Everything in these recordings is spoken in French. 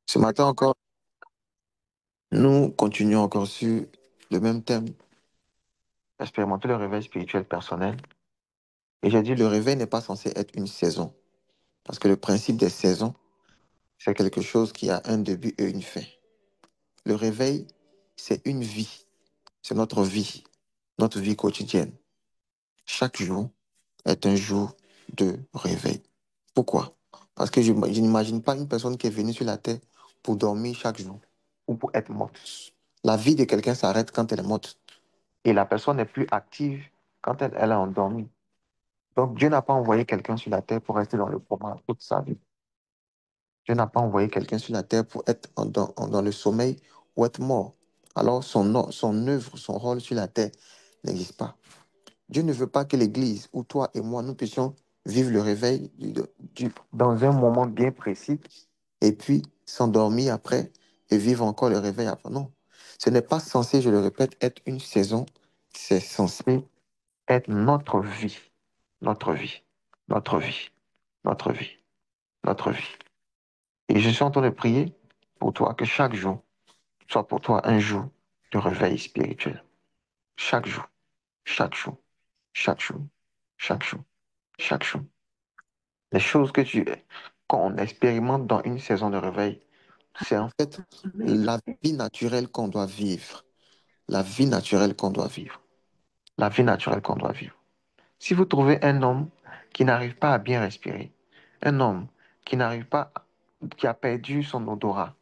Ce matin encore, nous continuons encore sur le même thème, expérimenter le réveil spirituel personnel. Et j'ai dit, le réveil n'est pas censé être une saison, parce que le principe des saisons, c'est quelque chose qui a un début et une fin. Le réveil, c'est une vie, c'est notre vie quotidienne. Chaque jour est un jour de réveil. Pourquoi? Parce que je n'imagine pas une personne qui est venue sur la terre pour dormir chaque jour ou pour être morte. La vie de quelqu'un s'arrête quand elle est morte. Et la personne n'est plus active quand elle est endormie. Donc Dieu n'a pas envoyé quelqu'un sur la terre pour rester dans le coma toute sa vie. Dieu n'a pas envoyé quelqu'un sur la terre pour être dans le sommeil ou être mort. Alors son œuvre, son rôle sur la terre n'existe pas. Dieu ne veut pas que l'Église, ou toi et moi, nous puissions vivre le réveil dans un moment bien précis et puis s'endormir après et vivre encore le réveil après. Non. Ce n'est pas censé, je le répète, être une saison. C'est censé être notre vie, notre vie, notre vie, notre vie, notre vie. Et je suis en train de prier pour toi que chaque jour soit pour toi un jour de réveil spirituel. Chaque jour, chaque jour, chaque jour, chaque jour, chaque jour. Les choses qu'on expérimente dans une saison de réveil, c'est en fait la vie naturelle qu'on doit vivre. La vie naturelle qu'on doit vivre. La vie naturelle qu'on doit vivre. Si vous trouvez un homme qui n'arrive pas à bien respirer, un homme qui n'arrive pas, qui a perdu son odorat,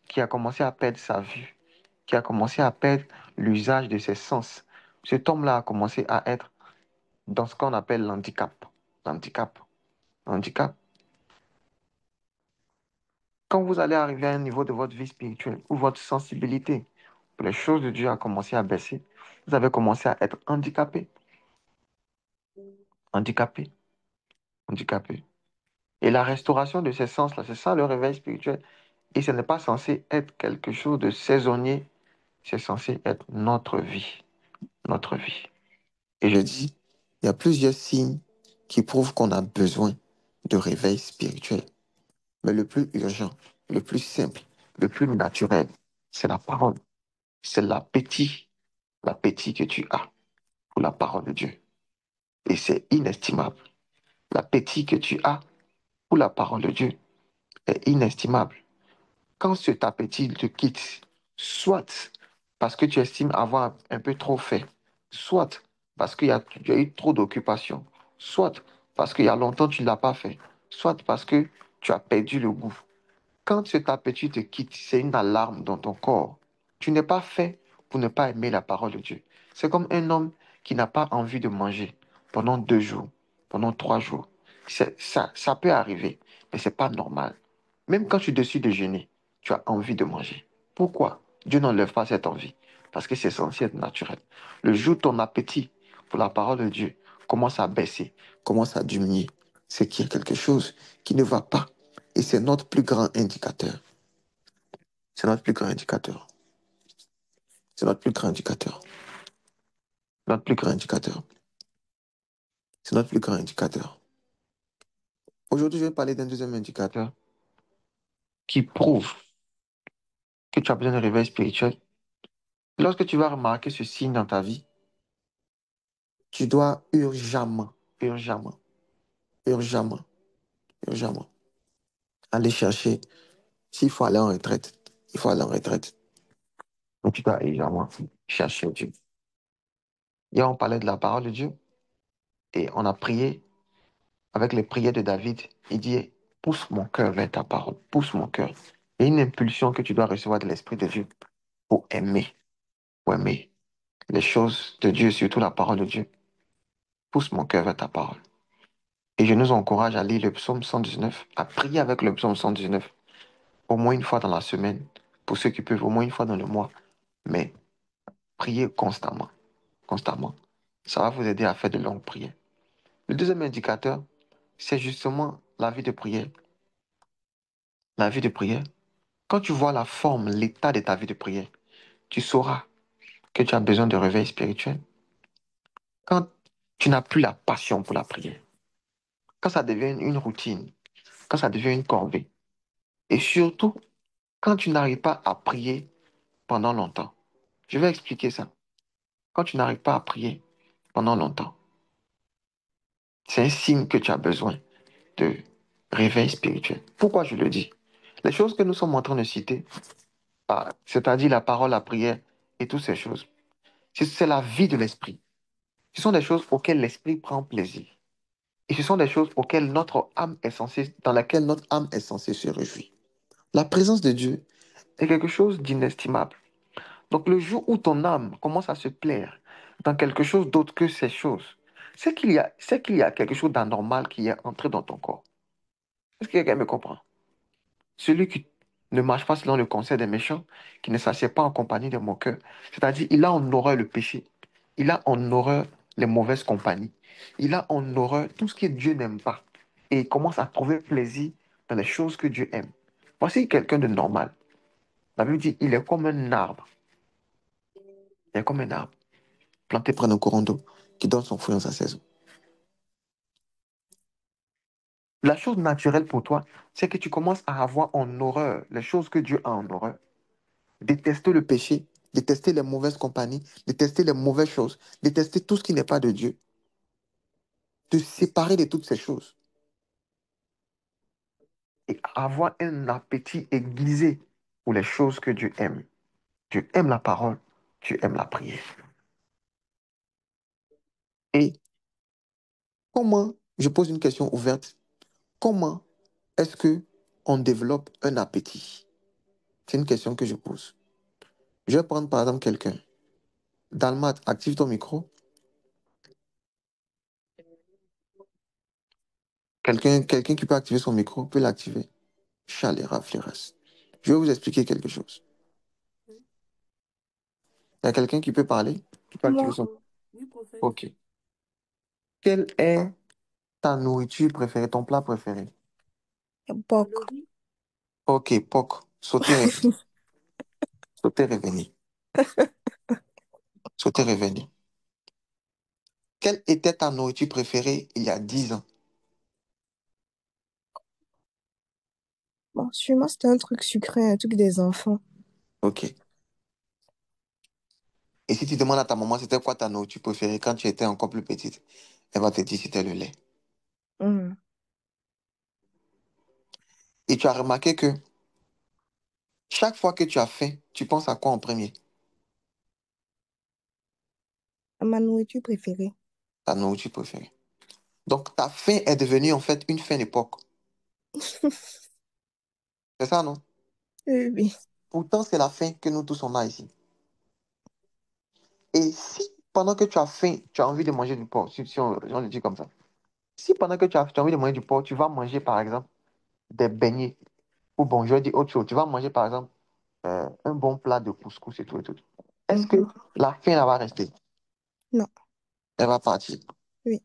qui a commencé à perdre sa vue, qui a commencé à perdre l'usage de ses sens, cet homme-là a commencé à être dans ce qu'on appelle l'handicap. L'handicap. L'handicap. Quand vous allez arriver à un niveau de votre vie spirituelle où votre sensibilité pour les choses de Dieu a commencé à baisser, vous avez commencé à être handicapé, handicapé, handicapé. Et la restauration de ces sens-là, c'est ça le réveil spirituel. Et ce n'est pas censé être quelque chose de saisonnier, c'est censé être notre vie, notre vie. Et je dis, il y a plusieurs signes qui prouvent qu'on a besoin de réveil spirituel. Mais le plus urgent, le plus simple, le plus naturel, c'est la parole. C'est l'appétit que tu as pour la parole de Dieu. Et c'est inestimable. L'appétit que tu as pour la parole de Dieu est inestimable. Quand cet appétit te quitte, soit parce que tu estimes avoir un peu trop fait, soit parce tu as eu trop d'occupations, soit parce qu'il y a longtemps que tu ne l'as pas fait, soit parce que tu as perdu le goût. Quand cet appétit te quitte, c'est une alarme dans ton corps. Tu n'es pas fait pour ne pas aimer la parole de Dieu. C'est comme un homme qui n'a pas envie de manger pendant 2 jours, pendant 3 jours. Ça peut arriver, mais c'est pas normal. Même quand tu décides de jeûner, tu as envie de manger. Pourquoi? Dieu n'enlève pas cette envie, parce que c'est censé être naturel. Le jour où ton appétit pour la parole de Dieu commence à baisser, commence à diminuer, c'est qu'il y a quelque chose qui ne va pas. Et c'est notre plus grand indicateur. C'est notre plus grand indicateur. C'est notre plus grand indicateur. Notre plus grand indicateur. C'est notre plus grand indicateur. Aujourd'hui, je vais parler d'un deuxième indicateur qui prouve que tu as besoin de réveil spirituel. Lorsque tu vas remarquer ce signe dans ta vie, tu dois urgemment, urgemment, urgemment, urgemment aller chercher. S'il faut aller en retraite, il faut aller en retraite. Donc tu dois urgemment chercher Dieu. Hier, on parlait de la parole de Dieu et on a prié avec les prières de David. Il dit, pousse mon cœur vers ta parole, pousse mon cœur. Il y a une impulsion que tu dois recevoir de l'Esprit de Dieu pour aimer les choses de Dieu, surtout la parole de Dieu. Pousse mon cœur vers ta parole. Et je nous encourage à lire le psaume 119, à prier avec le psaume 119, au moins une fois dans la semaine, pour ceux qui peuvent, au moins une fois dans le mois. Mais priez constamment, constamment. Ça va vous aider à faire de longues prières. Le deuxième indicateur, c'est justement la vie de prière. La vie de prière. Quand tu vois la forme, l'état de ta vie de prière, tu sauras que tu as besoin de réveil spirituel. Quand tu n'as plus la passion pour la prière, quand ça devient une routine, quand ça devient une corvée, et surtout Quand tu n'arrives pas à prier pendant longtemps, je vais expliquer ça. Quand tu n'arrives pas à prier pendant longtemps, c'est un signe que tu as besoin de réveil spirituel. Pourquoi je le dis? Les choses que nous sommes en train de citer, c'est-à-dire la parole, la prière et toutes ces choses, c'est la vie de l'esprit. Ce sont des choses auxquelles l'esprit prend plaisir. Et ce sont des choses auxquelles notre âme est censée, dans laquelle notre âme est censée se réjouir. La présence de Dieu est quelque chose d'inestimable. Donc le jour où ton âme commence à se plaire dans quelque chose d'autre que ces choses, c'est qu'il y a quelque chose d'anormal qui est entré dans ton corps. Est-ce que quelqu'un me comprend? Celui qui ne marche pas selon le conseil des méchants, qui ne s'assied pas en compagnie des moqueurs, c'est-à-dire il a en horreur le péché, il a en horreur les mauvaises compagnies, il a en horreur tout ce que Dieu n'aime pas, et il commence à trouver plaisir dans les choses que Dieu aime. Voici quelqu'un de normal. La Bible dit, il est comme un arbre. Il est comme un arbre planté près d'un courant d'eau qui donne son fruit en sa saison. La chose naturelle pour toi, c'est que tu commences à avoir en horreur les choses que Dieu a en horreur. Détester le péché, détester les mauvaises compagnies, détester les mauvaises choses, détester tout ce qui n'est pas de Dieu, te séparer de toutes ces choses et avoir un appétit aiguisé pour les choses que Dieu aime. Dieu aime la parole, Dieu aime la prière. Et comment, je pose une question ouverte, comment est-ce que on développe un appétit? C'est une question que je pose. Je vais prendre par exemple quelqu'un. Dalmat, active ton micro. Quelqu'un qui peut activer son micro peut l'activer. Chalera Fleras. Je vais vous expliquer quelque chose. Il y a quelqu'un qui peut parler, qui peut activer Moi, son micro. Ok. Quelle est ta nourriture préférée, ton plat préféré? Bok. Ok, POC. Sauter, revenir. Sauter, revenir. Sauter, revenir. Quelle était ta nourriture préférée il y a 10 ans? Bon, sûrement, c'était un truc sucré, un truc des enfants. Ok. Et si tu demandes à ta maman c'était quoi ta nourriture préférée quand tu étais encore plus petite, elle va te dire c'était le lait. Hmm. Et tu as remarqué que chaque fois que tu as faim, tu penses à quoi en premier? Ma nourriture préférée. Ta nourriture préférée. Donc ta faim est devenue en fait une faim d'époque. C'est ça, non? Oui. Pourtant, c'est la faim que nous tous on a ici. Et si pendant que tu as faim, tu as envie de manger du porc, si on le dit comme ça, si pendant que tu as envie de manger du porc, tu vas manger par exemple des beignets, ou bon, je vais dire autre chose, tu vas manger par exemple un bon plat de couscous et tout et tout. Est-ce que Mhm. la faim elle va rester? Non, Elle va partir. oui.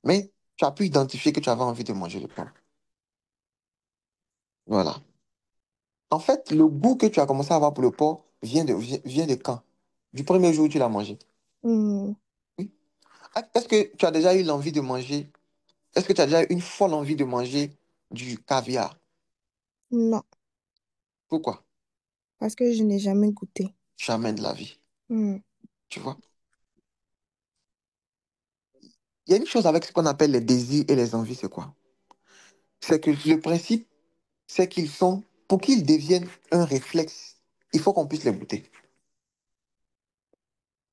Mais tu as pu identifier que tu avais envie de manger le porc. Voilà. En fait, le goût que tu as commencé à avoir pour le porc vient de quand? Du premier jour où tu l'as mangé. Hmm. Oui. Est-ce que tu as déjà eu l'envie de manger? Est-ce que tu as déjà eu une folle envie de manger du caviar? Non, Pourquoi? parce que je n'ai jamais goûté. Jamais de la vie. Hmm. Tu vois? Il y a une chose avec ce qu'on appelle les désirs et les envies, c'est quoi? C'est que le principe, c'est qu'ils sont, pour qu'ils deviennent un réflexe, il faut qu'on puisse les goûter.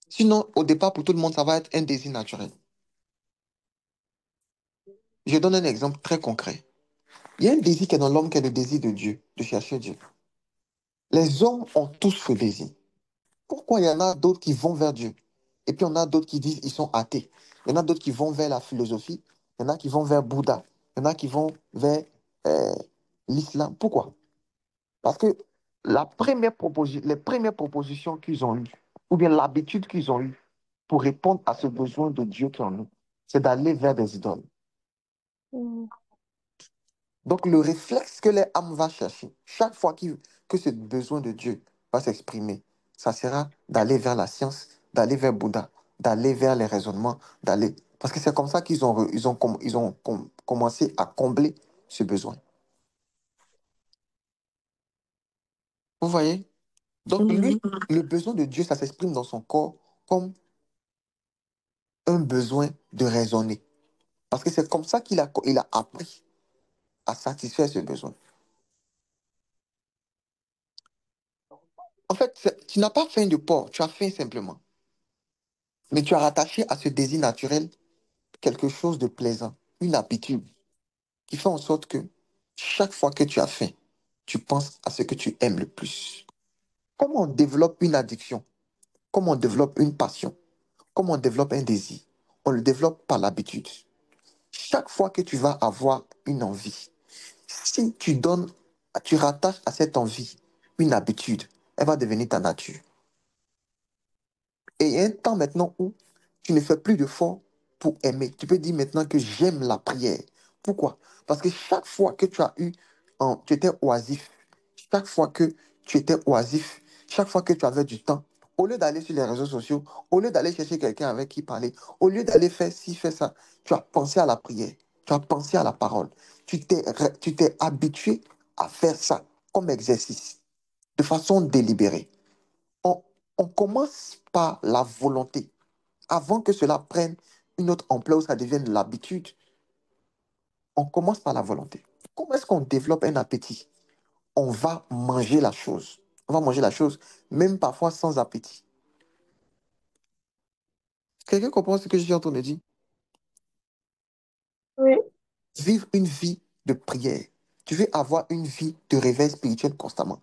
Sinon, au départ, pour tout le monde, ça va être un désir naturel. Je donne un exemple très concret. Il y a un désir qui est dans l'homme, qui est le désir de Dieu, de chercher Dieu. Les hommes ont tous ce désir. Pourquoi il y en a d'autres qui vont vers Dieu? Et puis, il y en a d'autres qui disent qu'ils sont athées. Il y en a d'autres qui vont vers la philosophie. Il y en a qui vont vers Bouddha. Il y en a qui vont vers euh, l'islam. Pourquoi? Parce que les premières propositions qu'ils ont eues, ou bien l'habitude qu'ils ont eue pour répondre à ce besoin de Dieu qui est en nous, c'est d'aller vers des idoles. Hmm. Donc, le réflexe que les âmes vont chercher, chaque fois que ce besoin de Dieu va s'exprimer, ça sera d'aller vers la science, d'aller vers Bouddha, d'aller vers les raisonnements, d'aller. Parce que c'est comme ça qu'ils ont commencé à combler ce besoin. Vous voyez? Donc, lui, Mhm. le besoin de Dieu, ça s'exprime dans son corps comme un besoin de raisonner. Parce que c'est comme ça il a appris à satisfaire ce besoin. En fait, tu n'as pas faim de porc, tu as faim simplement. Mais tu as rattaché à ce désir naturel quelque chose de plaisant, une habitude qui fait en sorte que chaque fois que tu as faim, tu penses à ce que tu aimes le plus. Comment on développe une addiction? Comment on développe une passion? Comment on développe un désir? On le développe par l'habitude. Chaque fois que tu vas avoir une envie, si tu rattaches à cette envie une habitude, elle va devenir ta nature. Et il y a un temps maintenant où tu ne fais plus d'efforts pour aimer. Tu peux dire maintenant que j'aime la prière. Pourquoi? Parce que chaque fois que tu étais oisif, chaque fois que tu étais oisif, chaque fois que tu avais du temps, au lieu d'aller sur les réseaux sociaux, au lieu d'aller chercher quelqu'un avec qui parler, au lieu d'aller faire ci, faire ça, tu as pensé à la prière, tu as pensé à la parole. Tu t'es habitué à faire ça comme exercice, de façon délibérée. On, on commence par la volonté. Avant que cela prenne une autre ampleur où ça devienne l'habitude, on commence par la volonté. Comment est-ce qu'on développe un appétit? On va manger la chose. On va manger la chose, même parfois sans appétit. Quelqu'un comprend ce que je suis en train de dire? Oui. Vivre une vie de prière. Tu veux avoir une vie de réveil spirituel constamment.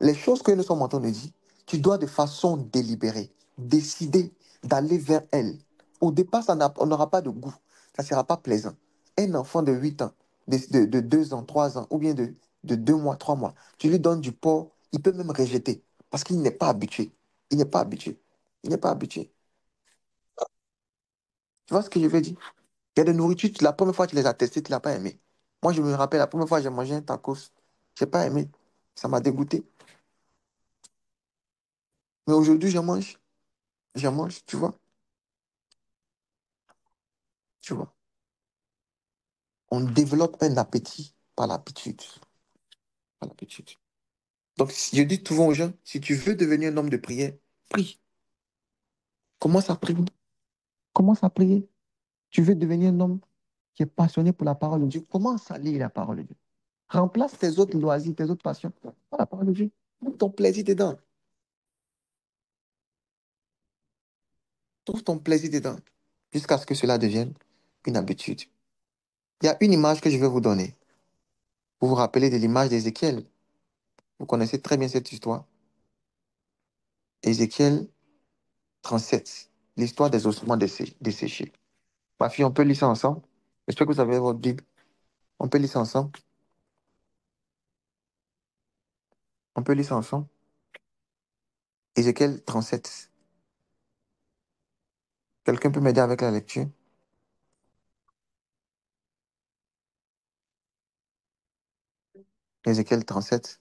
Les choses que nous sommes en train de dire, tu dois de façon délibérée décider d'aller vers elles. Au départ, on n'aura pas de goût. Ça ne sera pas plaisant. Un enfant de 8 ans, de 2 ans, 3 ans, ou bien de 2 mois, 3 mois, tu lui donnes du porc, il peut même rejeter parce qu'il n'est pas habitué. Il n'est pas habitué. Il n'est pas habitué. Tu vois ce que je veux dire? Il y a des nourritures, la première fois que tu les as testées, tu ne l'as pas aimé. Moi, je me rappelle, la première fois que j'ai mangé un tacos, je n'ai pas aimé. Ça m'a dégoûté. Mais aujourd'hui, je mange. Je mange, tu vois. Tu vois. On développe un appétit par l'habitude. Par l'habitude. Donc, je dis souvent aux gens, si tu veux devenir un homme de prière, prie. Commence à prier. Commence à prier. Tu veux devenir un homme qui est passionné pour la parole de Dieu, commence à lire la parole de Dieu. Remplace tes autres loisirs, tes autres passions par la parole de Dieu. Trouve ton plaisir dedans. Trouve ton plaisir dedans. Jusqu'à ce que cela devienne une habitude. Il y a une image que je vais vous donner. Vous vous rappelez de l'image d'Ézéchiel. Vous connaissez très bien cette histoire. Ézéchiel 37. L'histoire des ossements desséchés. Ma fille, on peut lire ça ensemble? J'espère que vous avez votre Bible. On peut lire ça ensemble? On peut lire ça ensemble? Ézéchiel 37. Quelqu'un peut m'aider avec la lecture? Ézéchiel 37.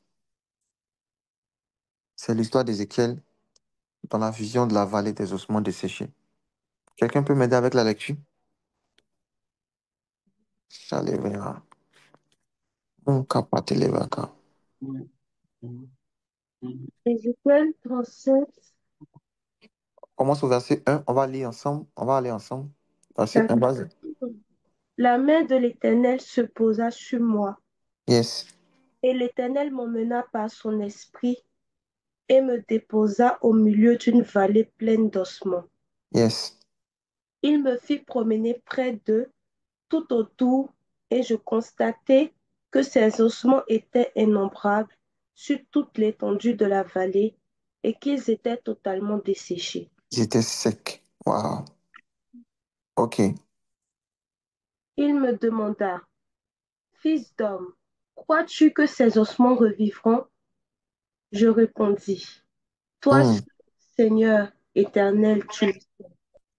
C'est l'histoire d'Ézéchiel dans la vision de la vallée des ossements desséchés. Quelqu'un peut m'aider avec la lecture? Chalevera. Mon capatelevaka. Ézéchiel 37, Commence au verset 1. On va lire ensemble. On va aller ensemble. Verset 1, d'accord. vas-y. La main de l'Éternel se posa sur moi, Yes. et l'Éternel m'emmena par son esprit et me déposa au milieu d'une vallée pleine d'ossements. Yes. Il me fit promener près d'eux tout autour, et je constatai que ces ossements étaient innombrables sur toute l'étendue de la vallée et qu'ils étaient totalement desséchés. Ils étaient secs. Wow. OK. Il me demanda, Fils d'homme, crois-tu que ces ossements revivront? Je répondis, Toi, Hmm. Seigneur éternel, tu le sais.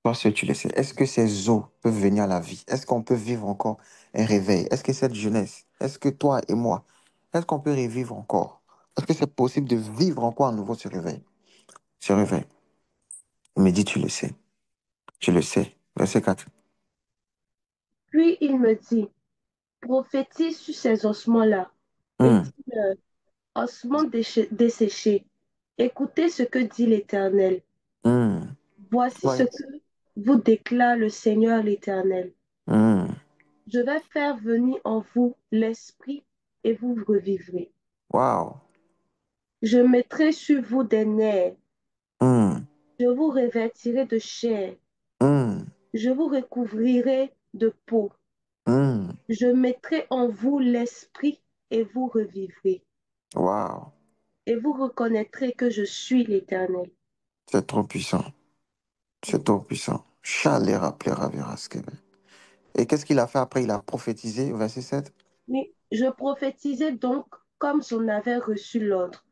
Parce que tu le sais. Est-ce que ces eaux peuvent venir à la vie? Est-ce qu'on peut vivre encore un réveil? Est-ce que cette jeunesse, est-ce que toi et moi, est-ce qu'on peut revivre encore? Est-ce que c'est possible de vivre encore à nouveau ce réveil? Ce réveil. Il me dit, tu le sais. Tu le sais. Verset 4. Puis il me dit, prophétise sur ces ossements-là et Hmm. dis-leur, ossements desséchés, écoutez ce que dit l'Éternel. Hmm. Voici ce Ouais. que vous déclare le Seigneur l'Éternel. Hmm. Je vais faire venir en vous l'esprit et vous revivrez. Wow. Je mettrai sur vous des nerfs. Hmm. Je vous revêtirai de chair. Hmm. Je vous recouvrirai de peau. Hmm. Je mettrai en vous l'esprit et vous revivrez. Wow. Et vous reconnaîtrez que je suis l'Éternel. C'est trop puissant. C'est trop puissant. Chalera plera veraskeve. Et qu'est-ce qu'il a fait après? Il a prophétisé, verset 7. Oui, je prophétisais donc comme j'en avais reçu l'ordre.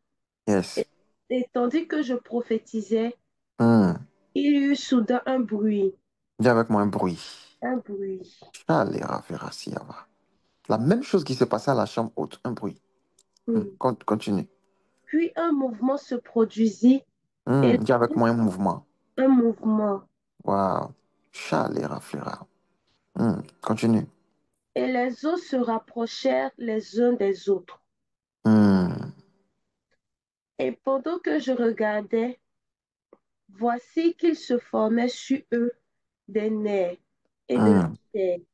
Yes. Et, et tandis que je prophétisais, Hmm. il y eut soudain un bruit. Dis avec moi un bruit. Un bruit. Chalera verasiava. La même chose qui se passait à la chambre haute, un bruit. Hmm. Continue. Puis un mouvement se produisit et Dis avec moi un mouvement. un mouvement. Wow. Chalera flera. Continue. Et les eaux se rapprochèrent les uns des autres. Hmm. Et pendant que je regardais, voici qu'il se formait sur eux des nerfs et de la Hmm. chair, et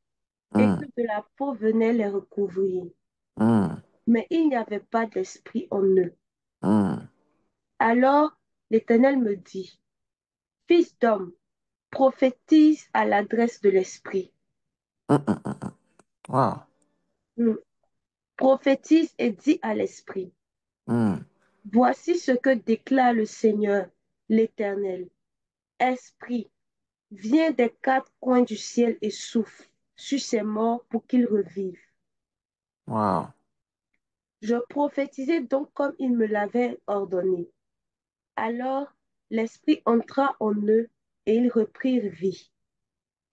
que Hmm. de la peau venait les recouvrir. Hmm. Mais il n'y avait pas d'esprit en eux. Hmm. Alors l'Éternel me dit, Fils d'homme, prophétise à l'adresse de l'esprit. Hmm. Hmm. Wow. Hmm. Prophétise et dis à l'esprit, Hmm. voici ce que déclare le Seigneur, l'Éternel. Esprit, viens des quatre coins du ciel et souffle sur ces morts pour qu'ils revivent. Wow. Je prophétisai donc comme il me l'avait ordonné. Alors l'Esprit entra en eux et ils reprirent vie.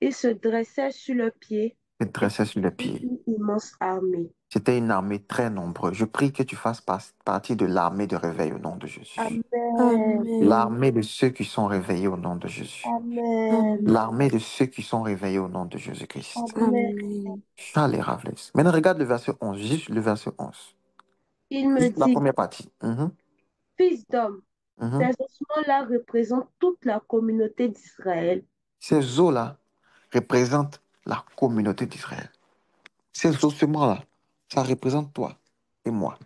Ils se dressèrent sur leurs pieds Il te et dressait sur les formaient pieds. une immense armée. C'était une armée très nombreuse. Je prie que tu fasses partie de l'armée de réveil au nom de Jésus. Amen. Amen. L'armée de ceux qui sont réveillés au nom de Jésus. Amen. Amen. L'armée de ceux qui sont réveillés au nom de Jésus-Christ. Amen. Amen. Charles et Ravels. Maintenant, regarde le verset 11. Juste le verset 11. Il me Juste la dit, première partie. Fils d'homme, ces Mhm. ossements-là représentent toute la communauté d'Israël. Ces eaux-là représentent la communauté d'Israël. Ces ossements-là, ça représente toi et moi.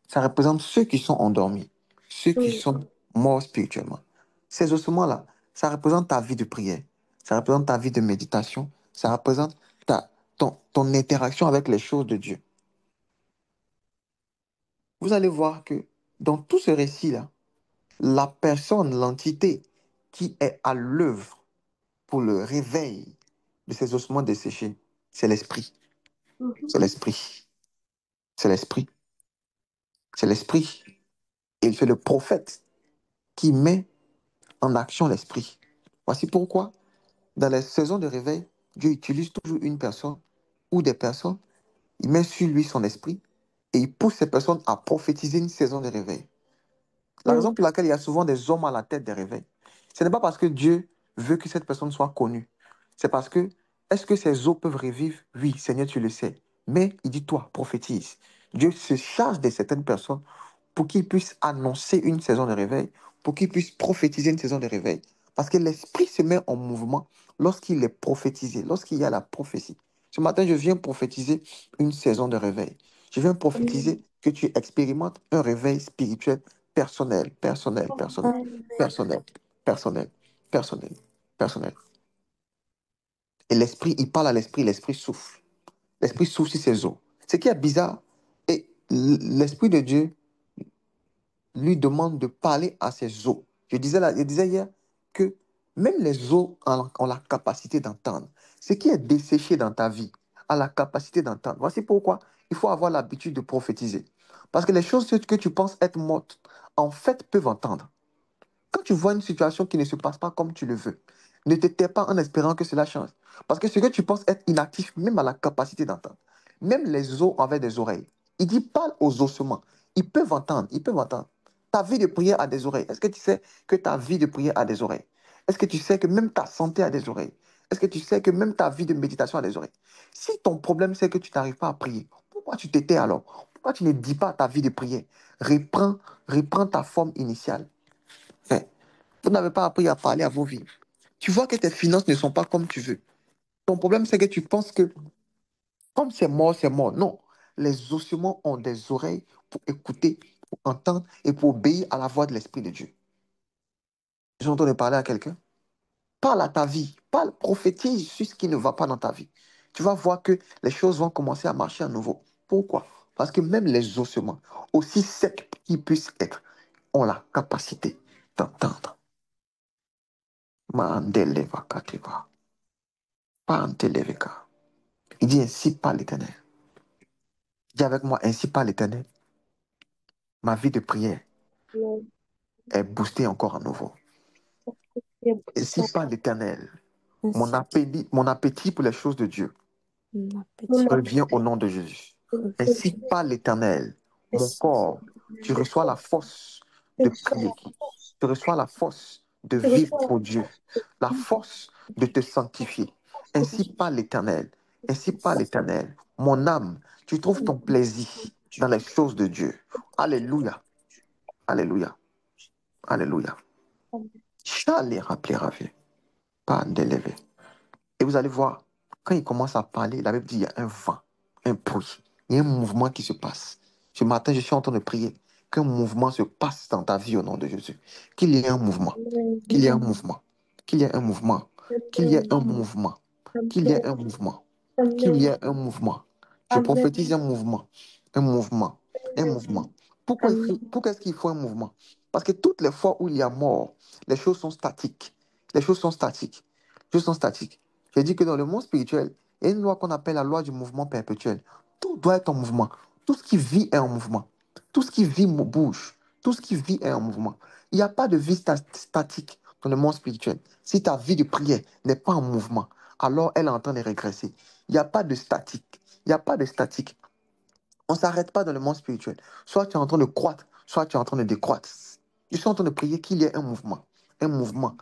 Ça représente ceux qui sont endormis, ceux qui Mm. sont morts spirituellement. Ces ossements-là, ça représente ta vie de prière, ça représente ta vie de méditation, ça représente ton interaction avec les choses de Dieu. Vous allez voir que dans tout ce récit-là, la personne, l'entité qui est à l'œuvre pour le réveil de ces ossements desséchés, c'est l'esprit. Mhm. C'est l'esprit. C'est l'esprit. C'est l'esprit. Et c'est le prophète qui met en action l'esprit. Voici pourquoi, dans les saisons de réveil, Dieu utilise toujours une personne ou des personnes, il met sur lui son esprit et il pousse ces personnes à prophétiser une saison de réveil. La Mm. raison pour laquelle il y a souvent des hommes à la tête des réveils, ce n'est pas parce que Dieu veut que cette personne soit connue. C'est parce que, est-ce que ces eaux peuvent revivre? Oui, Seigneur, tu le sais. Mais il dit, toi, prophétise. Dieu se charge de certaines personnes pour qu'ils puissent annoncer une saison de réveil, pour qu'ils puissent prophétiser une saison de réveil. Parce que l'esprit se met en mouvement lorsqu'il est prophétisé, lorsqu'il y a la prophétie. Ce matin, je viens prophétiser une saison de réveil. Je viens Amen. prophétiser que tu expérimentes un réveil spirituel personnel, personnel, personnel, Amen. personnel, personnel, personnel, personnel. Et l'esprit, il parle à l'esprit, l'esprit souffle. L'esprit souffle sur ses eaux. Ce qui est bizarre, et l'esprit de Dieu lui demande de parler à ses eaux. Je disais hier que même les eaux ont la capacité d'entendre. Ce qui est desséché dans ta vie a la capacité d'entendre. Voici pourquoi il faut avoir l'habitude de prophétiser. Parce que les choses que tu penses être mortes, en fait, peuvent entendre. Quand tu vois une situation qui ne se passe pas comme tu le veux, ne te tais pas en espérant que cela change. Parce que ce que tu penses être inactif, même à la capacité d'entendre. Même les os avaient des oreilles. Il dit, parle aux ossements. Ils peuvent entendre, ils peuvent entendre. Ta vie de prière a des oreilles. Est-ce que tu sais que ta vie de prière a des oreilles? Est-ce que tu sais que même ta santé a des oreilles? Est-ce que tu sais que même ta vie de méditation a des oreilles? Si ton problème c'est que tu n'arrives pas à prier, pourquoi tu t'étais alors? Pourquoi tu ne dis pas ta vie de prière? Reprends ta forme initiale. Enfin, vous n'avez pas appris à parler à vos vies. Tu vois que tes finances ne sont pas comme tu veux. Ton problème, c'est que tu penses que comme c'est mort, c'est mort. Non. Les ossements ont des oreilles pour écouter, pour entendre et pour obéir à la voix de l'Esprit de Dieu. Je suis en train de parler à quelqu'un. Parle à ta vie. Parle, prophétise sur ce qui ne va pas dans ta vie. Tu vas voir que les choses vont commencer à marcher à nouveau. Pourquoi? Parce que même les ossements, aussi secs qu'ils puissent être, ont la capacité d'entendre. Maandeleva kateva, panteleveka. Il dit ainsi par l'Éternel. Dis avec moi, ainsi par l'Éternel. Ma vie de prière Amen. est boostée encore à nouveau. Et Ainsi par l'Éternel. Ainsi, Mon appétit pour les choses de Dieu mon mon appétit revient au nom de Jésus. revient. Ainsi par l'Éternel, mon Ainsi, corps, tu reçois la force de prier. Tu reçois la force de vivre pour Dieu, la force de te sanctifier. Ainsi par l'Éternel, ainsi par l'Éternel, mon âme, tu trouves ton plaisir dans les choses de Dieu. Alléluia, alléluia, alléluia. Chalet rappeler ravi, pas d'élever. Et vous allez voir, quand il commence à parler, la Bible dit il y a un vent, un bruit, il y a un mouvement qui se passe. Ce matin, je suis en train de prier qu'un mouvement se passe dans ta vie au nom de Jésus. Qu'il y ait un mouvement, qu'il y ait un mouvement, qu'il y ait un mouvement, qu'il y ait un mouvement, qu'il y ait un mouvement, qu'il y ait un mouvement. Je prophétise un mouvement, un mouvement, un mouvement. Pourquoi est-ce qu'il faut un mouvement? Parce que toutes les fois où il y a mort, les choses sont statiques. Les choses sont statiques. Les choses sont statiques. J'ai dit que dans le monde spirituel, il y a une loi qu'on appelle la loi du mouvement perpétuel. Tout doit être en mouvement. Tout ce qui vit est en mouvement. Tout ce qui vit bouge. Tout ce qui vit est en mouvement. Il n'y a pas de vie statique dans le monde spirituel. Si ta vie de prière n'est pas en mouvement, alors elle est en train de régresser. Il n'y a pas de statique. Il n'y a pas de statique. On ne s'arrête pas dans le monde spirituel. Soit tu es en train de croître, soit tu es en train de décroître. Je suis en train de prier qu'il y ait un mouvement, un mouvement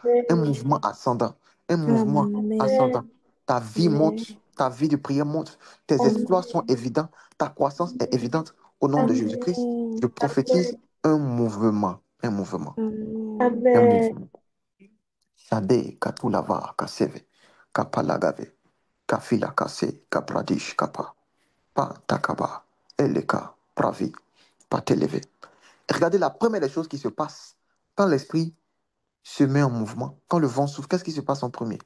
ascendant, un mouvement ascendant. Amen. Ta vie monte, Amen. ta vie de prière monte, tes exploits sont évidents, ta croissance est évidente. Au nom de Jésus-Christ, Amen. je prophétise un mouvement, un mouvement, Amen. un mouvement. Shade katulava kaseve, kapalagave, kafila kase, kapradish kapa. Pas takaba, eleka, pravi, pas t'élever. Regardez la première des choses qui se passe quand l'esprit se met en mouvement, quand le vent souffle, qu'est-ce qui se passe en premier?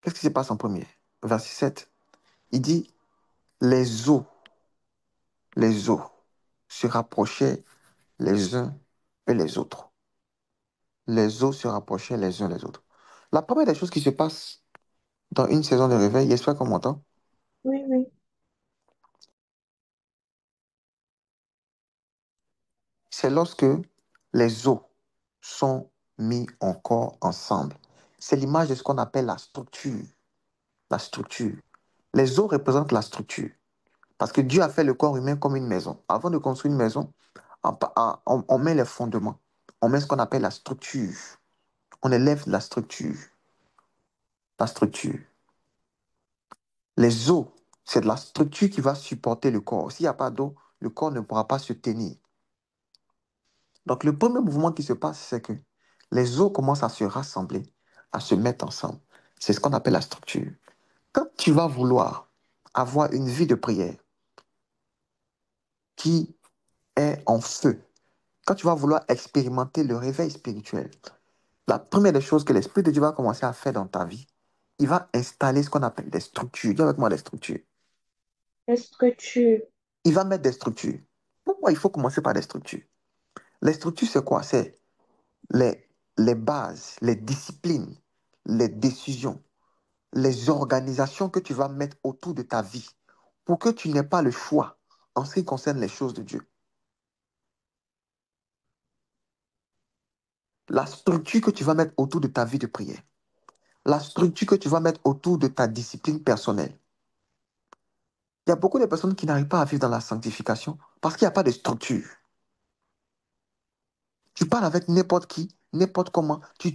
Qu'est-ce qui se passe en premier? Verset 7, il dit, les eaux, les eaux se rapprochaient les uns et les autres. Les eaux se rapprochaient les uns les autres. La première des choses qui se passe dans une saison de réveil, j'espère qu'on m'entend, oui, oui. c'est lorsque les eaux sont mis encore ensemble. C'est l'image de ce qu'on appelle la structure. La structure. Les eaux représentent la structure. Parce que Dieu a fait le corps humain comme une maison. Avant de construire une maison, on met les fondements. On met ce qu'on appelle la structure. On élève la structure. La structure. Les eaux, c'est de la structure qui va supporter le corps. S'il n'y a pas d'eau, le corps ne pourra pas se tenir. Donc, le premier mouvement qui se passe, c'est que les os commencent à se rassembler, à se mettre ensemble. C'est ce qu'on appelle la structure. Quand tu vas vouloir avoir une vie de prière qui est en feu, quand tu vas vouloir expérimenter le réveil spirituel, la première des choses que l'Esprit de Dieu va commencer à faire dans ta vie, il va installer ce qu'on appelle des structures. Dis avec moi des structures. Est-ce que tu... Il va mettre des structures. Pourquoi il faut commencer par des structures? Les structures, c'est quoi? C'est les, les bases, les disciplines, les décisions, les organisations que tu vas mettre autour de ta vie pour que tu n'aies pas le choix en ce qui concerne les choses de Dieu. La structure que tu vas mettre autour de ta vie de prière, la structure que tu vas mettre autour de ta discipline personnelle. Il y a beaucoup de personnes qui n'arrivent pas à vivre dans la sanctification parce qu'il n'y a pas de structure. Tu parles avec n'importe qui, n'importe comment, tu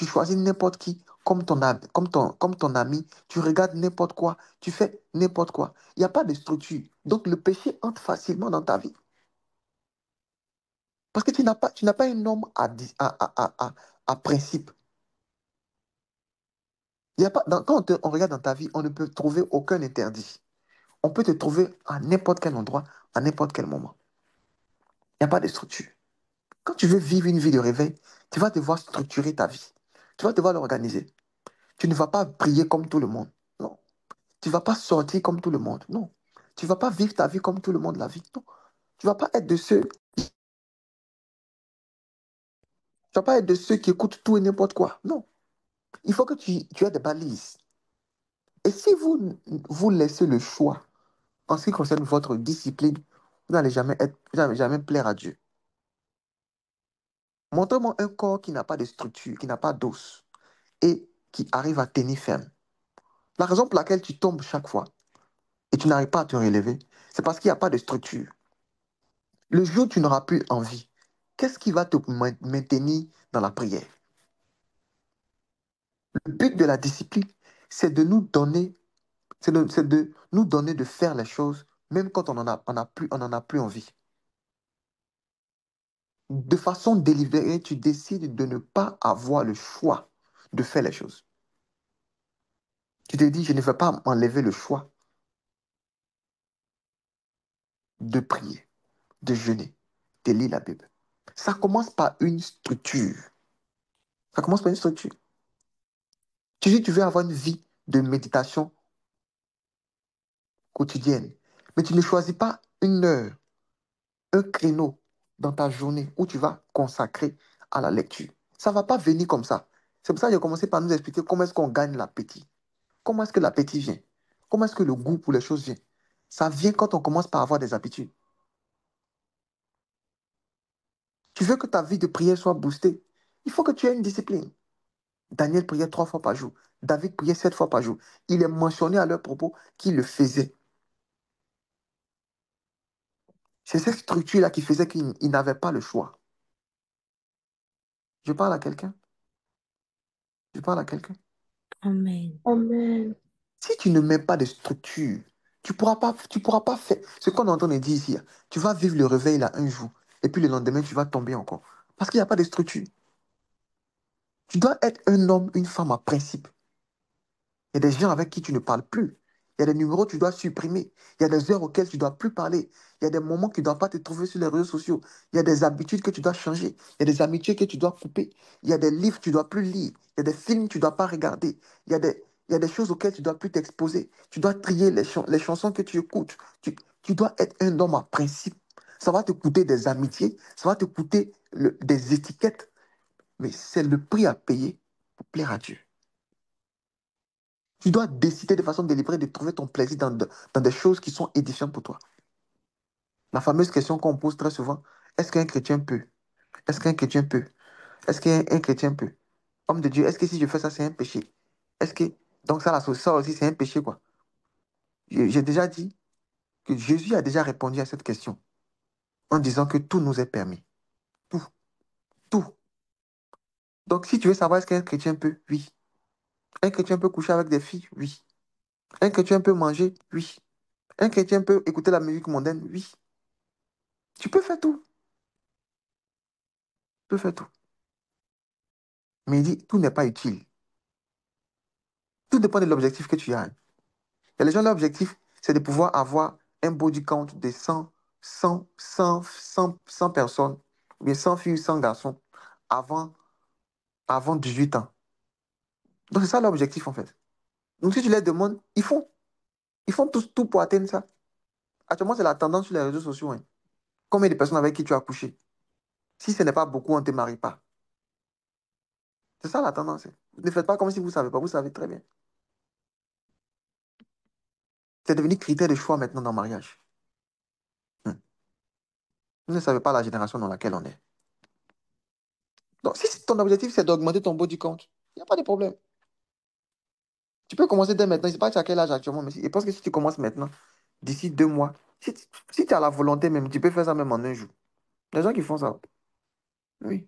choisis n'importe qui comme ton ami, tu regardes n'importe quoi, tu fais n'importe quoi. Il n'y a pas de structure. Donc le péché entre facilement dans ta vie. Parce que tu n'as pas une norme à principe. Il y a pas, quand on regarde dans ta vie, on ne peut trouver aucun interdit. On peut te trouver à n'importe quel endroit, à n'importe quel moment. Il n'y a pas de structure. Quand tu veux vivre une vie de réveil, tu vas devoir structurer ta vie. Tu vas devoir l'organiser. Tu ne vas pas prier comme tout le monde. Non. Tu ne vas pas sortir comme tout le monde. Non. Tu ne vas pas vivre ta vie comme tout le monde la vit. Non. Tu ne vas pas être de ceux, tu vas pas être de ceux qui écoutent tout et n'importe quoi. Non. Il faut que tu aies des balises. Et si vous laissez le choix en ce qui concerne votre discipline, vous n'allez jamais plaire à Dieu. Montre-moi un corps qui n'a pas de structure, qui n'a pas d'os et qui arrive à tenir ferme. La raison pour laquelle tu tombes chaque fois et tu n'arrives pas à te relever, c'est parce qu'il n'y a pas de structure. Le jour où tu n'auras plus envie, qu'est-ce qui va te maintenir dans la prière? Le but de la discipline, c'est de nous donner, c'est de nous donner de faire les choses, même quand on en a plus envie. De façon délibérée, tu décides de ne pas avoir le choix de faire les choses. Tu te dis, je ne vais pas m'enlever le choix de prier, de jeûner, de lire la Bible. Ça commence par une structure. Ça commence par une structure. Tu dis, tu veux avoir une vie de méditation quotidienne, mais tu ne choisis pas une heure, un créneau dans ta journée où tu vas consacrer à la lecture. Ça ne va pas venir comme ça. C'est pour ça que j'ai commencé par nous expliquer comment est-ce qu'on gagne l'appétit. Comment est-ce que l'appétit vient? Comment est-ce que le goût pour les choses vient? Ça vient quand on commence par avoir des habitudes. Tu veux que ta vie de prière soit boostée. Il faut que tu aies une discipline. Daniel priait 3 fois par jour. David priait 7 fois par jour. Il est mentionné à leur propos qu'il le faisait. C'est cette structure-là qui faisait qu'il n'avait pas le choix. Je parle à quelqu'un. Je parle à quelqu'un. Amen. Amen. Si tu ne mets pas de structure, tu pourras pas faire ce qu'on est en train de dire ici, hein. Tu vas vivre le réveil là un jour, et puis le lendemain, tu vas tomber encore. Parce qu'il n'y a pas de structure. Tu dois être un homme, une femme à principe. Il y a des gens avec qui tu ne parles plus. Il y a des numéros que tu dois supprimer. Il y a des heures auxquelles tu ne dois plus parler. Il y a des moments que tu ne dois pas te trouver sur les réseaux sociaux. Il y a des habitudes que tu dois changer. Il y a des amitiés que tu dois couper. Il y a des livres que tu ne dois plus lire. Il y a des films que tu ne dois pas regarder. Il y a des choses auxquelles tu ne dois plus t'exposer. Tu dois trier les chansons que tu écoutes. Tu dois être un homme à principe. Ça va te coûter des amitiés. Ça va te coûter des étiquettes. Mais c'est le prix à payer pour plaire à Dieu. Tu dois décider de façon délibérée de trouver ton plaisir dans des choses qui sont édifiantes pour toi. La fameuse question qu'on pose très souvent, est-ce qu'un chrétien peut? Est-ce qu'un chrétien peut? Est-ce qu'un chrétien peut? Homme de Dieu, est-ce que si je fais ça, c'est un péché? Est-ce que... Donc ça aussi, c'est un péché, quoi. J'ai déjà dit que Jésus a déjà répondu à cette question en disant que tout nous est permis. Tout, tout. Donc si tu veux savoir est-ce qu'un chrétien peut, oui. Un chrétien peut coucher avec des filles, oui. Un chrétien peut manger, oui. Un chrétien peut écouter la musique mondaine, oui. Tu peux faire tout. Tu peux faire tout. Mais il dit, tout n'est pas utile. Tout dépend de l'objectif que tu as. Et les gens, leur objectif, c'est de pouvoir avoir un body count de 100 personnes, ou bien 100 filles, 100 garçons, avant, avant 18 ans. Donc, c'est ça l'objectif, en fait. Donc, si tu les demandes, ils font tout pour atteindre ça. Actuellement, c'est la tendance sur les réseaux sociaux, hein. Combien de personnes avec qui tu as couché? Si ce n'est pas beaucoup, on ne te marie pas. C'est ça la tendance, hein. Ne faites pas comme si vous ne savez pas, vous savez très bien. C'est devenu critère de choix maintenant dans le mariage. Hmm. Vous ne savez pas la génération dans laquelle on est. Donc, si ton objectif, c'est d'augmenter ton body count, il n'y a pas de problème. Tu peux commencer dès maintenant. Je ne sais pas tu as quel âge actuellement, mais je pense que si tu commences maintenant, d'ici 2 mois, si tu as la volonté même, tu peux faire ça même en un jour. Les gens qui font ça, oui.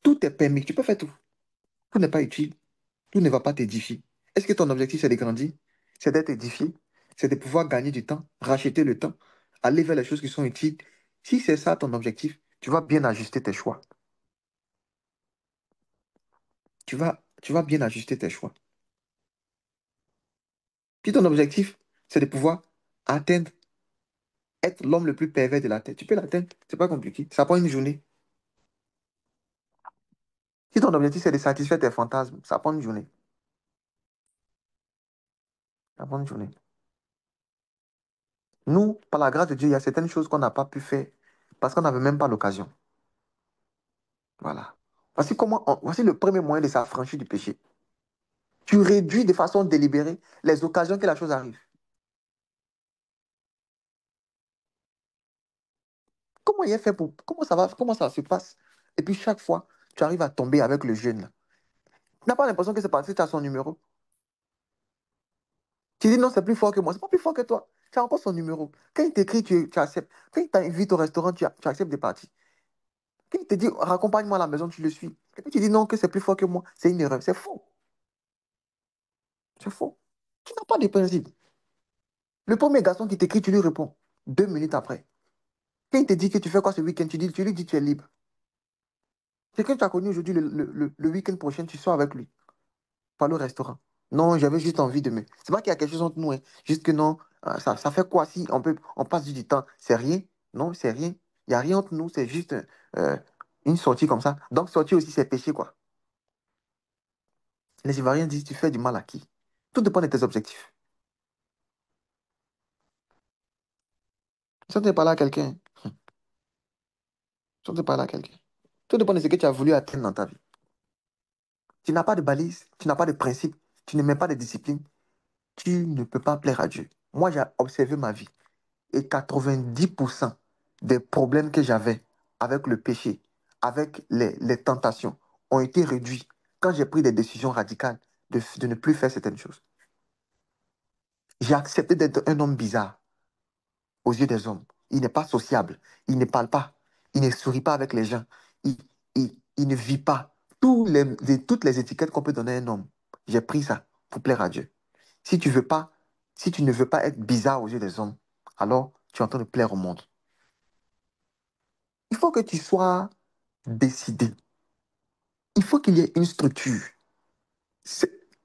Tout est permis. Tu peux faire tout. Tout n'est pas utile. Tout ne va pas t'édifier. Est-ce que ton objectif, c'est de grandir? C'est d'être édifié? C'est de pouvoir gagner du temps, racheter le temps, aller vers les choses qui sont utiles? Si c'est ça ton objectif, tu vas bien ajuster tes choix. Tu vas bien ajuster tes choix. Si ton objectif, c'est de pouvoir atteindre, être l'homme le plus pervers de la Terre, tu peux l'atteindre. C'est pas compliqué. Ça prend une journée. Si ton objectif, c'est de satisfaire tes fantasmes, ça prend une journée. Ça prend une journée. Nous, par la grâce de Dieu, il y a certaines choses qu'on n'a pas pu faire parce qu'on n'avait même pas l'occasion. Voilà. Voici le premier moyen de s'affranchir du péché. Tu réduis de façon délibérée les occasions que la chose arrive. Comment ça se passe? Et puis chaque fois, tu arrives à tomber avec le jeune là. Tu n'as pas l'impression que c'est parce que tu as son numéro. Tu dis non, c'est plus fort que moi. C'est pas plus fort que toi. Tu as encore son numéro. Quand il t'écrit, tu acceptes. Quand il t'invite au restaurant, tu acceptes des parties. Quand il te dit raccompagne-moi à la maison, tu le suis. Et puis tu dis non, que c'est plus fort que moi. C'est une erreur. C'est faux. C'est faux. Tu n'as pas de principe. Le premier garçon qui t'écrit, tu lui réponds 2 minutes après. Quand il te dit que tu fais quoi ce week-end, tu lui dis que tu es libre. Quelqu'un que tu as connu aujourd'hui, le week-end prochain, tu sors avec lui. Pas le restaurant. Non, j'avais juste envie de me. C'est pas qu'il y a quelque chose entre nous, hein. Juste que non, ça fait quoi si on passe du temps? C'est rien. Non, c'est rien. Il n'y a rien entre nous, c'est juste euh, une sortie comme ça. Donc, sortir aussi, c'est péché, quoi. Les Ivoiriens disent, tu fais du mal à qui? Tout dépend de tes objectifs. Si on te parle à quelqu'un, si on te parle à quelqu'un, tout dépend de ce que tu as voulu atteindre dans ta vie. Tu n'as pas de balise, tu n'as pas de principe, tu ne mets pas de discipline, tu ne peux pas plaire à Dieu. Moi, j'ai observé ma vie. Et 90% des problèmes que j'avais avec le péché, avec les tentations, ont été réduits quand j'ai pris des décisions radicales de ne plus faire certaines choses. J'ai accepté d'être un homme bizarre aux yeux des hommes. Il n'est pas sociable, il ne parle pas, il ne sourit pas avec les gens, il ne vit pas toutes les étiquettes qu'on peut donner à un homme. J'ai pris ça pour plaire à Dieu. Si tu veux pas, si tu ne veux pas être bizarre aux yeux des hommes, alors tu es en train de plaire au monde. Il faut que tu sois décidé. Il faut qu'il y ait une structure.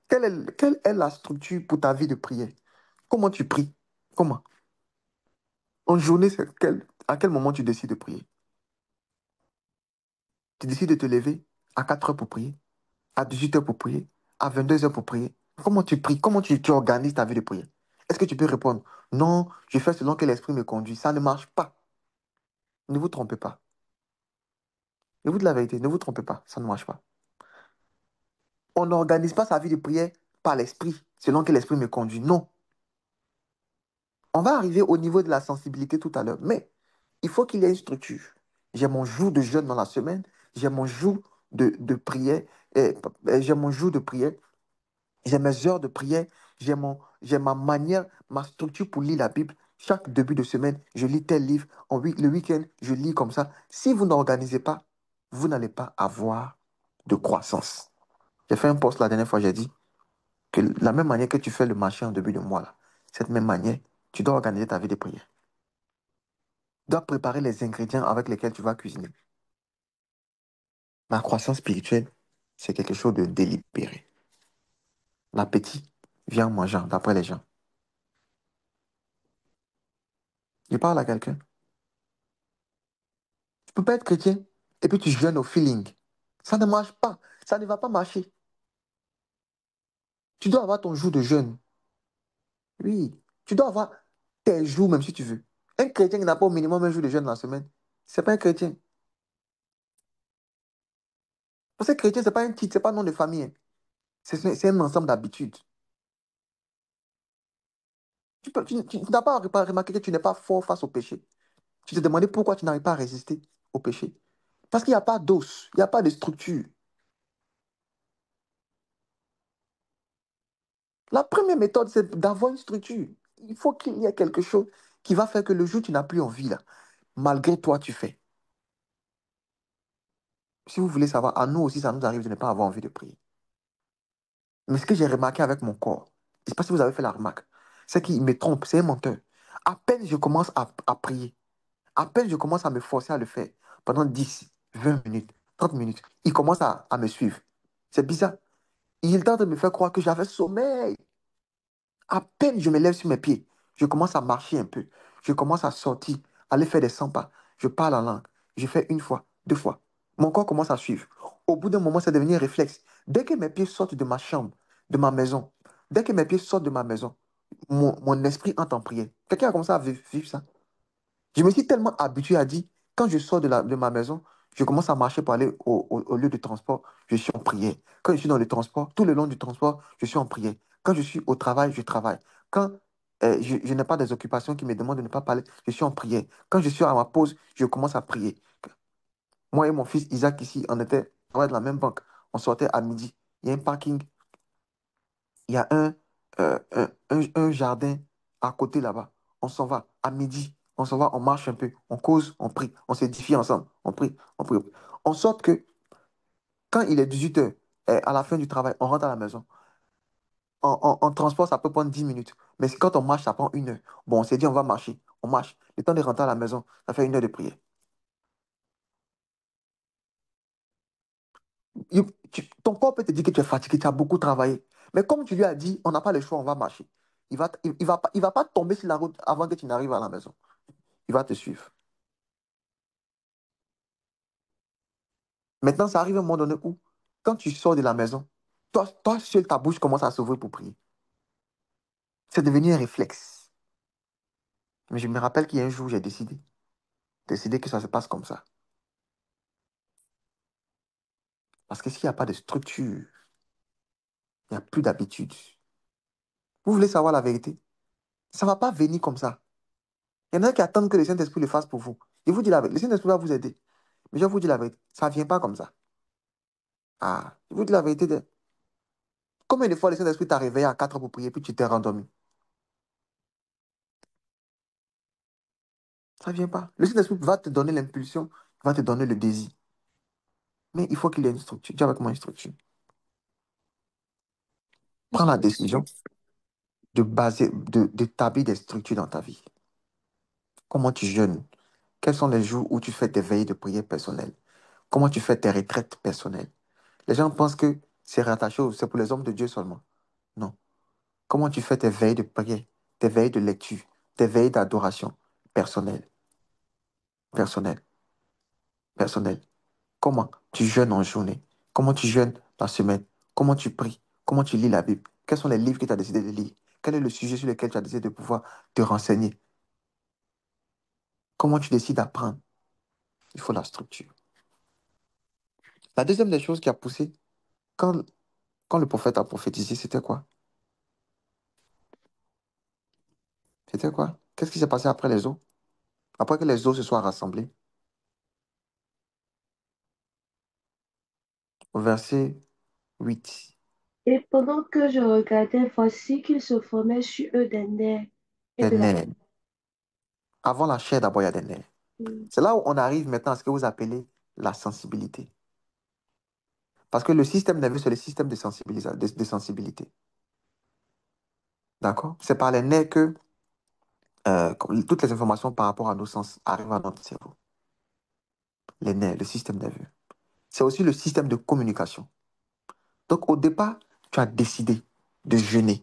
Quelle est la structure pour ta vie de prière? Comment tu pries? Comment? En journée, à quel moment tu décides de prier? Tu décides de te lever à 4 heures pour prier, à 18 heures pour prier, à 22 heures pour prier. Comment tu pries? Comment tu organises ta vie de prière? Est-ce que tu peux répondre, non, je fais selon que l'Esprit me conduit. Ça ne marche pas. Ne vous trompez pas. Je vous dis la vérité, ne vous trompez pas. Ça ne marche pas. On n'organise pas sa vie de prière par l'Esprit, selon que l'Esprit me conduit. Non. On va arriver au niveau de la sensibilité tout à l'heure, mais il faut qu'il y ait une structure. J'ai mon jour de jeûne dans la semaine, j'ai mon jour de prière, j'ai mon jour de prière, j'ai mes heures de prière, j'ai ma manière, ma structure pour lire la Bible. Chaque début de semaine, je lis tel livre. Le week-end, je lis comme ça. Si vous n'organisez pas, vous n'allez pas avoir de croissance. J'ai fait un post la dernière fois, j'ai dit que la même manière que tu fais le marché en début de mois, là, cette même manière, tu dois organiser ta vie de prière. Tu dois préparer les ingrédients avec lesquels tu vas cuisiner. La croissance spirituelle, c'est quelque chose de délibéré. L'appétit vient en mangeant, d'après les gens. Je parle à quelqu'un. Tu peux pas être chrétien et puis tu jeûnes au feeling. Ça ne marche pas. Ça ne va pas marcher. Tu dois avoir ton jour de jeûne. Oui. Tu dois avoir tes jours même si tu veux. Un chrétien qui n'a pas au minimum un jour de jeûne dans la semaine, c'est pas un chrétien. Parce que chrétien, c'est pas un titre, c'est pas un nom de famille, hein. C'est un ensemble d'habitudes. Tu n'as pas remarqué que tu n'es pas fort face au péché. Tu te demandais pourquoi tu n'arrives pas à résister au péché. Parce qu'il n'y a pas d'os, il n'y a pas de structure. La première méthode, c'est d'avoir une structure. Il faut qu'il y ait quelque chose qui va faire que le jour où tu n'as plus envie, là, malgré toi, tu fais. Si vous voulez savoir, à nous aussi, ça nous arrive de ne pas avoir envie de prier. Mais ce que j'ai remarqué avec mon corps, je ne sais pas si vous avez fait la remarque, c'est qu'il me trompe, c'est un menteur. À peine je commence à prier, à peine je commence à me forcer à le faire, pendant 10, 20 minutes, 30 minutes, il commence à me suivre. C'est bizarre. Il tente de me faire croire que j'avais sommeil. À peine je me lève sur mes pieds, je commence à marcher un peu. Je commence à sortir, aller faire des 100 pas. Je parle en langue. Je fais une fois, deux fois. Mon corps commence à suivre. Au bout d'un moment, ça devient un réflexe. Dès que mes pieds sortent de ma chambre, de ma maison, dès que mes pieds sortent de ma maison, mon esprit entre en prière. Quelqu'un a commencé à vivre ça? Je me suis tellement habitué à dire, quand je sors de ma maison, je commence à marcher pour aller au lieu de transport, je suis en prière. Quand je suis dans le transport, tout le long du transport, je suis en prière. Quand je suis au travail, je travaille. Quand je n'ai pas des occupations qui me demandent de ne pas parler, je suis en prière. Quand je suis à ma pause, je commence à prier. Moi et mon fils Isaac ici, on était on travaillait dans la même banque. On sortait à midi. Il y a un parking, il y a un jardin à côté là-bas. On s'en va à midi. On s'en va, on marche un peu, on cause, on prie, on s'édifie ensemble. On prie, on prie. En sorte que quand il est 18 heures, à la fin du travail, on rentre à la maison. En transport, ça peut prendre 10 minutes. Mais quand on marche, ça prend 1 heure. Bon, on s'est dit, on va marcher. On marche. Le temps de rentrer à la maison, ça fait 1 heure de prière. Ton corps peut te dire que tu es fatigué, tu as beaucoup travaillé. Mais comme tu lui as dit, on n'a pas le choix, on va marcher. Il va pas tomber sur la route avant que tu n'arrives à la maison. Il va te suivre. Maintenant, ça arrive à un moment donné où, quand tu sors de la maison, toi seul, ta bouche commence à s'ouvrir pour prier. C'est devenu un réflexe. Mais je me rappelle qu'il y a un jour, j'ai décidé que ça se passe comme ça. Parce que s'il n'y a pas de structure, il n'y a plus d'habitude. Vous voulez savoir la vérité? Ça ne va pas venir comme ça. Il y en a qui attendent que le Saint-Esprit le fasse pour vous. Je vous dis la vérité. Le Saint-Esprit va vous aider. Mais je vous dis la vérité. Ça ne vient pas comme ça. Ah, je vous dis la vérité. Combien de fois le Saint-Esprit t'a réveillé à 4 heures pour prier, puis tu t'es rendormi? Ça ne vient pas. Le Saint-Esprit va te donner l'impulsion, va te donner le désir. Mais il faut qu'il y ait une structure. Dis avec moi une structure. Prends la décision d'établir des structures dans ta vie. Comment tu jeûnes? Quels sont les jours où tu fais tes veilles de prière personnelles? Comment tu fais tes retraites personnelles? Les gens pensent que c'est pour les hommes de Dieu seulement. Non. Comment tu fais tes veilles de prière, tes veilles de lecture, tes veilles d'adoration personnelles, personnelles, personnelles. Comment tu jeûnes en journée? Comment tu jeûnes la semaine? Comment tu pries? Comment tu lis la Bible? Quels sont les livres que tu as décidé de lire? Quel est le sujet sur lequel tu as décidé de pouvoir te renseigner? Comment tu décides d'apprendre? Il faut la structure. La deuxième des choses qui a poussé, quand, quand le prophète a prophétisé, c'était quoi? C'était quoi? Qu'est-ce qui s'est passé après les eaux? Après que les eaux se soient rassemblées, au verset 8, Et pendant que je regardais, voici qu'il se formait sur eux des nerfs et des de la nerfs. Avant la chair, d'abord, il y a des nerfs. peau. C'est là où on arrive maintenant à ce que vous appelez la sensibilité. Parce que le système nerveux, c'est le système de sensibilité. D'accord? C'est par les nerfs que toutes les informations par rapport à nos sens arrivent à notre cerveau. Les nerfs, le système nerveux. C'est aussi le système de communication. Donc, au départ, tu as décidé de jeûner.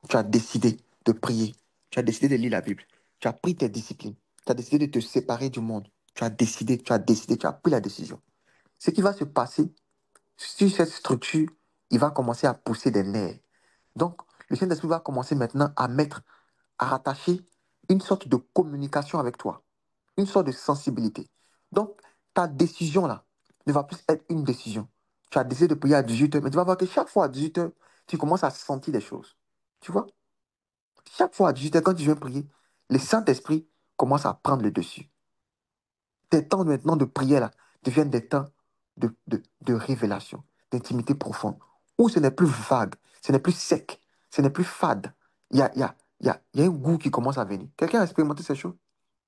Tu as décidé de prier. Tu as décidé de lire la Bible. Tu as pris tes disciplines. Tu as décidé de te séparer du monde. Tu as pris la décision. Ce qui va se passer sur cette structure, il va commencer à pousser des nerfs. Donc, le Saint-Esprit va commencer maintenant à rattacher une sorte de communication avec toi, une sorte de sensibilité. Donc, ta décision là ne va plus être une décision. Tu as décidé de prier à 18 heures, mais tu vas voir que chaque fois à 18 heures, tu commences à sentir des choses. Tu vois? Chaque fois à 18 heures, quand tu viens prier, le Saint-Esprit commence à prendre le dessus. Tes temps maintenant de prière là deviennent des temps de révélation, d'intimité profonde, où ce n'est plus vague, ce n'est plus sec, ce n'est plus fade. Il y a un goût qui commence à venir. Quelqu'un a expérimenté ces choses?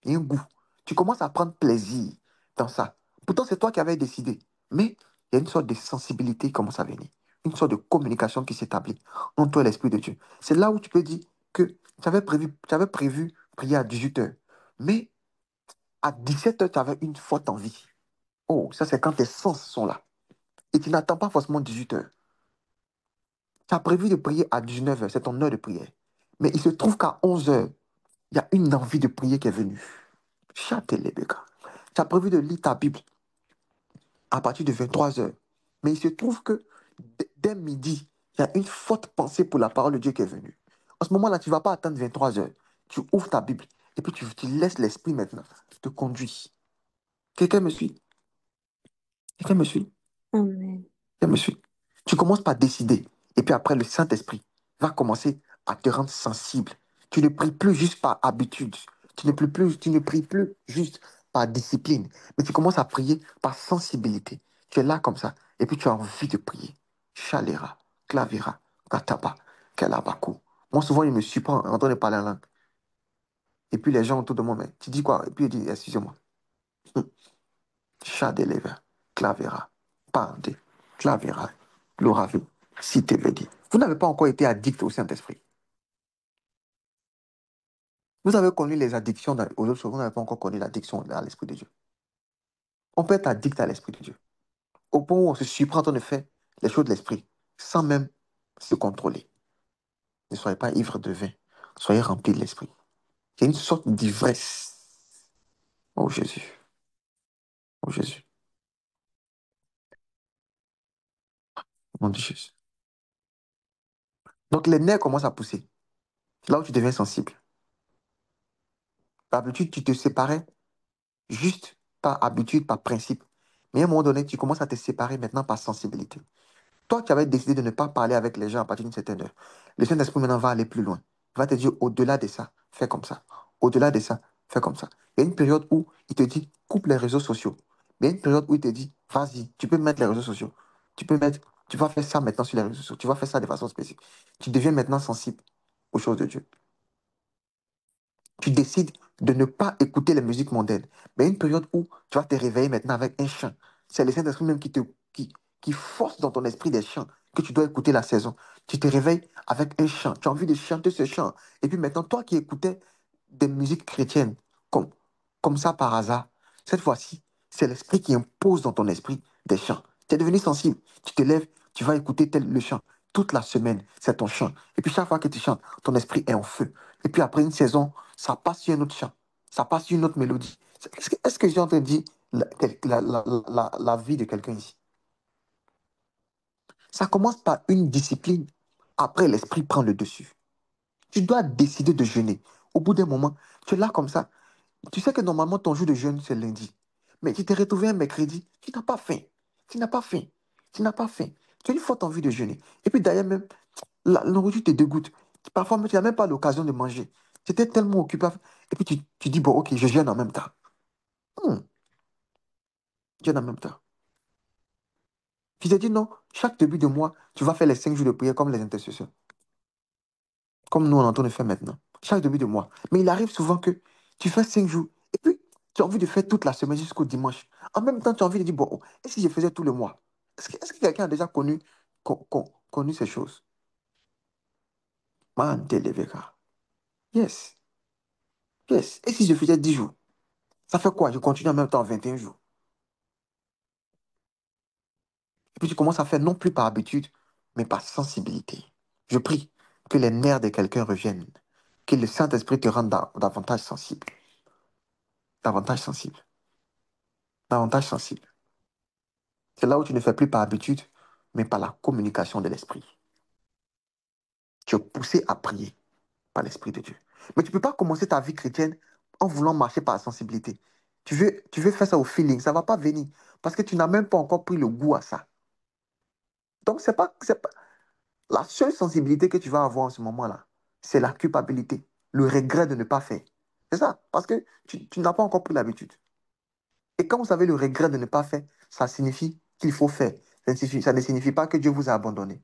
Il y a un goût. Tu commences à prendre plaisir dans ça. Pourtant, c'est toi qui avais décidé. Mais il y a une sorte de sensibilité qui commence à venir. une sorte de communication qui s'établit entre toi et l'Esprit de Dieu. C'est là où tu peux dire que tu avais prévu prier à 18 heures, mais à 17 heures, tu avais une forte envie. Oh, ça c'est quand tes sens sont là. Et tu n'attends pas forcément 18 heures. Tu as prévu de prier à 19 heures, c'est ton heure de prière. Mais il se trouve qu'à 11 heures, il y a une envie de prier qui est venue. Chatelebeka. Tu as prévu de lire ta Bible à partir de 23 heures. Mais il se trouve que dès midi, il y a une forte pensée pour la parole de Dieu qui est venue. En ce moment-là, tu ne vas pas attendre 23 heures. Tu ouvres ta Bible et puis tu laisses l'Esprit maintenant te conduire. Quelqu'un me suit? Quelqu'un me suit? Amen. Quelqu'un me suit? Tu commences par décider. Et puis après, le Saint-Esprit va commencer à te rendre sensible. Tu ne pries plus juste par habitude. Tu ne pries plus juste par discipline. Mais tu commences à prier par sensibilité. Tu es là comme ça. Et puis tu as envie de prier. Chalera, clavera, kataba, kalabaku. Moi, souvent, il me surprend en train de parler en langue. Et puis les gens autour de moi, mais tu dis quoi? Et puis il dit, excusez-moi. Shadeleva, clavera, pande, clavera, gloravi, si te vedi. Vous n'avez pas encore été addict au Saint-Esprit. Vous avez connu les addictions aux autres choses, vous n'avez pas encore connu l'addiction à l'Esprit de Dieu. On peut être addict à l'Esprit de Dieu. Au point où on se surprend en train de faire les choses de l'Esprit, sans même se contrôler. Ne soyez pas ivre de vin, soyez remplis de l'Esprit. Il y a une sorte d'ivresse. Oh Jésus, oh Jésus, au nom de Jésus. Donc les nerfs commencent à pousser. C'est là où tu deviens sensible. D'habitude, tu te séparais juste par habitude, par principe. Mais à un moment donné, tu commences à te séparer maintenant par sensibilité. Toi, tu avais décidé de ne pas parler avec les gens à partir d'une certaine heure. Le Saint-Esprit maintenant va aller plus loin. Il va te dire, au-delà de ça, fais comme ça. Au-delà de ça, fais comme ça. Il y a une période où il te dit, coupe les réseaux sociaux. Mais il y a une période où il te dit, vas-y, tu peux mettre les réseaux sociaux. Tu vas faire ça maintenant sur les réseaux sociaux. Tu vas faire ça de façon spécifique. Tu deviens maintenant sensible aux choses de Dieu. Tu décides de ne pas écouter les musiques mondaines. Mais il y a une période où tu vas te réveiller maintenant avec un chant. C'est le Saint-Esprit même qui force dans ton esprit des chants que tu dois écouter la saison. Tu te réveilles avec un chant. Tu as envie de chanter ce chant. Et puis maintenant, toi qui écoutais des musiques chrétiennes comme, comme ça par hasard, cette fois-ci, c'est l'esprit qui impose dans ton esprit des chants. Tu es devenu sensible. Tu te lèves, tu vas écouter le chant. Toute la semaine, c'est ton chant. Et puis chaque fois que tu chantes, ton esprit est en feu. Et puis après une saison, ça passe sur un autre chant. Ça passe sur une autre mélodie. Est-ce que j'ai entendu la vie de quelqu'un ici? Ça commence par une discipline. Après, l'esprit prend le dessus. Tu dois décider de jeûner. Au bout d'un moment, tu es là comme ça. Tu sais que normalement, ton jour de jeûne, c'est lundi. Mais tu t'es retrouvé un mercredi, tu n'as pas faim. Tu n'as pas faim. Tu n'as pas faim. Tu as une forte envie de jeûner. Et puis d'ailleurs, même, la nourriture te dégoûte. Parfois, même, tu n'as même pas l'occasion de manger. Tu étais tellement occupé. Et puis tu dis, bon, ok, je jeûne en même temps. Hmm, je jeûne en même temps. Tu t'es dit, non, chaque début de mois, tu vas faire les 5 jours de prière comme les intercesseurs. Comme nous, on est en train de faire maintenant. Chaque début de mois. Mais il arrive souvent que tu fais 5 jours. Et puis, tu as envie de faire toute la semaine jusqu'au dimanche. En même temps, tu as envie de dire, bon, oh, et si je faisais tout le mois? Est-ce que quelqu'un a déjà connu ces choses? Man, Deleveka. Yes. Yes. Et si je faisais 10 jours? Ça fait quoi? Je continue en même temps 21 jours. Et puis, tu commences à faire non plus par habitude, mais par sensibilité. Je prie que les nerfs de quelqu'un reviennent. Que le Saint-Esprit te rende davantage sensible. Davantage sensible. Davantage sensible. C'est là où tu ne fais plus par habitude, mais par la communication de l'Esprit. Tu es poussé à prier par l'Esprit de Dieu. Mais tu ne peux pas commencer ta vie chrétienne en voulant marcher par la sensibilité. Tu veux faire ça au feeling, ça ne va pas venir. Parce que tu n'as même pas encore pris le goût à ça. Donc, c'est pas la seule sensibilité que tu vas avoir en ce moment-là, c'est la culpabilité, le regret de ne pas faire. C'est ça, parce que tu n'as pas encore pris l'habitude. Et quand vous avez le regret de ne pas faire, ça signifie qu'il faut faire. Ça ne signifie pas que Dieu vous a abandonné.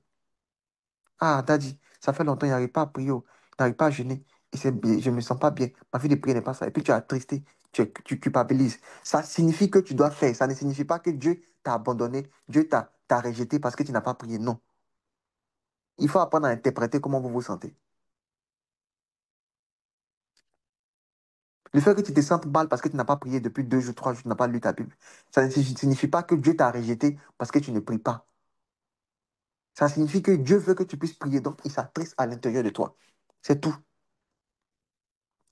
Ah, t'as dit, ça fait longtemps, il n'arrive pas à prier, il n'arrive pas à jeûner. Et je ne me sens pas bien. Ma vie de prière n'est pas ça. Et puis tu es attristé, tu culpabilises. Ça signifie que tu dois faire. Ça ne signifie pas que Dieu t'a abandonné, Dieu t'a rejeté parce que tu n'as pas prié. Non. Il faut apprendre à interpréter comment vous vous sentez. Le fait que tu te sentes mal parce que tu n'as pas prié depuis 2 jours, 3 jours, tu n'as pas lu ta Bible, ça ne signifie pas que Dieu t'a rejeté parce que tu ne pries pas. Ça signifie que Dieu veut que tu puisses prier, donc il s'attriste à l'intérieur de toi. C'est tout.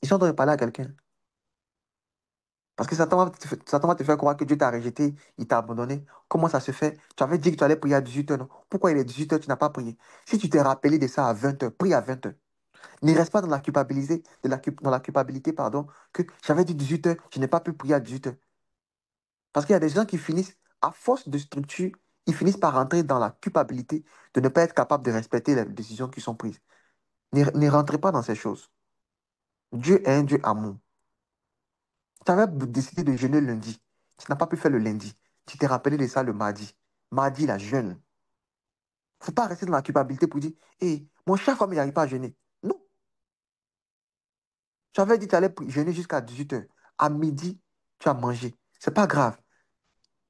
Ils sont en train de parler à quelqu'un. Parce que Satan va te faire croire que Dieu t'a rejeté, il t'a abandonné. Comment ça se fait? Tu avais dit que tu allais prier à 18h, non? Pourquoi il est 18h, tu n'as pas prié? Si tu t'es rappelé de ça à 20h, prie à 20h. Ne reste pas dans la culpabilité, dans la culpabilité, pardon, que j'avais dit 18h, je n'ai pas pu prier à 18h. Parce qu'il y a des gens qui finissent, à force de structure, ils finissent par rentrer dans la culpabilité de ne pas être capable de respecter les décisions qui sont prises. Ne rentrez pas dans ces choses. Dieu est un Dieu amour. Tu avais décidé de jeûner lundi. Tu n'as pas pu faire le lundi. Tu t'es rappelé de ça le mardi. Mardi, la jeûne. Il ne faut pas rester dans la culpabilité pour dire, hé, mon chaque fois, il n'arrive pas à jeûner. Non. Tu avais dit que tu allais jeûner jusqu'à 18h. À midi, tu as mangé. C'est pas grave.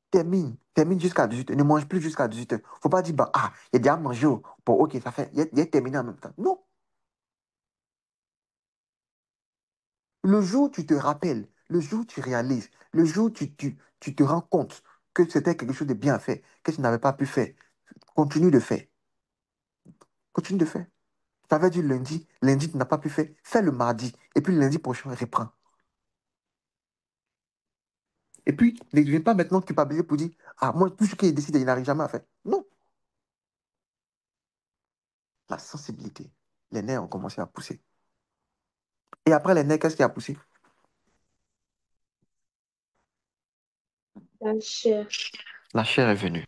Termine jusqu'à 18h. Ne mange plus jusqu'à 18h. Il ne faut pas dire, bah, ah, il a déjà mangé. Oh. Bon, ok, ça fait. Il a terminé en même temps. Non. Le jour où tu te rappelles, le jour où tu réalises, le jour où tu te rends compte que c'était quelque chose de bien fait, que tu n'avais pas pu faire, continue de faire. Continue de faire. Tu avais dit lundi, lundi, tu n'as pas pu faire, fais le mardi. Et puis le lundi prochain, reprends. Et puis, ne deviens pas maintenant culpabilisé pour dire, ah, moi, tout ce qu'il décide, il n'arrive jamais à faire. Non. La sensibilité. Les nerfs ont commencé à pousser. Et après les nerfs, qu'est-ce qui a poussé? La chair. La chair est venue.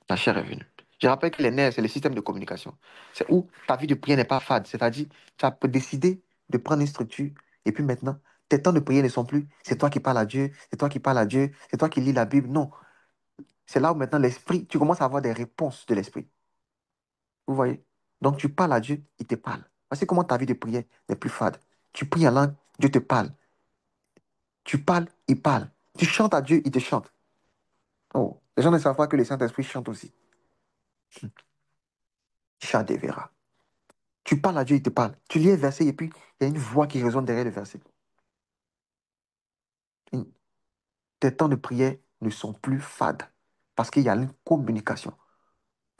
La chair est venue. Je rappelle que les nerfs, c'est le système de communication. C'est où ta vie de prière n'est pas fade. C'est-à-dire, tu as décidé de prendre une structure et puis maintenant, tes temps de prière ne sont plus. C'est toi qui parles à Dieu, c'est toi qui parles à Dieu, c'est toi qui lis la Bible. Non. C'est là où maintenant l'esprit, tu commences à avoir des réponses de l'esprit. Vous voyez? Donc tu parles à Dieu, il te parle. Voici comment ta vie de prière n'est plus fade. Tu pries en langue, Dieu te parle. Tu parles, il parle. Tu chantes à Dieu, il te chante. Oh, les gens ne savent pas que le Saint-Esprit chante aussi. Chant des verras. Tu parles à Dieu, il te parle. Tu lis un verset et puis il y a une voix qui résonne derrière le verset. Une- Tes temps de prière ne sont plus fades parce qu'il y a une communication.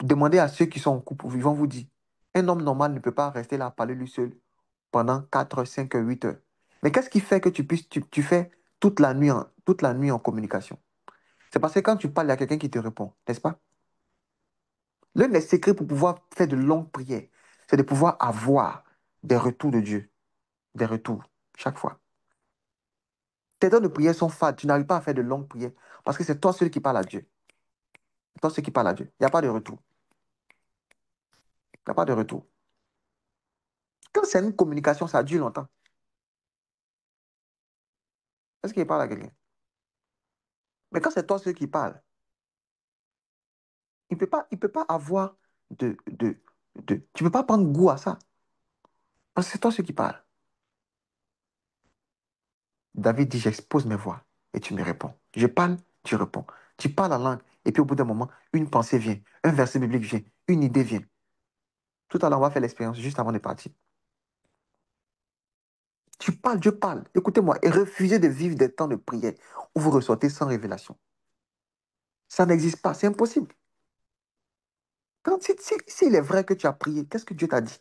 Demandez à ceux qui sont en couple, ils vont vous dire, un homme normal ne peut pas rester là à parler lui seul pendant 4, 5, 8 heures. Mais qu'est-ce qui fait que tu fais toute la nuit en communication? C'est parce que quand tu parles, il y a quelqu'un qui te répond, n'est-ce pas? L'un des secrets pour pouvoir faire de longues prières, c'est de pouvoir avoir des retours de Dieu, des retours, chaque fois. Tes temps de prière sont fades, tu n'arrives pas à faire de longues prières parce que c'est toi seul qui parle à Dieu. C'est toi seul qui parle à Dieu. Il n'y a pas de retour. Il n'y a pas de retour. Quand c'est une communication, ça dure longtemps. Est-ce qu'il parle à quelqu'un? Mais quand c'est toi seul qui parle, il peut pas avoir tu ne peux pas prendre goût à ça. Parce que c'est toi seul qui parle. David dit, j'expose mes voix et tu me réponds. Je parle, tu réponds. Tu parles la langue et puis au bout d'un moment, une pensée vient, un verset biblique vient, une idée vient. Tout à l'heure, on va faire l'expérience juste avant de partir. Tu parles, Dieu parle. Écoutez-moi, et refusez de vivre des temps de prière où vous ressortez sans révélation. Ça n'existe pas, c'est impossible. S'il est vrai que tu as prié, qu'est-ce que Dieu t'a dit?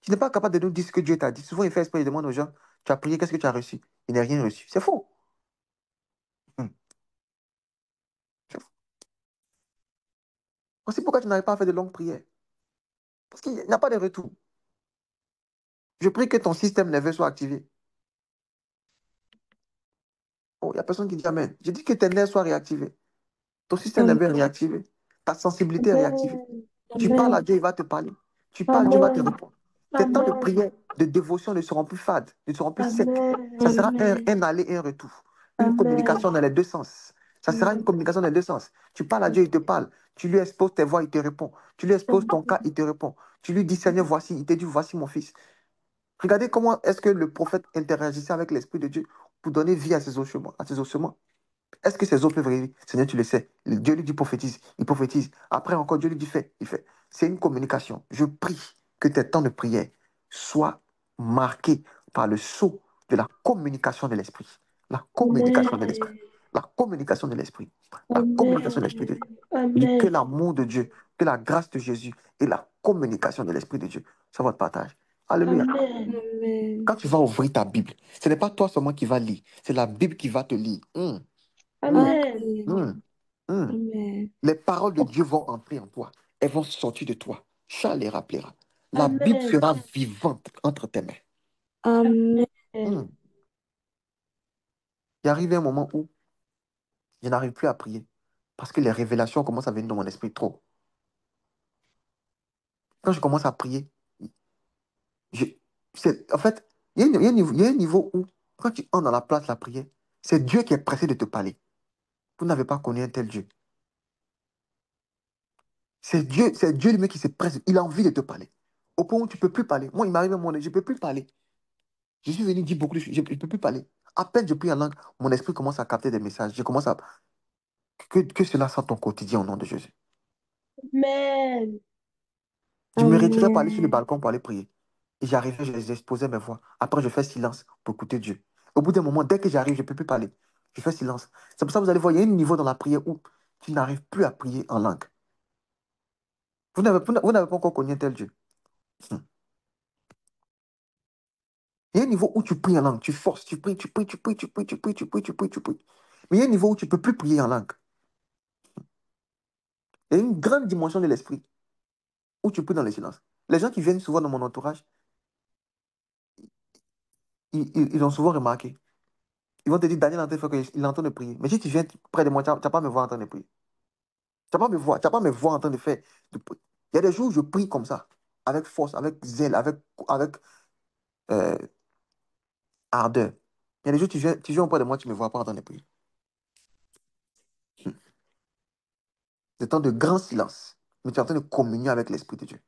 Tu n'es pas capable de nous dire ce que Dieu t'a dit. Souvent, il fait exprès, il demande aux gens, tu as prié, qu'est-ce que tu as reçu? Il n'a rien reçu. C'est faux. Hmm. C'est faux. C'est pourquoi tu n'arrives pas à faire de longues prières. Parce qu'il n'y a pas de retour. Je prie que ton système nerveux soit activé. Oh, il n'y a personne qui dit Amen. Je dis que tes nerfs soient réactivés. Ton système Amen. nerveux est réactivé. Ta sensibilité est réactivée. Amen. Tu parles à Amen. Dieu, il va te parler. Tu parles, Dieu va te Amen. répondre. Tes temps de Amen. prière, de dévotion ne seront plus fades, ne seront plus secs. Ça Amen. sera un aller et un retour. Une Amen. communication dans les deux sens. Ça sera une communication dans les deux sens. Tu parles à Dieu, il te parle. Tu lui exposes tes voix, il te répond. Tu lui exposes ton cas, il te répond. Tu lui dis, Seigneur, voici, il te dit, voici mon fils. Regardez comment est-ce que le prophète interagissait avec l'Esprit de Dieu pour donner vie à ses ossements. À ses ossements. Est-ce que ces os peuvent revivre? Seigneur, tu le sais. Dieu lui dit prophétise, il prophétise. Après encore, Dieu lui dit fais, il fait. C'est une communication. Je prie que tes temps de prière soient marqués par le sceau de la communication de l'Esprit. La communication de l'Esprit. Amen. La communication de l'Esprit. La communication de l'Esprit de Amen. Dieu. Je dis que Amen. l'amour de Dieu, que la grâce de Jésus et la communication de l'Esprit de Dieu soit votre partage. Alléluia. Amen. Amen. Quand tu vas ouvrir ta Bible, ce n'est pas toi seulement qui vas lire, c'est la Bible qui va te lire. Amen. Hum, hum. Amen. Les paroles de Dieu vont entrer en toi. Elles vont sortir de toi. Ça les rappellera. La Bible Amen. sera vivante entre tes mains. Amen. Amen. Hum. Il arrive un moment où je n'arrive plus à prier parce que les révélations commencent à venir dans mon esprit trop. Quand je commence à prier, je, en fait, il y a un niveau où, quand tu entres dans la place de la prière, c'est Dieu qui est pressé de te parler. Vous n'avez pas connu un tel Dieu. C'est Dieu lui-même qui se presse. Il a envie de te parler. Au point où tu ne peux plus parler. Moi, il m'arrive un moment, je ne peux plus parler. Je suis venu dire beaucoup de choses, je ne peux plus parler. À peine je prie en langue, mon esprit commence à capter des messages. Je commence à... Que cela soit ton quotidien au nom de Jésus. Amen. Je me retirais pour aller sur le Amen. balcon pour aller prier. Et j'arrivais, j'exposais mes voix. Après, je fais silence pour écouter Dieu. Au bout d'un moment, dès que j'arrive, je ne peux plus parler. Je fais silence. C'est pour ça que vous allez voir, il y a un niveau dans la prière où tu n'arrives plus à prier en langue. Vous n'avez pas encore connu un tel Dieu. Hmm. Il y a un niveau où tu pries en langue, tu forces, tu pries, tu pries, tu pries, tu pries, tu pries, tu pries, tu pries, tu pries. Mais il y a un niveau où tu ne peux plus prier en langue. Il y a une grande dimension de l'esprit où tu pries dans le silence. Les gens qui viennent souvent dans mon entourage, ils ont souvent remarqué. Ils vont te dire, Daniel, il faut qu'il est en train de prier. Mais si tu viens près de moi, tu ne vas pas me voir en train de prier. Tu vas pas me voir, tu vas pas me voir en train de faire. Il y a des jours où je prie comme ça, avec force, avec zèle, avec euh, ardeur. Il y a des jours où tu viens auprès de moi, tu ne me vois pas en train de prier. Des temps de grand silence. Mais tu es en train de communier avec l'Esprit de Dieu.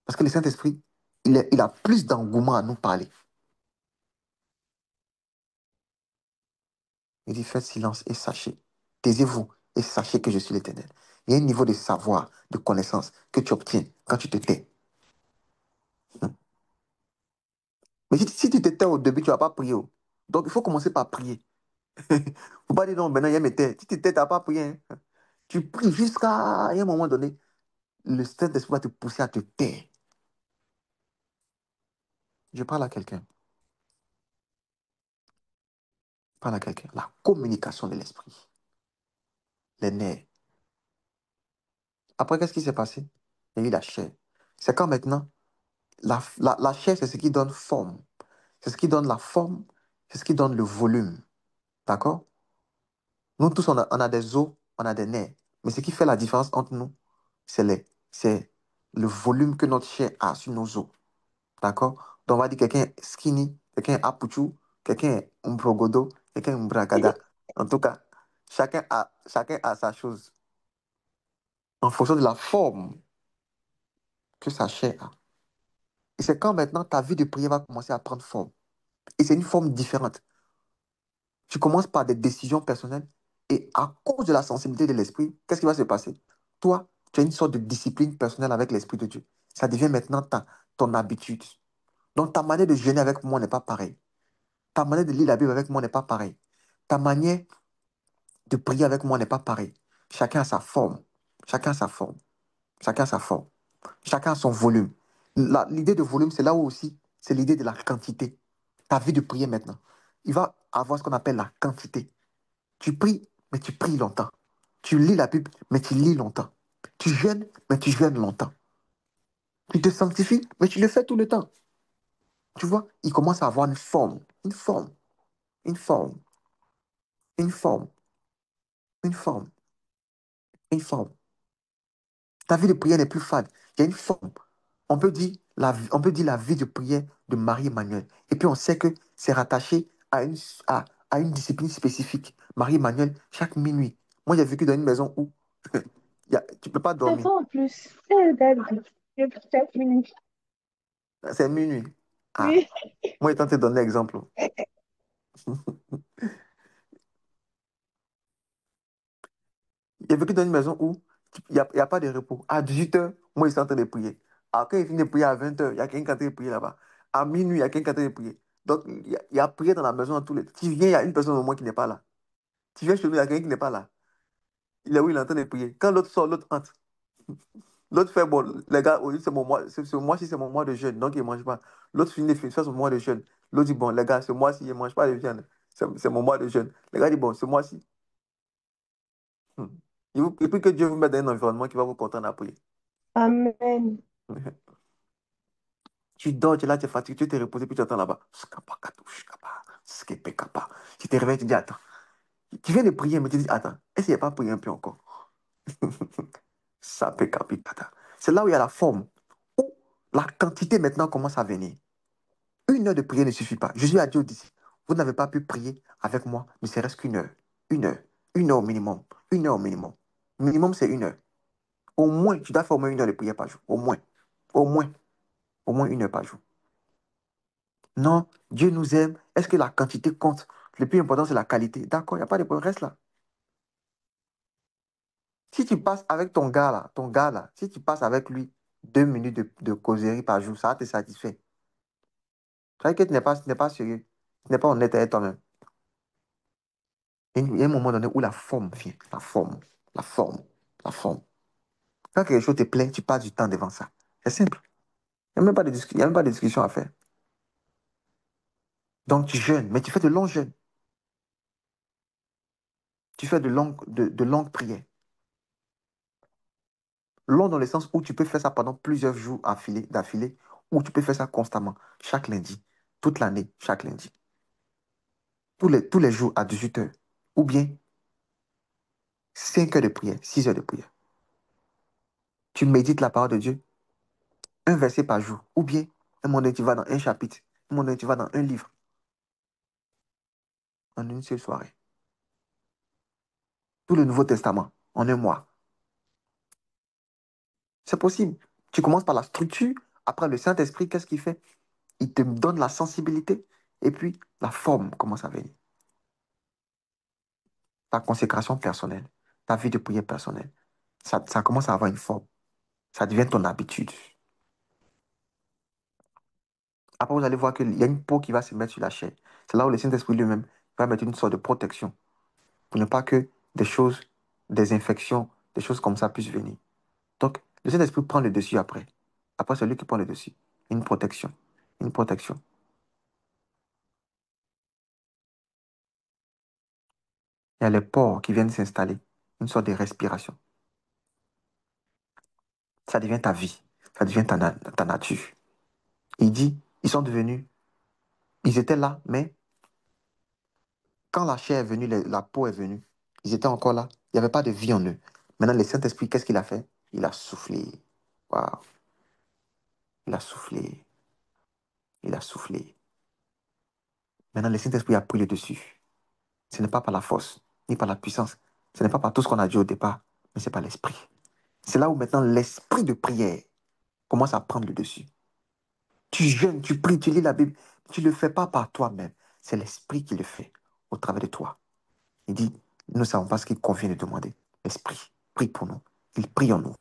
Parce que le Saint-Esprit, il a plus d'engouement à nous parler. Il dit, faites silence et sachez. Taisez-vous et sachez que je suis l'Éternel. Il y a un niveau de savoir, de connaissance que tu obtiens quand tu te tais. Mais si tu te tais au début, tu ne vas pas prier. Oh. Donc, il faut commencer par prier. Il ne faut pas dire non, maintenant, il y a mes têtes. Si tu te tais, tu n'as pas prié. Hein. Tu pries jusqu'à un moment donné. Le Saint-Esprit va te pousser à te taire. Je parle à quelqu'un. Je parle à quelqu'un. La communication de l'Esprit. Les nerfs. Après, qu'est-ce qui s'est passé? Il y a eu la chair. C'est quand maintenant, la chair, c'est ce qui donne forme. C'est ce qui donne la forme. C'est ce qui donne le volume. D'accord? Nous tous, on a des os, on a des nerfs. Mais ce qui fait la différence entre nous, c'est le volume que notre chair a sur nos os. D'accord? Donc, on va dire quelqu'un est skinny, quelqu'un est apuchou, quelqu'un est umbrogodo, quelqu'un est umbragada. En tout cas, chacun a sa chose en fonction de la forme que sa chair a. Et c'est quand maintenant ta vie de prière va commencer à prendre forme. Et c'est une forme différente. Tu commences par des décisions personnelles et à cause de la sensibilité de l'esprit, qu'est-ce qui va se passer? Toi, tu as une sorte de discipline personnelle avec l'esprit de Dieu. Ça devient maintenant ton habitude. Donc ta manière de jeûner avec moi n'est pas pareille. Ta manière de lire la Bible avec moi n'est pas pareille. Ta manière de prier avec moi n'est pas pareille. Chacun a sa forme. Chacun a sa forme. Chacun a sa forme. Chacun a son volume. L'idée de volume, c'est là où aussi, c'est l'idée de la quantité. Ta vie de prière maintenant. Il va avoir ce qu'on appelle la quantité. Tu pries, mais tu pries longtemps. Tu lis la Bible, mais tu lis longtemps. Tu jeûnes, mais tu jeûnes longtemps. Tu te sanctifies, mais tu le fais tout le temps. Tu vois, il commence à avoir une forme, une forme, une forme, une forme, une forme. Ta vie de prière n'est plus fade. Il y a une forme. On peut dire la vie de prière de Marie-Emmanuel. Et puis on sait que c'est rattaché à une discipline spécifique. Marie-Emmanuel, chaque minuit. Moi, j'ai vécu dans une maison où tu ne peux pas C'est dormir. vrai en plus. David. Je peux faire une- C'est minuit. Ah, Oui. moi, étant te donner l'exemple. J'ai vécu dans une maison où Il y a pas de repos. À 18h, moi, ils sont en train de prier. Alors, quand ils finissent de prier à 20h, il y a quelqu'un qui est en train de prier là-bas. À minuit, il y a quelqu'un qui est en train de prier. Donc, il y a prié dans la maison à tous les... Tu viens, il y a une personne au moins qui n'est pas là. Tu viens chez nous, il y a quelqu'un qui n'est pas là. Il est où, il est en train de prier. Quand l'autre sort, l'autre entre. L'autre fait, bon, les gars, aujourd'hui, c'est mon mois, ce mois-ci, c'est mon mois de jeûne, donc il ne mange pas. L'autre finit, fait son mois de jeûne. L'autre dit, bon, les gars, ce mois-ci, il ne mange pas de viande. C'est mon mois de jeûne. Les gars disent, bon, ce mois-ci. hmm. Et puis que Dieu vous mette dans un environnement qui va vous contraindre à prier. Amen. Tu dors, tu es là, tu es fatigué, tu te reposes, puis tu entends là-bas. Skapa, katou, shkapa, skepe, kapa. Tu te réveilles, tu dis, attends. Tu viens de prier, mais tu dis, attends, est-ce qu'il n'y a pas prié un peu encore? Ça peut capitata. C'est là où il y a la forme, où la quantité maintenant commence à venir. 1 heure de prière ne suffit pas. Jésus a dit aux disciples, vous n'avez pas pu prier avec moi, ne serait-ce qu'une heure. 1 heure. 1 heure au minimum. 1 heure au minimum. Minimum, c'est 1 heure. Au moins, tu dois faire au moins 1 heure de prière par jour. Au moins. Au moins. Au moins 1 heure par jour. Non, Dieu nous aime. Est-ce que la quantité compte? Le plus important, c'est la qualité. D'accord, il n'y a pas de problème. Reste là. Si tu passes avec ton gars là, si tu passes avec lui 2 minutes de causerie par jour, ça va te satisfaire. Ça veut dire que tu n'es pas sérieux. Tu n'es pas honnête avec toi-même. Il y a un moment donné où la forme vient. La forme. La forme. La forme. Quand quelque chose te plaît, tu passes du temps devant ça. C'est simple. Il n'y a même pas de il y a même pas de discussion à faire. Donc tu jeûnes, mais tu fais de longs jeûnes. Tu fais de longues prières. Long dans le sens où tu peux faire ça pendant plusieurs jours d'affilée, ou tu peux faire ça constamment, chaque lundi, toute l'année, chaque lundi. Tous les jours à 18h. Ou bien 5 heures de prière, 6 heures de prière. Tu médites la parole de Dieu, un verset par jour. Ou bien, un moment donné, tu vas dans un chapitre. Un moment donné, tu vas dans un livre. En une seule soirée. Tout le Nouveau Testament, en un mois. C'est possible. Tu commences par la structure. Après, le Saint-Esprit, qu'est-ce qu'il fait? Il te donne la sensibilité. Et puis, la forme commence à venir. Ta consécration personnelle, ta vie de prière personnelle. Ça commence à avoir une forme. Ça devient ton habitude. Après, vous allez voir qu'il y a une peau qui va se mettre sur la chair. C'est là où le Saint-Esprit lui-même va mettre une sorte de protection pour ne pas que des choses, des infections, des choses comme ça puissent venir. Donc, le Saint-Esprit prend le dessus après. Après, c'est lui qui prend le dessus. Une protection. Une protection. Il y a les pores qui viennent s'installer. Une sorte de respiration. Ça devient ta vie. Ça devient ta nature. Il dit, ils sont devenus, ils étaient là, mais quand la chair est venue, la peau est venue, ils étaient encore là. Il n'y avait pas de vie en eux. Maintenant, le Saint-Esprit, qu'est-ce qu'il a fait? Il a soufflé. Waouh. Il a soufflé. Il a soufflé. Maintenant, le Saint-Esprit a pris le dessus. Ce n'est pas par la force, ni par la puissance. Ce n'est pas par tout ce qu'on a dit au départ, mais c'est par l'Esprit. C'est là où maintenant l'esprit de prière commence à prendre le dessus. Tu jeûnes, tu pries, tu lis la Bible. Tu ne le fais pas par toi-même. C'est l'Esprit qui le fait au travers de toi. Il dit, nous ne savons pas ce qu'il convient de demander. L'Esprit prie pour nous. Il prie en nous.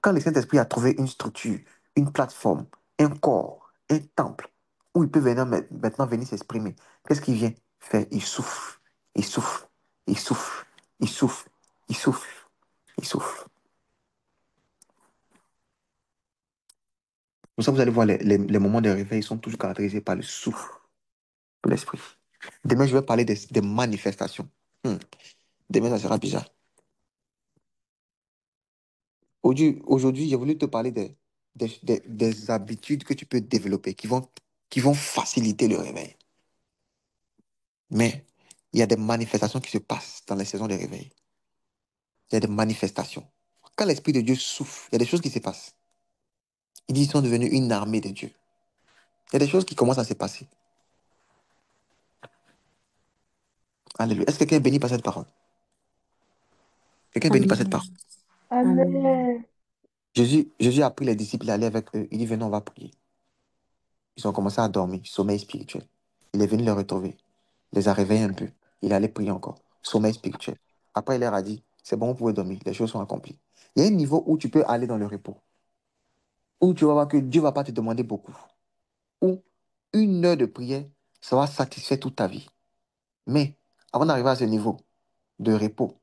Quand le Saint-Esprit a trouvé une structure, une plateforme, un corps, un temple, où il peut maintenant venir s'exprimer, qu'est-ce qu'il vient faire? Il souffle, il souffle, il souffle, il souffle, il souffle, il souffle. Pour ça, vous allez voir, les moments de réveil sont toujours caractérisés par le souffle de l'Esprit. Demain, je vais parler des manifestations. Demain, ça sera bizarre. Aujourd'hui, j'ai voulu te parler des habitudes que tu peux développer qui vont faciliter le réveil. Mais il y a des manifestations qui se passent dans les saisons de réveil. Il y a des manifestations. Quand l'Esprit de Dieu souffle, il y a des choses qui se passent. Ils disent qu'ils sont devenus une armée de Dieu. Il y a des choses qui commencent à se passer. Alléluia. Est-ce que quelqu'un est béni par cette parole? Quelqu'un est béni par cette Amen. parole? Amen. Amen. Jésus a pris les disciples, il est allé avec eux. Il dit, venez, on va prier. Ils ont commencé à dormir, sommeil spirituel. Il est venu les retrouver, les a réveillés un peu. Il allait prier encore, sommeil spirituel. Après, il leur a dit, c'est bon, vous pouvez dormir. Les choses sont accomplies. Il y a un niveau où tu peux aller dans le repos, où tu vas voir que Dieu ne va pas te demander beaucoup, où 1 heure de prière, ça va satisfaire toute ta vie. Mais avant d'arriver à ce niveau de repos,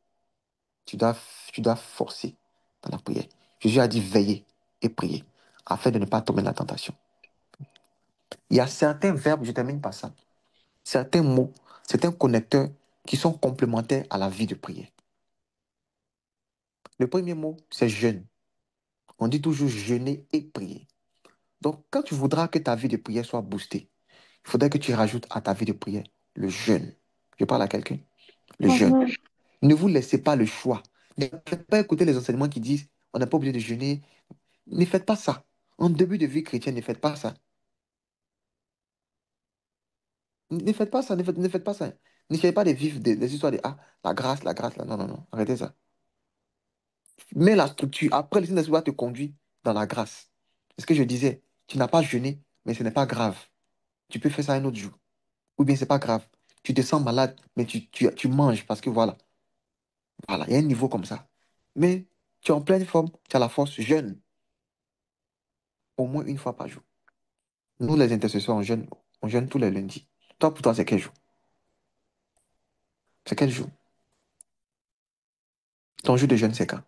tu dois, tu dois forcer dans la prière. Jésus a dit veiller et prier afin de ne pas tomber dans la tentation. Il y a certains verbes, je termine par ça, certains mots, certains connecteurs qui sont complémentaires à la vie de prière. Le premier mot, c'est jeûne. On dit toujours jeûner et prier. Donc, quand tu voudras que ta vie de prière soit boostée, il faudrait que tu rajoutes à ta vie de prière le jeûne. Je parle à quelqu'un. Le jeûne. Mhm. Ne vous laissez pas le choix. Ne faites pas écouter les enseignements qui disent on n'a pas obligé de jeûner. Ne faites pas ça. En début de vie chrétienne, ne faites pas ça. Ne faites pas ça, ne faites pas ça. N'essayez pas de vivre des histoires de ah, la grâce, là. Non, non, non. Arrêtez ça. Mets la structure. Après, le Saint-Esprit va te conduire dans la grâce. C'est ce que je disais. Tu n'as pas jeûné, mais ce n'est pas grave. Tu peux faire ça un autre jour. Ou bien c'est pas grave. Tu te sens malade, mais tu manges parce que voilà. Voilà, il y a un niveau comme ça. Mais tu es en pleine forme, tu as la force, jeûne. Au moins 1 fois par jour. Nous, les intercesseurs, on jeûne tous les lundis. Toi, pour toi, c'est quel jour? C'est quel jour? Ton jour de jeûne, c'est quand?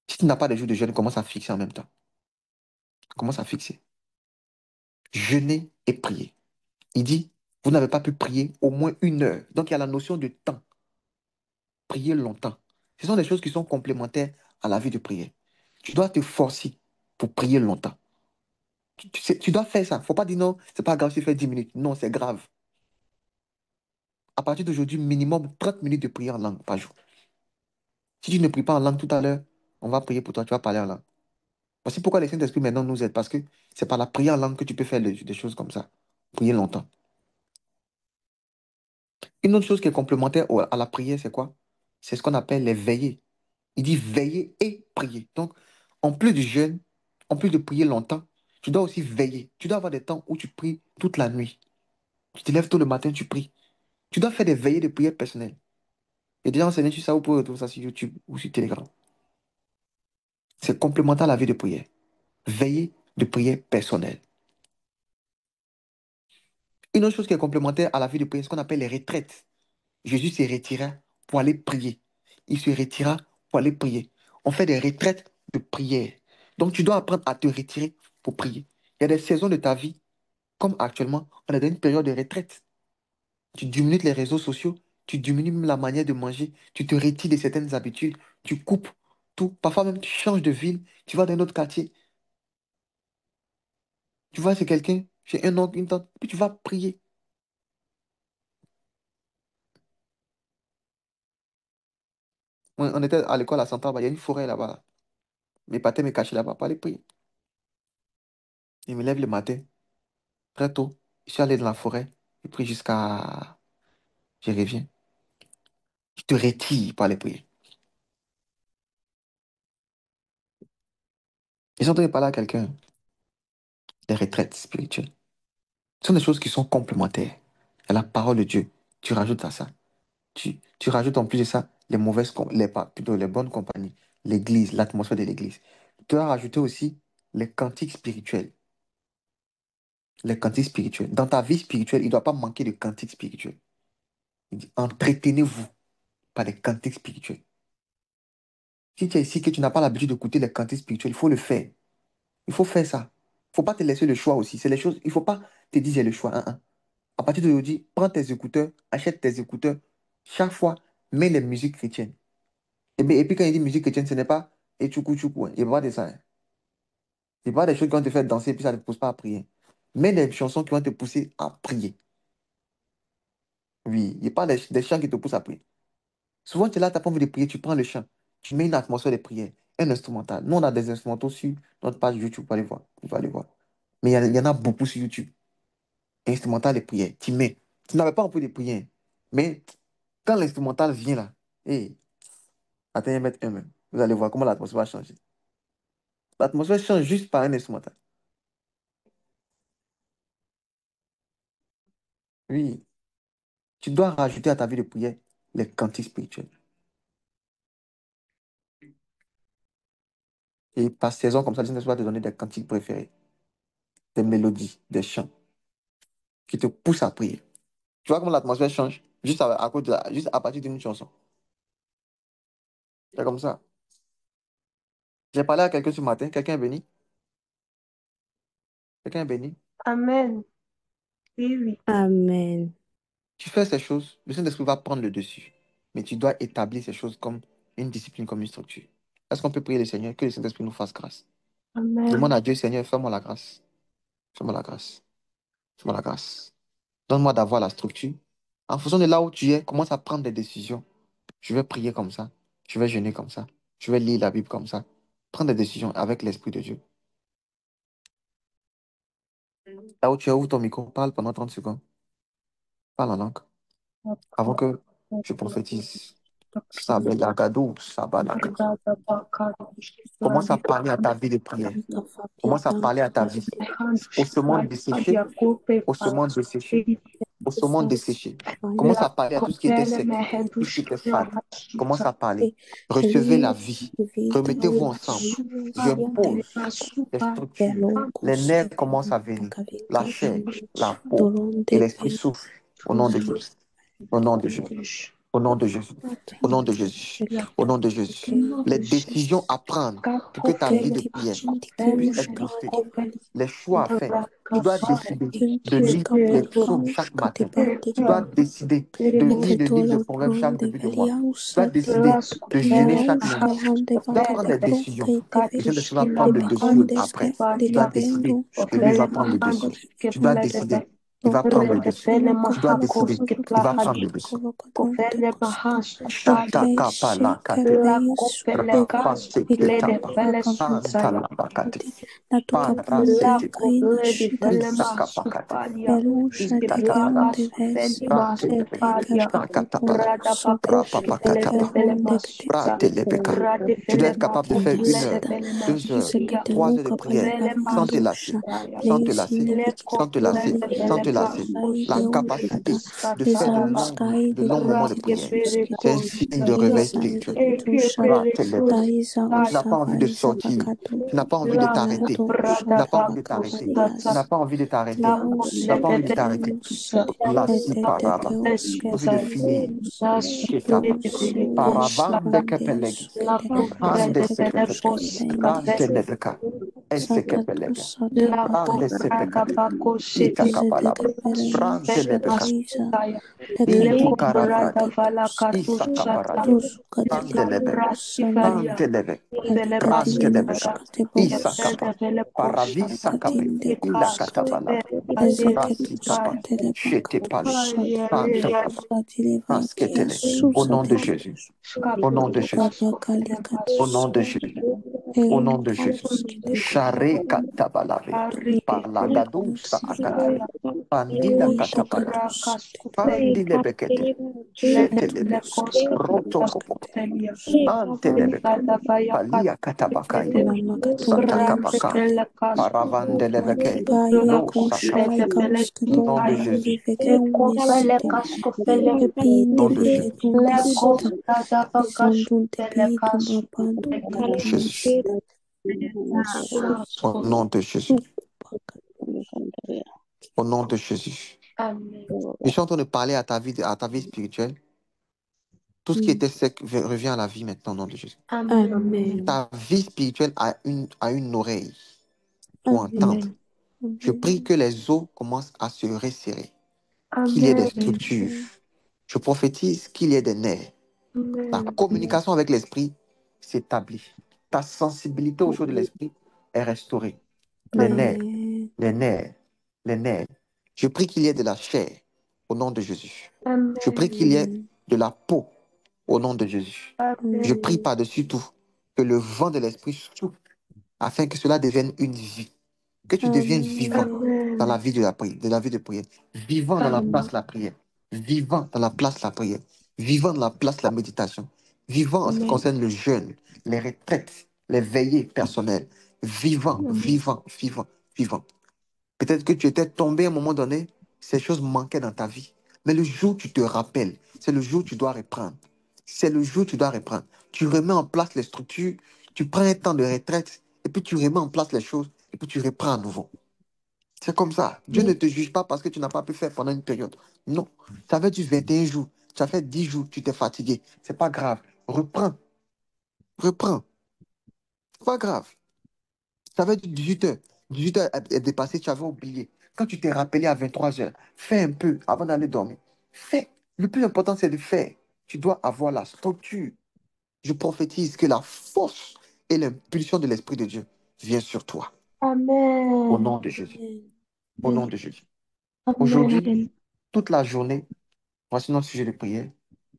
Si tu n'as pas de jour de jeûne, commence à fixer en même temps. Commence à fixer. Jeûner et prier. Il dit, vous n'avez pas pu prier au moins 1 heure. Donc, il y a la notion de temps. Prier longtemps. Ce sont des choses qui sont complémentaires à la vie de prière. Tu dois te forcer pour prier longtemps. Tu dois faire ça. Il ne faut pas dire non, c'est pas grave si tu fais 10 minutes. Non, c'est grave. À partir d'aujourd'hui, minimum 30 minutes de prière en langue par jour. Si tu ne pries pas en langue tout à l'heure, on va prier pour toi, tu vas parler en langue. Voici pourquoi le Saint-Esprit maintenant nous aide, parce que c'est par la prière en langue que tu peux faire des choses comme ça. Prier longtemps. Une autre chose qui est complémentaire à la prière, c'est quoi? C'est ce qu'on appelle les veillées. Il dit veiller et prier. Donc, en plus du jeûne, en plus de prier longtemps, tu dois aussi veiller. Tu dois avoir des temps où tu pries toute la nuit. Tu te lèves tôt le matin, tu pries. Tu dois faire des veillées de prière personnelles. Et déjà enseigné sur ça, vous pouvez retrouver ça sur YouTube ou sur Telegram. C'est complémentaire à la vie de prière. Veiller de prière personnelle. Une autre chose qui est complémentaire à la vie de prière, c'est ce qu'on appelle les retraites. Jésus se retira pour aller prier. Il se retira pour aller prier. On fait des retraites de prière. Donc tu dois apprendre à te retirer pour prier. Il y a des saisons de ta vie, comme actuellement, on est dans une période de retraite. Tu diminues les réseaux sociaux, tu diminues même la manière de manger, tu te retires de certaines habitudes, tu coupes tout. Parfois même tu changes de ville, tu vas dans un autre quartier, tu vas chez quelqu'un, chez un oncle, une tante, puis tu vas prier. On était à l'école à Santa, il y a une forêt là-bas. Là. Mes patins me cachaient là-bas pour aller prier. Je me lève le matin, très tôt, je suis allé dans la forêt, je prie jusqu'à... Je reviens. Je te retire pour aller prier. Ils sont en train de parler à quelqu'un des retraites spirituelles. Ce sont des choses qui sont complémentaires. Et la parole de Dieu, tu rajoutes à ça. Tu rajoutes en plus de ça les mauvaises, plutôt les bonnes compagnies, l'église, l'atmosphère de l'église. Tu dois rajouter aussi les cantiques spirituels. Les cantiques spirituels. Dans ta vie spirituelle, il ne doit pas manquer de cantiques spirituels. Il dit, entretenez-vous par des cantiques spirituels. Si tu es ici que tu n'as pas l'habitude d'écouter les cantiques spirituels, il faut le faire. Il faut faire ça. Il ne faut pas te laisser le choix aussi. C'est les choses. Il ne faut pas te dire j'ai le choix. Hein, hein. À partir d'aujourd'hui, prends tes écouteurs, achète tes écouteurs. Chaque fois, mets les musiques chrétiennes. Et puis quand il dit musique chrétienne, ce n'est pas et tchoukou tchoukou. Hein. Il n'y a pas de ça. Hein. Il n'y a pas des choses qui vont te faire danser puis ça ne te pousse pas à prier. Mets des chansons qui vont te pousser à prier. Oui, il n'y a pas des chants qui te poussent à prier. Souvent, tu es là, tu n'as pas envie de prier, tu prends le chant. Tu mets une atmosphère de prière, un instrumental. Nous, on a des instrumentaux sur notre page YouTube, pour aller voir. Il faut aller voir. Mais il y en a beaucoup sur YouTube. Instrumental de prière. Tu mets. Tu n'avais pas envie de prier. Mais quand l'instrumental vient là, hey, attends, mettre un même. Vous allez voir comment l'atmosphère va changer. L'atmosphère change juste par un instrumental. Oui. Tu dois rajouter à ta vie de prière les cantiques spirituels. Et par saison, comme ça, le Saint-Esprit va te donner des cantiques préférés, des mélodies, des chants qui te poussent à prier. Tu vois comment l'atmosphère change juste à cause juste à partir d'une chanson. C'est comme ça. J'ai parlé à quelqu'un ce matin, quelqu'un est béni. Quelqu'un est béni. Amen. Oui, oui. Amen. Tu fais ces choses, le Saint-Esprit va prendre le dessus. Mais tu dois établir ces choses comme une discipline, comme une structure. Est-ce qu'on peut prier le Seigneur que le Saint-Esprit nous fasse grâce? Demande Amen. à Dieu, Seigneur, fais-moi la grâce. Fais-moi la grâce. Fais-moi la grâce. Donne-moi d'avoir la structure. En fonction de là où tu es, commence à prendre des décisions. Je vais prier comme ça. Je vais jeûner comme ça. Je vais lire la Bible comme ça. Prends des décisions avec l'Esprit de Dieu. Là où tu es, ouvre ton micro, parle pendant 30 secondes. Parle en langue. Avant que je prophétise. Sabelagadou, sabalaka. Commence à parler à ta vie de prière. Commence à parler à ta vie. Au monde desséché. Au monde desséché. Au saumon desséché. Commence à parler à tout ce qui était sec, tout ce qui était fade. Commence à parler. Recevez la vie. Remettez-vous ensemble. Je pose les structures. Les nerfs commencent à venir. La chair, la peau et l'esprit souffle. Au nom de Jésus. Au nom de Jésus. Au nom de Jésus. Au nom de Jésus. Au nom de Jésus. Les décisions à prendre pour que ta vie de prière puisse être boostée. Les choix à faire. Tu dois décider de lire les psaumes chaque matin. Tu dois décider de lire le livre de Proverbes chaque début de mois. Tu dois décider de jeûner chaque lundi. Tu dois prendre des décisions. Et Saint-Esprit va prendre le dessus après. Tu dois décider que lui va prendre le dessus. Tu dois décider. Il va prendre le dessus. Tu dois décider. Il va prendre le dessus. Shatakapalakate. Rapaseketapa. Antalabakate. Parasetip. Isakapakate. Itatapakate. Ratelebe. Shakatapala. Rapapakatapa. Ratelebeka. Tu dois être capable de faire 1 heure, 2 heures, 3 heures de prière sans te lasser, sans te lasser, sans te lasser, sans te lasser. La capacité de faire de longs moments de prière, c'est un signe de réveil spirituel. Ratelebe. Tu n'as pas envie de sortir. Tu n'as pas envie de t'arrêter. Tu n'as pas envie de t'arrêter. Tu n'as pas envie de t'arrêter. Tu n'as pas envie de t'arrêter. La si paraba. Envie de finir. Ketaba. Paravande kepelegi. Ande sekepeke. Rante lebeka. Esekepelege. Rande sepekate. Itakapalaba. Rante lebeka. Intu karabrada. Isakaparade. Andelebe. Andelebe. Rantelebeka. Isakapa. Paravisa kape. Ilakatabalaba. Rasikapa. Shetepale. Rantakapa. Rasketele. Au nom de Jésus. Au nom de Jésus. Au nom de Jésus. Au nom de Jésus. Share katabalave. Palagadou saakate. Pandila katapala. Pandilebekete. Shetelebe. Rotokopo. Antelebeka. Palia katabakaya. Satakabaka. Paravandelebeke. No sakapa. Au nom de Jésus. Au nom de Jésus. Jésus. Au nom de Jésus. Au nom de Jésus. Amen. Je suis en train de parler à ta vie spirituelle. Tout ce qui était sec revient à la vie maintenant au nom de Jésus. Amen. Ta vie spirituelle a une oreille pour entendre. Je prie que les os commencent à se resserrer, qu'il y ait des structures. Je prophétise qu'il y ait des nerfs. La communication avec l'esprit s'établit. Ta sensibilité aux choses de l'esprit est restaurée. Les nerfs, les nerfs, les nerfs. Je prie qu'il y ait de la chair au nom de Jésus. Je prie qu'il y ait de la peau au nom de Jésus. Je prie par-dessus tout que le vent de l'esprit souffle afin que cela devienne une vie. Que tu deviennes vivant dans la vie de la prière, de la vie de prière. Vivant dans la place de la prière. Vivant dans la place de la prière. Vivant dans la place de la méditation. Vivant en ce qui concerne le jeûne, les retraites, les veillées personnelles. Vivant, vivant, vivant, vivant. Peut-être que tu étais tombé à un moment donné, ces choses manquaient dans ta vie. Mais le jour où tu te rappelles, c'est le jour où tu dois reprendre. C'est le jour où tu dois reprendre. Tu remets en place les structures, tu prends un temps de retraite et puis tu remets en place les choses, et puis tu reprends à nouveau. C'est comme ça. Dieu ne Oui. te juge pas parce que tu n'as pas pu faire pendant une période. Non. Ça fait du 21 jours. Tu as fait 10 jours, tu t'es fatigué. C'est pas grave. Reprends. Reprends. C'est pas grave. Ça fait du 18 heures. 18 heures est dépassé, tu avais oublié. Quand tu t'es rappelé à 23 heures, fais un peu avant d'aller dormir. Fais. Le plus important, c'est de faire. Tu dois avoir la structure. Je prophétise que la force et l'impulsion de l'Esprit de Dieu viennent sur toi. Au Amen. nom de Jésus. Au nom Amen. de Jésus. Aujourd'hui, Amen. toute la journée, voici notre sujet de prière.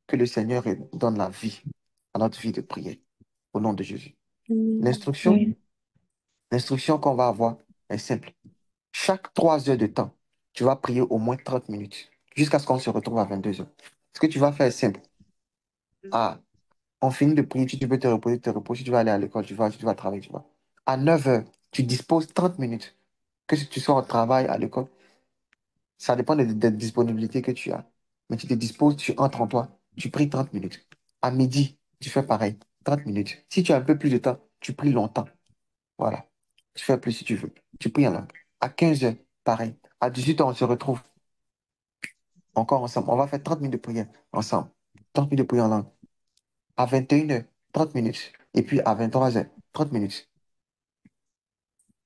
Que le Seigneur donne la vie à notre vie de prière. Au nom de Jésus. L'instruction, Amen. l'instruction qu'on va avoir est simple. Chaque 3 heures de temps, tu vas prier au moins 30 minutes jusqu'à ce qu'on se retrouve à 22 heures. Ce que tu vas faire est simple. Ah, on finit de prier, tu peux te reposer, te reposer. Si tu vas aller à l'école, tu vas travailler, tu vas. À 9 heures, tu disposes 30 minutes. Que si tu sois au travail, à l'école, ça dépend des disponibilités que tu as. Mais tu te disposes, tu entres en toi, tu pries 30 minutes. À midi, tu fais pareil, 30 minutes. Si tu as un peu plus de temps, tu pries longtemps. Voilà. Tu fais plus si tu veux. Tu pries en langue. À 15 heures, pareil. À 18 heures, on se retrouve encore ensemble. On va faire 30 minutes de prière ensemble. 30 minutes de prière en langue. À 21 heures, 30 minutes. Et puis à 23 heures, 30 minutes.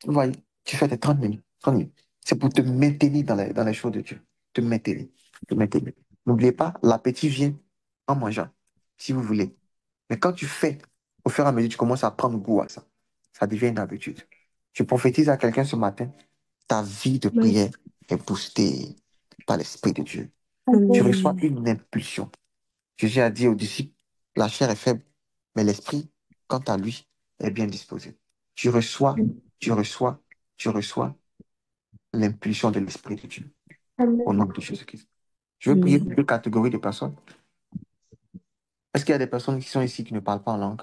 Vous voyez, tu fais tes 30 minutes. 30 minutes. C'est pour te maintenir dans les choses de Dieu. Te maintenir. Te maintenir. N'oubliez pas, l'appétit vient en mangeant, si vous voulez. Mais quand tu fais, au fur et à mesure, tu commences à prendre goût à ça. Ça devient une habitude. Je prophétise à quelqu'un ce matin, ta vie de Oui. prière est boostée par l'Esprit de Dieu. Tu Amen. reçois une impulsion. Jésus a dit aux disciples, la chair est faible, mais l'Esprit, quant à lui, est bien disposé. Tu reçois, tu reçois, tu reçois l'impulsion de l'Esprit de Dieu au Amen. nom de Jésus-Christ. Je veux prier Amen. pour deux catégories de personnes. Est-ce qu'il y a des personnes qui sont ici qui ne parlent pas en langue?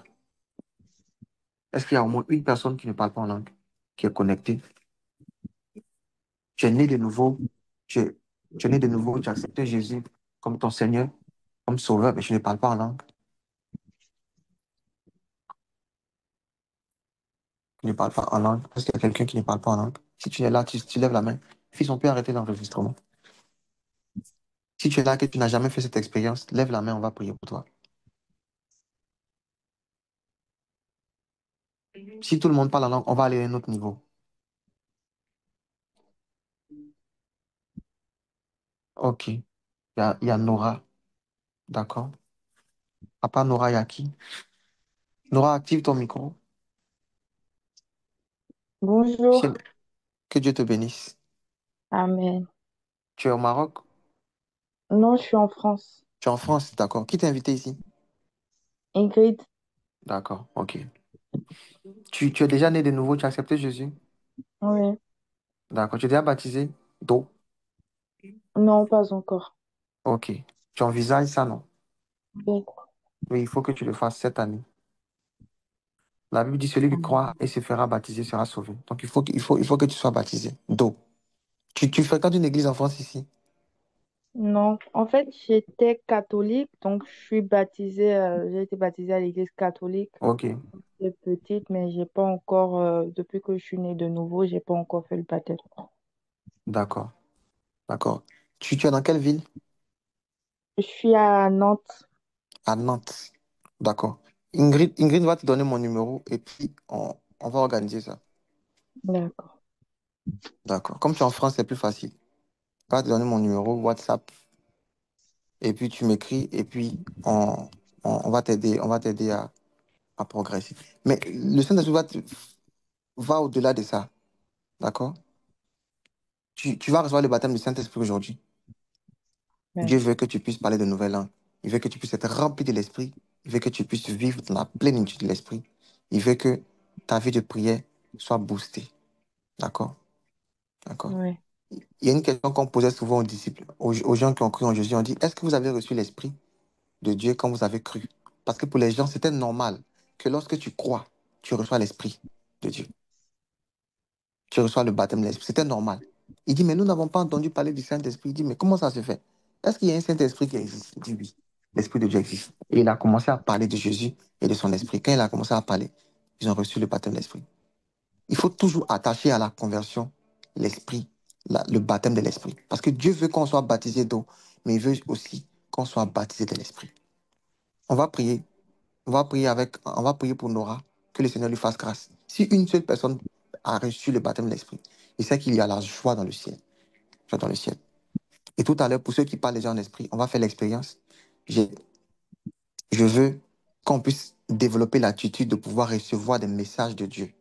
Est-ce qu'il y a au moins une personne qui ne parle pas en langue, qui est connectée? Tu es né de nouveau, tu, tu es né de nouveau, tu as accepté Jésus comme ton Seigneur, comme Sauveur, mais je ne parle pas en langue. Tu ne parles pas en langue. Est-ce qu'il y a quelqu'un qui ne parle pas en langue? Si tu es là, tu lèves la main. Fils, on peut arrêter l'enregistrement. Si tu es là, que tu n'as jamais fait cette expérience, lève la main, on va prier pour toi. Si tout le monde parle en langue, on va aller à un autre niveau. Ok. Il y a Nora, d'accord. À part Nora, il y a qui? Nora, active ton micro. Bonjour, Que Dieu te bénisse. amen. Tu es au Maroc? Non, je suis en France. Tu es en France, d'accord. Qui t'a invité ici? Ingrid, D'accord, ok. Tu es déjà né de nouveau, tu as accepté Jésus? oui. D'accord. Tu es déjà baptisé? d'eau? Non, pas encore. Ok. Tu envisages ça, non? Oui. Oui, il faut que tu le fasses cette année. La Bible dit celui qui croit et se fera baptiser sera sauvé. Donc il faut que tu sois baptisé d'eau. Tu fréquentes une église en France ici? Non, en fait, j'étais catholique, donc je suis baptisée, j'ai été baptisée à l'église catholique. Ok, J'étais petite, mais j'ai pas encore, depuis que je suis née de nouveau, j'ai pas encore fait le baptême. d'accord, d'accord. Tu es dans quelle ville? Je suis à Nantes. À Nantes. D'accord. Ingrid va te donner mon numéro et puis on va organiser ça. D'accord. D'accord. Comme tu es en France, c'est plus facile. Elle va te donner mon numéro WhatsApp et puis tu m'écris et puis on va t'aider à progresser. Mais le Saint-Esprit va au-delà de ça. D'accord? Tu vas recevoir le baptême du Saint-Esprit aujourd'hui. Dieu Amen. veut que tu puisses parler de nouvelles langues. Il veut que tu puisses être rempli de l'Esprit. Il veut que tu puisses vivre dans la plénitude de l'Esprit. Il veut que ta vie de prière soit boostée. D'accord? D'accord. Oui. Il y a une question qu'on posait souvent aux disciples, aux gens qui ont cru en Jésus. On dit, est-ce que vous avez reçu l'Esprit de Dieu quand vous avez cru? Parce que pour les gens, c'était normal que lorsque tu crois, tu reçois l'Esprit de Dieu. Tu reçois le baptême de l'Esprit. C'était normal. Il dit, mais nous n'avons pas entendu parler du Saint-Esprit. Il dit, mais comment ça se fait? Est-ce qu'il y a un Saint-Esprit qui existe? Il dit, oui, l'Esprit de Dieu existe. Et il a commencé à parler de Jésus et de son Esprit. Quand il a commencé à parler, ils ont reçu le baptême de l'Esprit. Il faut toujours attacher à la conversion l'esprit, le baptême de l'esprit. Parce que Dieu veut qu'on soit baptisé d'eau, mais il veut aussi qu'on soit baptisé de l'esprit. On va prier. On va prier pour Nora, que le Seigneur lui fasse grâce. Si une seule personne a reçu le baptême de l'esprit, il sait qu'il y a la joie dans le ciel. Joie dans le ciel. Et tout à l'heure, pour ceux qui parlent déjà en esprit, on va faire l'expérience. Je veux qu'on puisse développer l'attitude de pouvoir recevoir des messages de Dieu.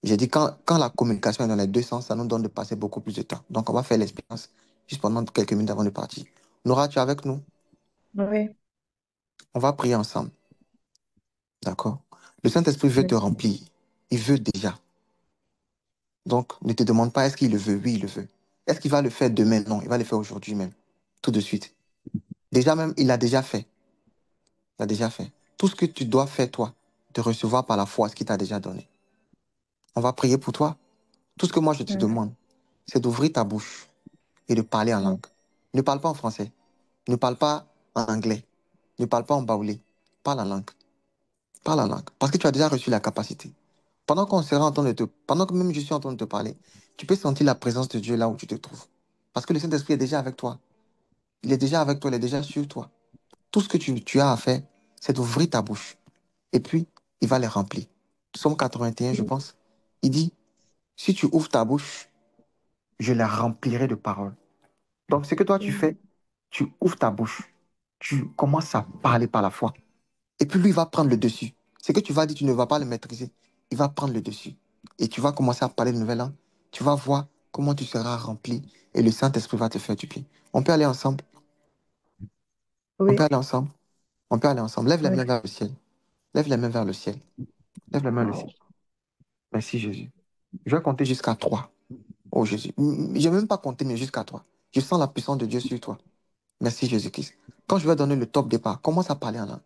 J'ai dit, quand la communication est dans les deux sens, ça nous donne de passer beaucoup plus de temps. Donc, on va faire l'expérience juste pendant quelques minutes avant de partir. Nora, tu es avec nous? Oui. On va prier ensemble. D'accord? Le Saint-Esprit veut Oui. te remplir. Il veut déjà. Donc, ne te demande pas est-ce qu'il le veut. Oui, il le veut. Est-ce qu'il va le faire demain? Non, il va le faire aujourd'hui même. Tout de suite. Déjà même, il l'a déjà fait. Il l'a déjà fait. Tout ce que tu dois faire, toi, de recevoir par la foi ce qu'il t'a déjà donné. On va prier pour toi. Tout ce que moi je te Oui. demande, c'est d'ouvrir ta bouche et de parler en Oui. langue. Ne parle pas en français. Ne parle pas en anglais. Ne parle pas en baoulé. Parle en langue. Parle en langue. Parce que tu as déjà reçu la capacité. Pendant que même je suis en train de te parler, tu peux sentir la présence de Dieu là où tu te trouves. Parce que le Saint-Esprit est déjà avec toi. Il est déjà avec toi, il est déjà sur toi. Tout ce que tu as à faire, c'est d'ouvrir ta bouche. Et puis, il va les remplir. Psaume 81, je pense. Il dit, si tu ouvres ta bouche, je la remplirai de paroles. Donc, ce que toi tu fais, tu ouvres ta bouche. Tu commences à parler par la foi. Et puis lui, il va prendre le dessus. Ce que tu vas dire, tu ne vas pas le maîtriser. Il va prendre le dessus. Et tu vas commencer à parler de nouvelles langues. Tu vas voir comment tu seras rempli et le Saint-Esprit va te faire du bien. On peut aller ensemble. On peut Oui. aller ensemble. On peut aller ensemble. Lève les Oui. mains vers le ciel. Lève les mains vers le ciel. Lève les mains vers le ciel. Merci Jésus. Je vais compter jusqu'à 3. Oh Jésus. Je n'ai même pas compté, mais jusqu'à 3. Je sens la puissance de Dieu sur toi. Merci Jésus-Christ. Quand je vais donner le top départ, commence à parler en langue.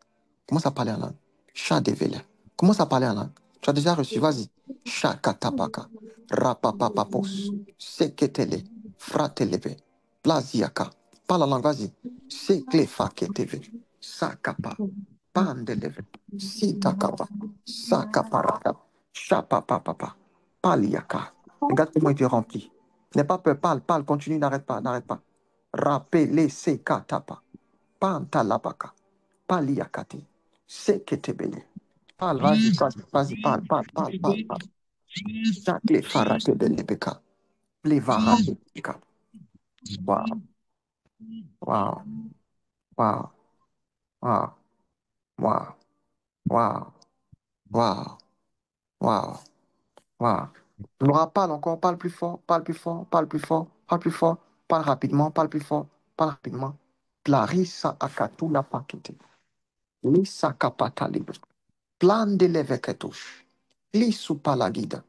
Commence à parler en langue. Shadevele. Commence à parler en langue. Tu as déjà reçu, vas-y. Shakatabaka. Rapapapapos. Seketele. Fratelebe. Plaziaka. Parle en langue, vas-y. Seklefaketeve. Sakapa. Pandeleve. Sitakapa. Sakaparaka. Shapapapapa. Paliaka. Regarde comment il te remplit. N'aie pas peur, parle, parle, continue, n'arrête pas, n'arrête pas. Rapele sekatapa. Pantalabaka. Paliakati. Seketebele. Parle, vas-y, vas-y, parle, parle, parle, parle, parle. Chaque farate de lebeka. Plevarate. Wow, wow, wow, wow, wow, wow, wow, wow, wow. Laura, parle encore, parle plus fort, parle plus fort, parle plus fort, parle plus fort, parle rapidement, parle plus fort, parle rapidement. Clarissa akatula pakete. Lisa kapata libre. Plan de leveketush. Lisu palagida.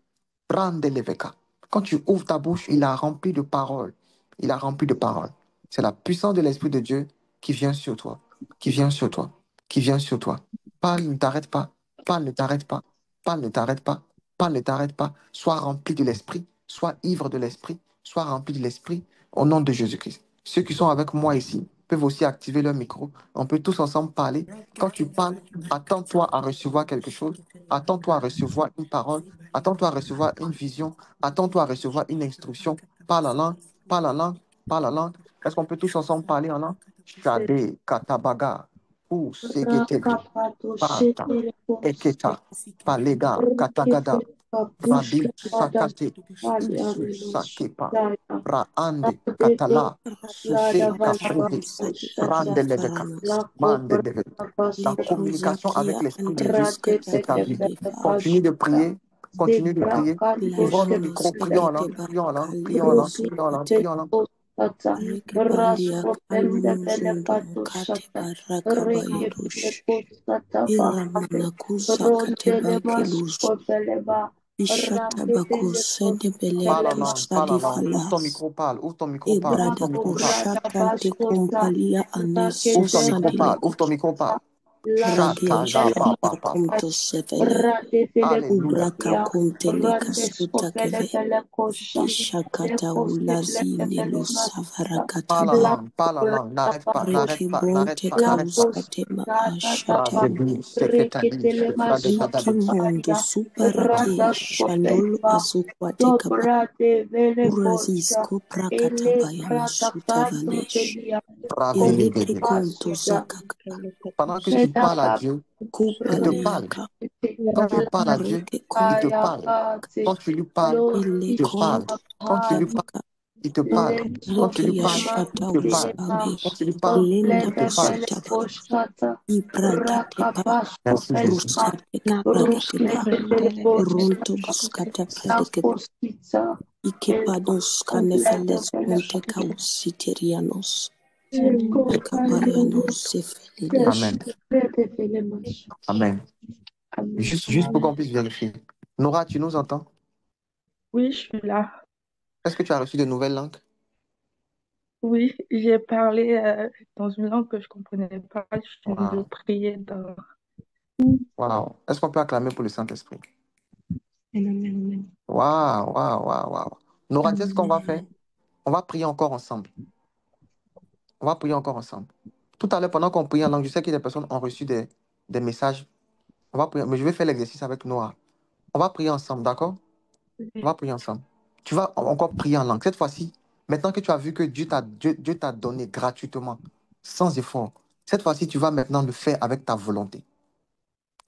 Prends des leveka. Quand tu ouvres ta bouche, il a rempli de paroles. Il a rempli de paroles. C'est la puissance de l'Esprit de Dieu qui vient sur toi, qui vient sur toi, qui vient sur toi. Parle, ne t'arrête pas. Parle, ne t'arrête pas. Parle, ne t'arrête pas. Parle, ne t'arrête pas. Sois rempli de l'Esprit. Sois ivre de l'Esprit. Sois rempli de l'Esprit au nom de Jésus-Christ. Ceux qui sont avec moi ici peuvent aussi activer leur micro. On peut tous ensemble parler. Quand tu parles, attends-toi à recevoir quelque chose. Attends-toi à recevoir une parole. Attends-toi à recevoir une vision. Attends-toi à recevoir une instruction. Parle en langue, parle en langue, parle en langue. Est-ce qu'on peut tous ensemble parler en langue? Shade, Katabaga, ou Segetebe, Rakapato Pata, shetelekos. Eketa, Palega, Katagada, Riketelekabush Pradi, kada Sakate, Isu, paliarush Sakepa, daya. Raande, Adedo Katala, lada Suse, Kafrede, valabashata. Rande Leveka, La Mande cobra Leveka. Ta communication avec Leprozakia l'Esprit de Dieu anteluskata s'établit. yadefaya. Continue de Radebedebedebashata. prier, continue de prier. Ouvrons nos micros, prions en Labranoskete langue, prions en langue, barakalia prions en langue, Rudi prions en langue, masunto. prions en langue. Telekosata, Rekebalia Rasko Pende kalumuzondo mukate Belekatushata, Reke barakabayadosh. Pelekosata Bahade, Iramanakusa Rondele katebakelus. Masko Beleba, Ishata Rake bakusende Parle en Pelekosata, langue, beletusa parle en langue. Ouvre ton difalas. micro, parle. Ouvre ton micro, parle. Ouvre ton Ibrada micro, Rako parle. Brada kushatante Baskota, kumpalia Rake aneso Ouvre ton micro, Dele parle. Ouvre ton sadilekus. micro, parle. Shaka Radia da pa pa Shata pa pa. Kumto Sevele. Hallelujah. Ubraka Kumtele Kasuta Keve. Shakata Ulazi Nelu Savarakataba. Parle en langue. N'arrête pas, n'arrête pas, n'arrête Rekebronte pas, n'arrête pas. Kauskatema Ashatama. Razedi, sekretari, sekretari, sekretari. Rikimondo Suparake Shandolo Azukwate Kaba. Urazisko Prakatabaya Masuta Valesh. Ravili Eleke bebe. Konto Zakaka. Pendant que tu parles à Dieu, il te parle. Kupaleaka. Quand tu parles à Dieu, Reke il te Konto parle. Quand tu lui parles, il te parle. Elekonto Quand tu lui parles, Tabaka. il te parle. Quand tu Reke lui parles, il Yashata te parle. Usabe. Quand tu lui parles, Linda il te parle. Busitaba. Ibrada Tepa. Merci Jésus. Ruskate Kaprade Tepa. Runto Buskata Pradekeba. Ikepados Canefeles Ponteca Siterianos. Akabayanos Sefelidesh. Amen. Amen. Juste pour qu'on puisse vérifier. Nora, tu nous entends? Oui, je suis là. Est-ce que tu as reçu de nouvelles langues? Oui, j'ai parlé dans une langue que je comprenais pas. Je viens de Wow. prier dans... Wow. Est-ce qu'on peut acclamer pour le Saint-Esprit? Amen. Waouh, waouh, waouh, waouh. Nora, tu sais ce qu'on va faire? On va prier encore ensemble. On va prier encore ensemble. Tout à l'heure, pendant qu'on prie en langue, je sais que des personnes ont reçu des messages. On va prier, mais je vais faire l'exercice avec Nora. On va prier ensemble, d'accord? On va prier ensemble. Tu vas encore prier en langue. Cette fois-ci, maintenant que tu as vu que Dieu t'a donné gratuitement, sans effort, cette fois-ci, tu vas maintenant le faire avec ta volonté.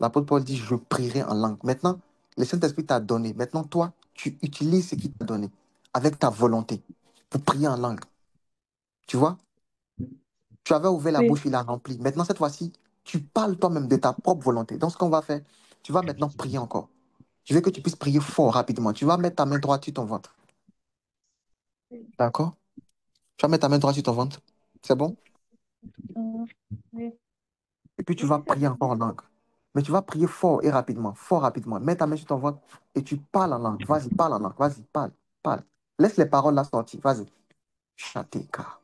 L'apôtre Paul dit, je prierai en langue. Maintenant, le Saint-Esprit t'a donné. Maintenant, toi, tu utilises ce qu'il t'a donné avec ta volonté pour prier en langue. Tu vois? Tu avais ouvert la Oui, bouche, il a rempli. Maintenant, cette fois-ci, tu parles toi-même de ta propre volonté. Donc, ce qu'on va faire, tu vas maintenant prier encore. Je veux que tu puisses prier fort, rapidement. Tu vas mettre ta main droite sur ton ventre. D'accord? Tu vas mettre ta main droite sur ton ventre. C'est bon? oui, Et puis, tu oui, vas c'est prier encore en langue. Mais tu vas prier fort et rapidement. Fort, rapidement. Mets ta main sur ton ventre et tu parles en langue. Vas-y, parle en langue. Vas-y, parle. Parle. Laisse les paroles là sortir. Vas-y. Chateka.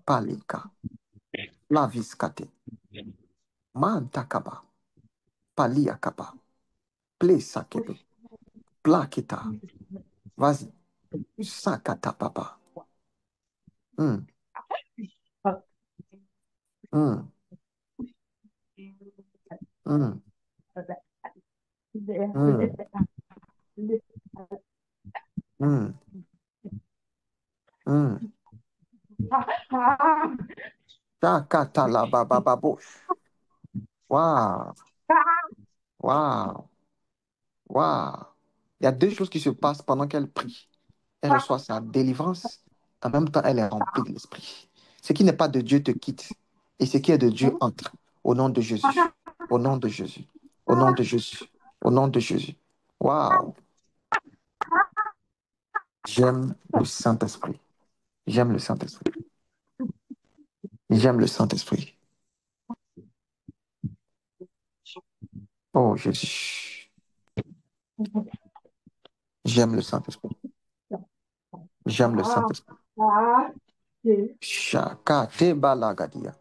Paleka. Laviskate. Mantakaba. Paliakaba. Plesakebe. Plaketa. Vas-y. Sakata papa. Hum, hum, hum, hum, hum, hum. Sakata la bababo. Waouh. Waouh. Waouh. Il y a deux choses qui se passent pendant qu'elle prie. Elle reçoit sa délivrance. En même temps, elle est remplie de l'esprit. Ce qui n'est pas de Dieu te quitte. Et ce qui est de Dieu entre. Au nom de Jésus. Au nom de Jésus. Au nom de Jésus. Au nom de Jésus. Waouh. J'aime le Saint-Esprit. J'aime le Saint-Esprit. J'aime le Saint-Esprit. Oh Jésus. J'aime le Saint-Esprit. J'aime le Saint-Esprit. Shaka te balagadia.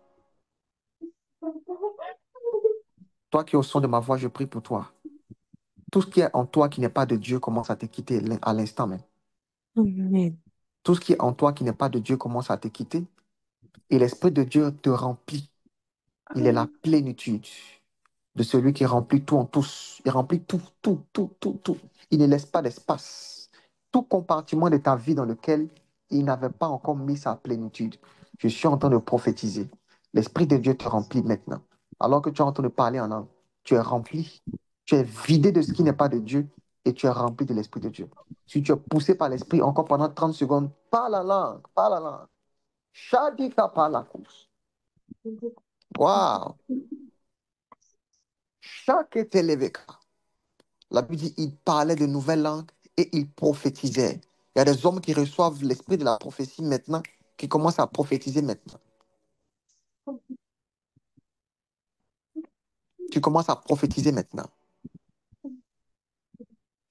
Toi qui es au son de ma voix, je prie pour toi. Tout ce qui est en toi qui n'est pas de Dieu commence à te quitter à l'instant même. Amen. Tout ce qui est en toi qui n'est pas de Dieu commence à te quitter. Et l'Esprit de Dieu te remplit. Il est la plénitude de celui qui remplit tout en tous. Il remplit tout, tout, tout, tout, tout. Il ne laisse pas d'espace. Tout compartiment de ta vie dans lequel il n'avait pas encore mis sa plénitude. Je suis en train de prophétiser. L'Esprit de Dieu te remplit maintenant. Alors que tu es en train de parler en langue, tu es rempli. Tu es vidé de ce qui n'est pas de Dieu et tu es rempli de l'Esprit de Dieu. Si tu es poussé par l'Esprit encore pendant 30 secondes, parle la langue, parle la langue. Shadika parle la course. Waouh! Chaque télévéca. La Bible dit il parlait de nouvelles langues et il prophétisait. Il y a des hommes qui reçoivent l'esprit de la prophétie maintenant, qui commencent à prophétiser maintenant. Tu commences à prophétiser maintenant.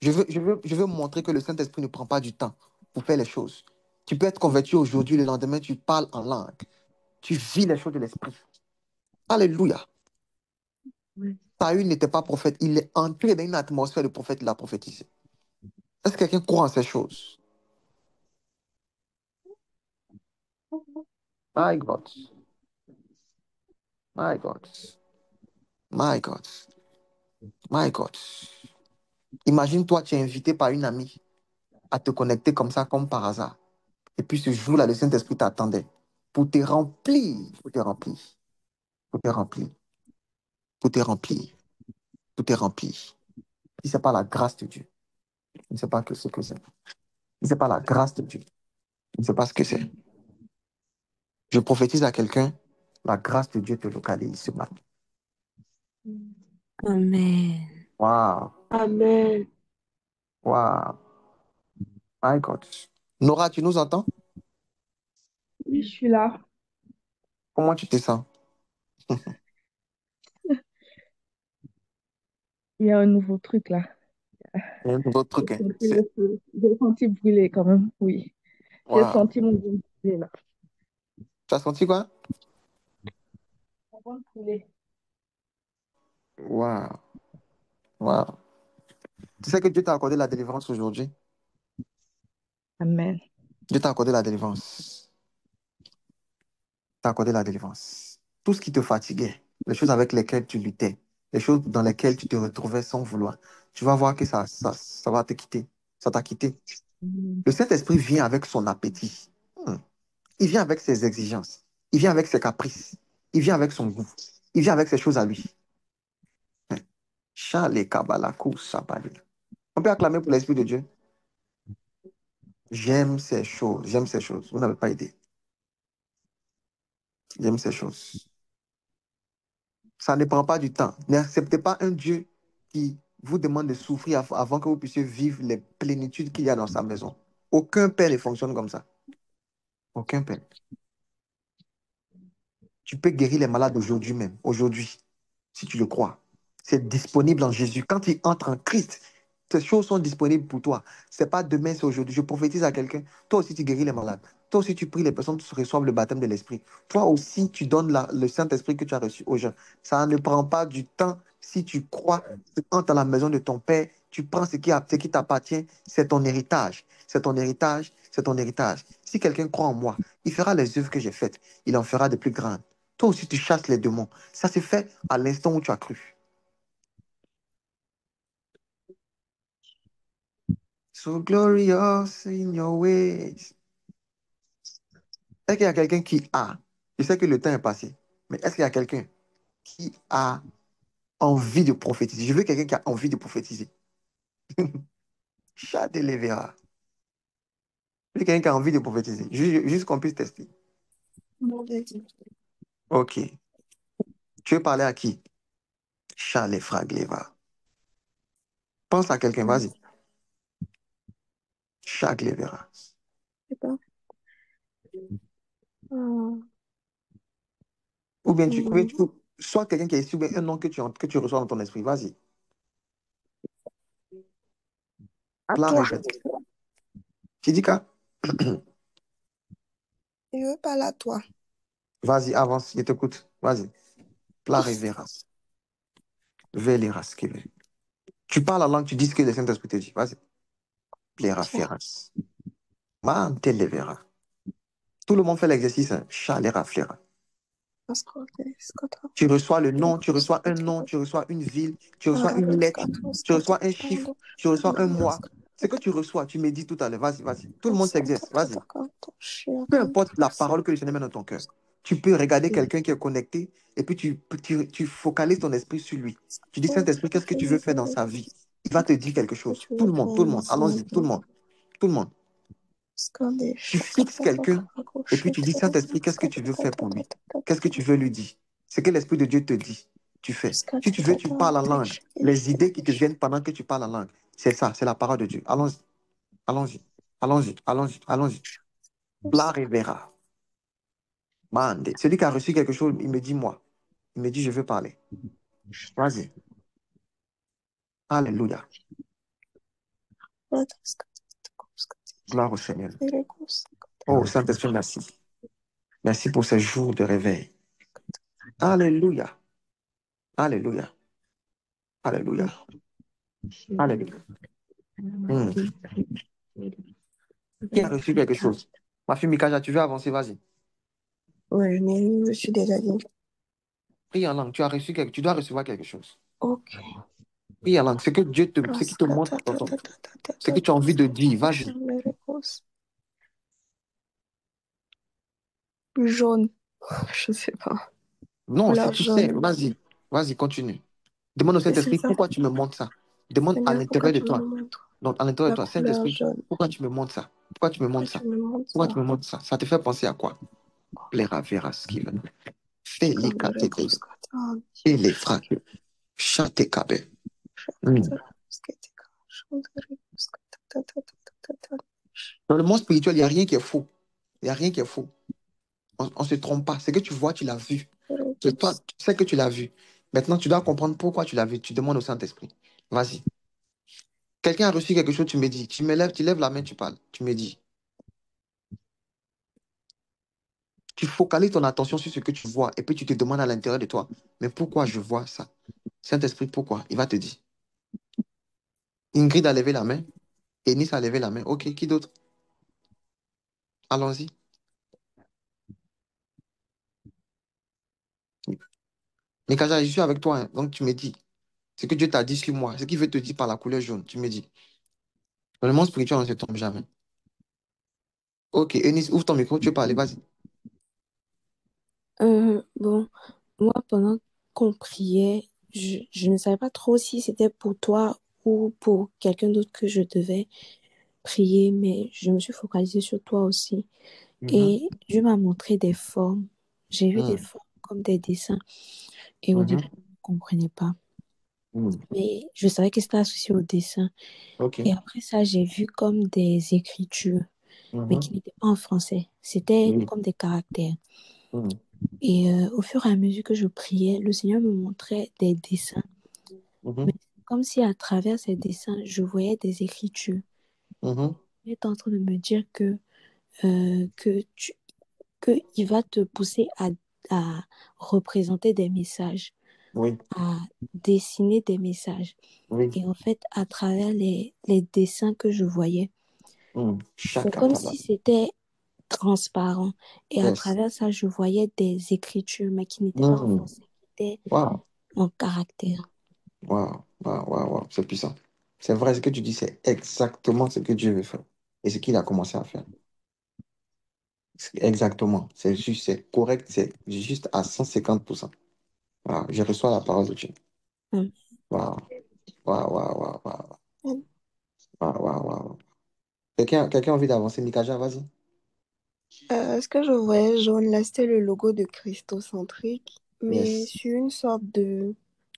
Je veux montrer que le Saint-Esprit ne prend pas du temps pour faire les choses. Tu peux être converti aujourd'hui, le lendemain, tu parles en langue. Tu vis les choses de l'Esprit. Alléluia. Saül n'était pas prophète. Il est entré dans une atmosphère de prophète, il a prophétisé. Est-ce que quelqu'un croit en ces choses? My God. My God. My God. My God. Imagine-toi, tu es invité par une amie à te connecter comme ça, comme par hasard. Et puis ce jour-là, le Saint-Esprit t'attendait pour te remplir, pour te remplir, pour te remplir, pour te remplir, pour te remplir. Si ce n'est pas la grâce de Dieu, je ne sais pas ce que c'est. Si ce n'est pas la grâce de Dieu, je ne sais pas ce que c'est. Je prophétise à quelqu'un, la grâce de Dieu te localise ce matin. Amen. Waouh, Amen. waouh, my God. Nora, tu nous entends? Oui, je suis là. Comment tu te sens? Il y a un nouveau truc là. Il y a un autre J'ai truc, hein. senti le feu. J'ai senti brûler quand même, oui. J'ai Waouh. senti mon ventre brûler là. Tu as senti quoi? Mon ventre brûler. Waouh, waouh. Tu sais que Dieu t'a accordé la délivrance aujourd'hui? Amen. Dieu t'a accordé la délivrance. T'a accordé la délivrance. Tout ce qui te fatiguait, les choses avec lesquelles tu luttais, les choses dans lesquelles tu te retrouvais sans vouloir, tu vas voir que ça va te quitter. Ça t'a quitté. Amen. Le Saint-Esprit vient avec son appétit. Hmm. Il vient avec ses exigences. Il vient avec ses caprices. Il vient avec son goût. Il vient avec ses choses à lui. Hmm. Chale kabalakou sabali. On peut acclamer pour l'Esprit de Dieu. J'aime ces choses. J'aime ces choses. Vous n'avez pas idée. J'aime ces choses. Ça ne prend pas du temps. N'acceptez pas un Dieu qui vous demande de souffrir avant que vous puissiez vivre les plénitudes qu'il y a dans sa maison. Aucun père ne fonctionne comme ça. Aucun père. Tu peux guérir les malades aujourd'hui même, aujourd'hui, si tu le crois. C'est disponible en Jésus. Quand tu entres en Christ, ces choses sont disponibles pour toi. C'est pas demain, c'est aujourd'hui. Je prophétise à quelqu'un. Toi aussi, tu guéris les malades. Toi aussi, tu pries les personnes qui reçoivent le baptême de l'Esprit. Toi aussi, tu donnes le Saint-Esprit que tu as reçu aux gens. Ça ne prend pas du temps. Si tu crois, tu entres à la maison de ton Père, tu prends ce qui t'appartient, c'est ton héritage. C'est ton héritage, c'est ton héritage. Si quelqu'un croit en moi, il fera les œuvres que j'ai faites. Il en fera de plus grandes. Toi aussi, tu chasses les démons. Ça s'est fait à l'instant où tu as cru. So glorious in your ways. Est-ce qu'il y a quelqu'un qui a, je sais que le temps est passé, mais est-ce qu'il y a quelqu'un qui a envie de prophétiser? Je veux quelqu'un qui a envie de prophétiser. Chat de Lévéra. Je veux quelqu'un qui a envie de prophétiser. Juste qu'on puisse tester. Ok. Tu veux parler à qui? Chat les Fragléva. Pense à quelqu'un, vas-y. Chat Lévéra. Je sais pas. Ah, Ou bien hum, soit quelqu'un qui est ici, ou bien un nom que tu reçois dans ton esprit. Vas-y. à Plat toi. révèle. Tu dis quoi? Je veux parler à toi. Vas-y, avance, je t'écoute. Vas-y. Plat révéras. Véléras. Tu parles la langue, tu dis ce que le Saint-Esprit te dit. Vas-y. Pléra Ok. feras. Man te levera. Tout le monde fait l'exercice. Hein. Chalera flera. Parce qu'on fait ce qu'on doit Tu reçois le faire. nom, tu reçois un nom, tu reçois une ville, tu reçois Ah, une parce lettre, qu'on tu se reçois un chiffre, pardon. tu reçois un Parce mois. Ce que tu reçois, tu me dis tout à l'heure. Vas-y, vas-y. Tout le monde qu'on s'exerce. Vas-y. quand on cherche Peu un importe la peu. parole que le Seigneur met dans ton cœur. Tu peux regarder quelqu'un qui est connecté et puis tu focalises ton esprit sur lui. Tu dis, Oh, Saint-Esprit, qu'est-ce que je tu veux veux faire dans sa vie? Il va te dire quelque que chose. tu Tout veux le monde, tout le monde. réaliser Allons-y, tout le maintenant. monde. Tout le monde. Parce qu'on est Tu chaud, fixes quelqu'un et puis tu dis, Saint-Esprit, qu'est-ce que tu veux faire pour lui? Qu'est-ce que tu veux lui dire? Ce que l'Esprit de Dieu te dit, tu fais. Si tu veux, tu parles en langue. Les idées qui te viennent pendant que tu parles en langue, c'est ça, c'est la parole de Dieu. Allons-y, allons-y, allons-y, allons-y, allons-y. Pla revera. Mande. Celui qui a reçu quelque chose, il me dit moi. Il me dit, je veux parler. Vas-y. Alléluia. Gloire au Seigneur. Oh, Saint-Esprit, merci. Merci pour ces jours de réveil. Alléluia. Alléluia. Alléluia. Alléluia. Hmm. Qui a reçu quelque chose? Ma fille Mikaja, tu veux avancer? Vas-y. Ouais, je suis déjà dit. Prie en langue. Tu as reçu quelque... Tu dois recevoir quelque chose. Ok. Prie en langue. Ce que Dieu te... Ce qui te montre dans ton... Ce que tu as envie de dire. Vas-y. Jaune. Je sais pas. Non, si Couleur tu sais, jaune. vas-y. Vas-y, continue. Demande au C'est Saint-Esprit, ça. pourquoi tu me montres ça? Demande à Seigneur, pourquoi l'intérieur de tu me toi. montres Donc, à l'intérieur de la toi, couleur Saint-Esprit, jaune? pourquoi tu me montres ça? Pourquoi tu me Pourquoi montres ça? tu me montres Pourquoi ça? tu me montres ça? Ça te fait penser à quoi? Plaira, verra ce qui veut. Fais les Comme le catégories. Bouscata. Fais les frappes. Chate cabé. Dans le monde spirituel, il n'y a rien qui est faux. Il n'y a rien qui est faux. On ne se trompe pas. Ce que tu vois, tu l'as vu. C'est toi, tu sais que tu l'as vu. Maintenant, tu dois comprendre pourquoi tu l'as vu. Tu demandes au Saint-Esprit. Vas-y. Quelqu'un a reçu quelque chose, tu me dis. Tu lèves la main, tu parles. Tu me dis. Tu focalises ton attention sur ce que tu vois et puis tu te demandes à l'intérieur de toi, mais pourquoi je vois ça? Saint-Esprit, pourquoi? Il va te dire. Ingrid a levé la main. Eunice a levé la main. Ok, qui d'autre? Allons-y. Nikaja, je suis avec toi, hein. Donc tu me dis. Ce que Dieu t'a dit sur moi, ce qu'il veut te dire par la couleur jaune, tu me dis. Dans le monde spirituel, on ne se trompe jamais. Ok, Eunice, ouvre ton micro, tu veux parler, vas-y. Bon, moi, pendant qu'on priait, je ne savais pas trop si c'était pour toi ou pour quelqu'un d'autre que je devais prier, mais je me suis focalisée sur toi aussi. Mhm, Et Dieu m'a montré des formes. J'ai vu des mhm, formes comme des dessins. Et au début, mhm, je ne comprenais pas. mhm. Mais je savais que c'était associé au dessin. Ok. Et après ça, j'ai vu comme des écritures, mais Mhm, qui n'étaient pas en français. C'était oui, comme des caractères. mhm, Et au fur et à mesure que je priais, le Seigneur me montrait des dessins. Mais mhm, c'est comme si à travers ces dessins, je voyais des écritures. mhm. Il est en train de me dire euh, que, tu, que il va te pousser à représenter des messages, Oui, à dessiner des messages. oui. Et en fait, à travers les dessins que je voyais, Mhm. c'est comme Shakataba. si c'était transparent. Et à Yes. travers ça, je voyais des écritures, mais qui n'étaient pas en Mhm. français, qui étaient Wow. en caractère. Waouh, waouh, waouh, waouh, c'est puissant. C'est vrai, ce que tu dis, c'est exactement ce que Dieu veut faire et ce qu'il a commencé à faire. Exactement. C'est juste, c'est correct, c'est juste à 150%. Waouh, je reçois la parole de Dieu. Hum. Waouh, waouh, waouh, waouh, waouh, waouh, waouh, waouh. Quelqu'un a envie d'avancer? Mikaja, vas-y. Ce que je voyais jaune là, c'était le logo de Christocentrique, mais Yes. sur une sorte de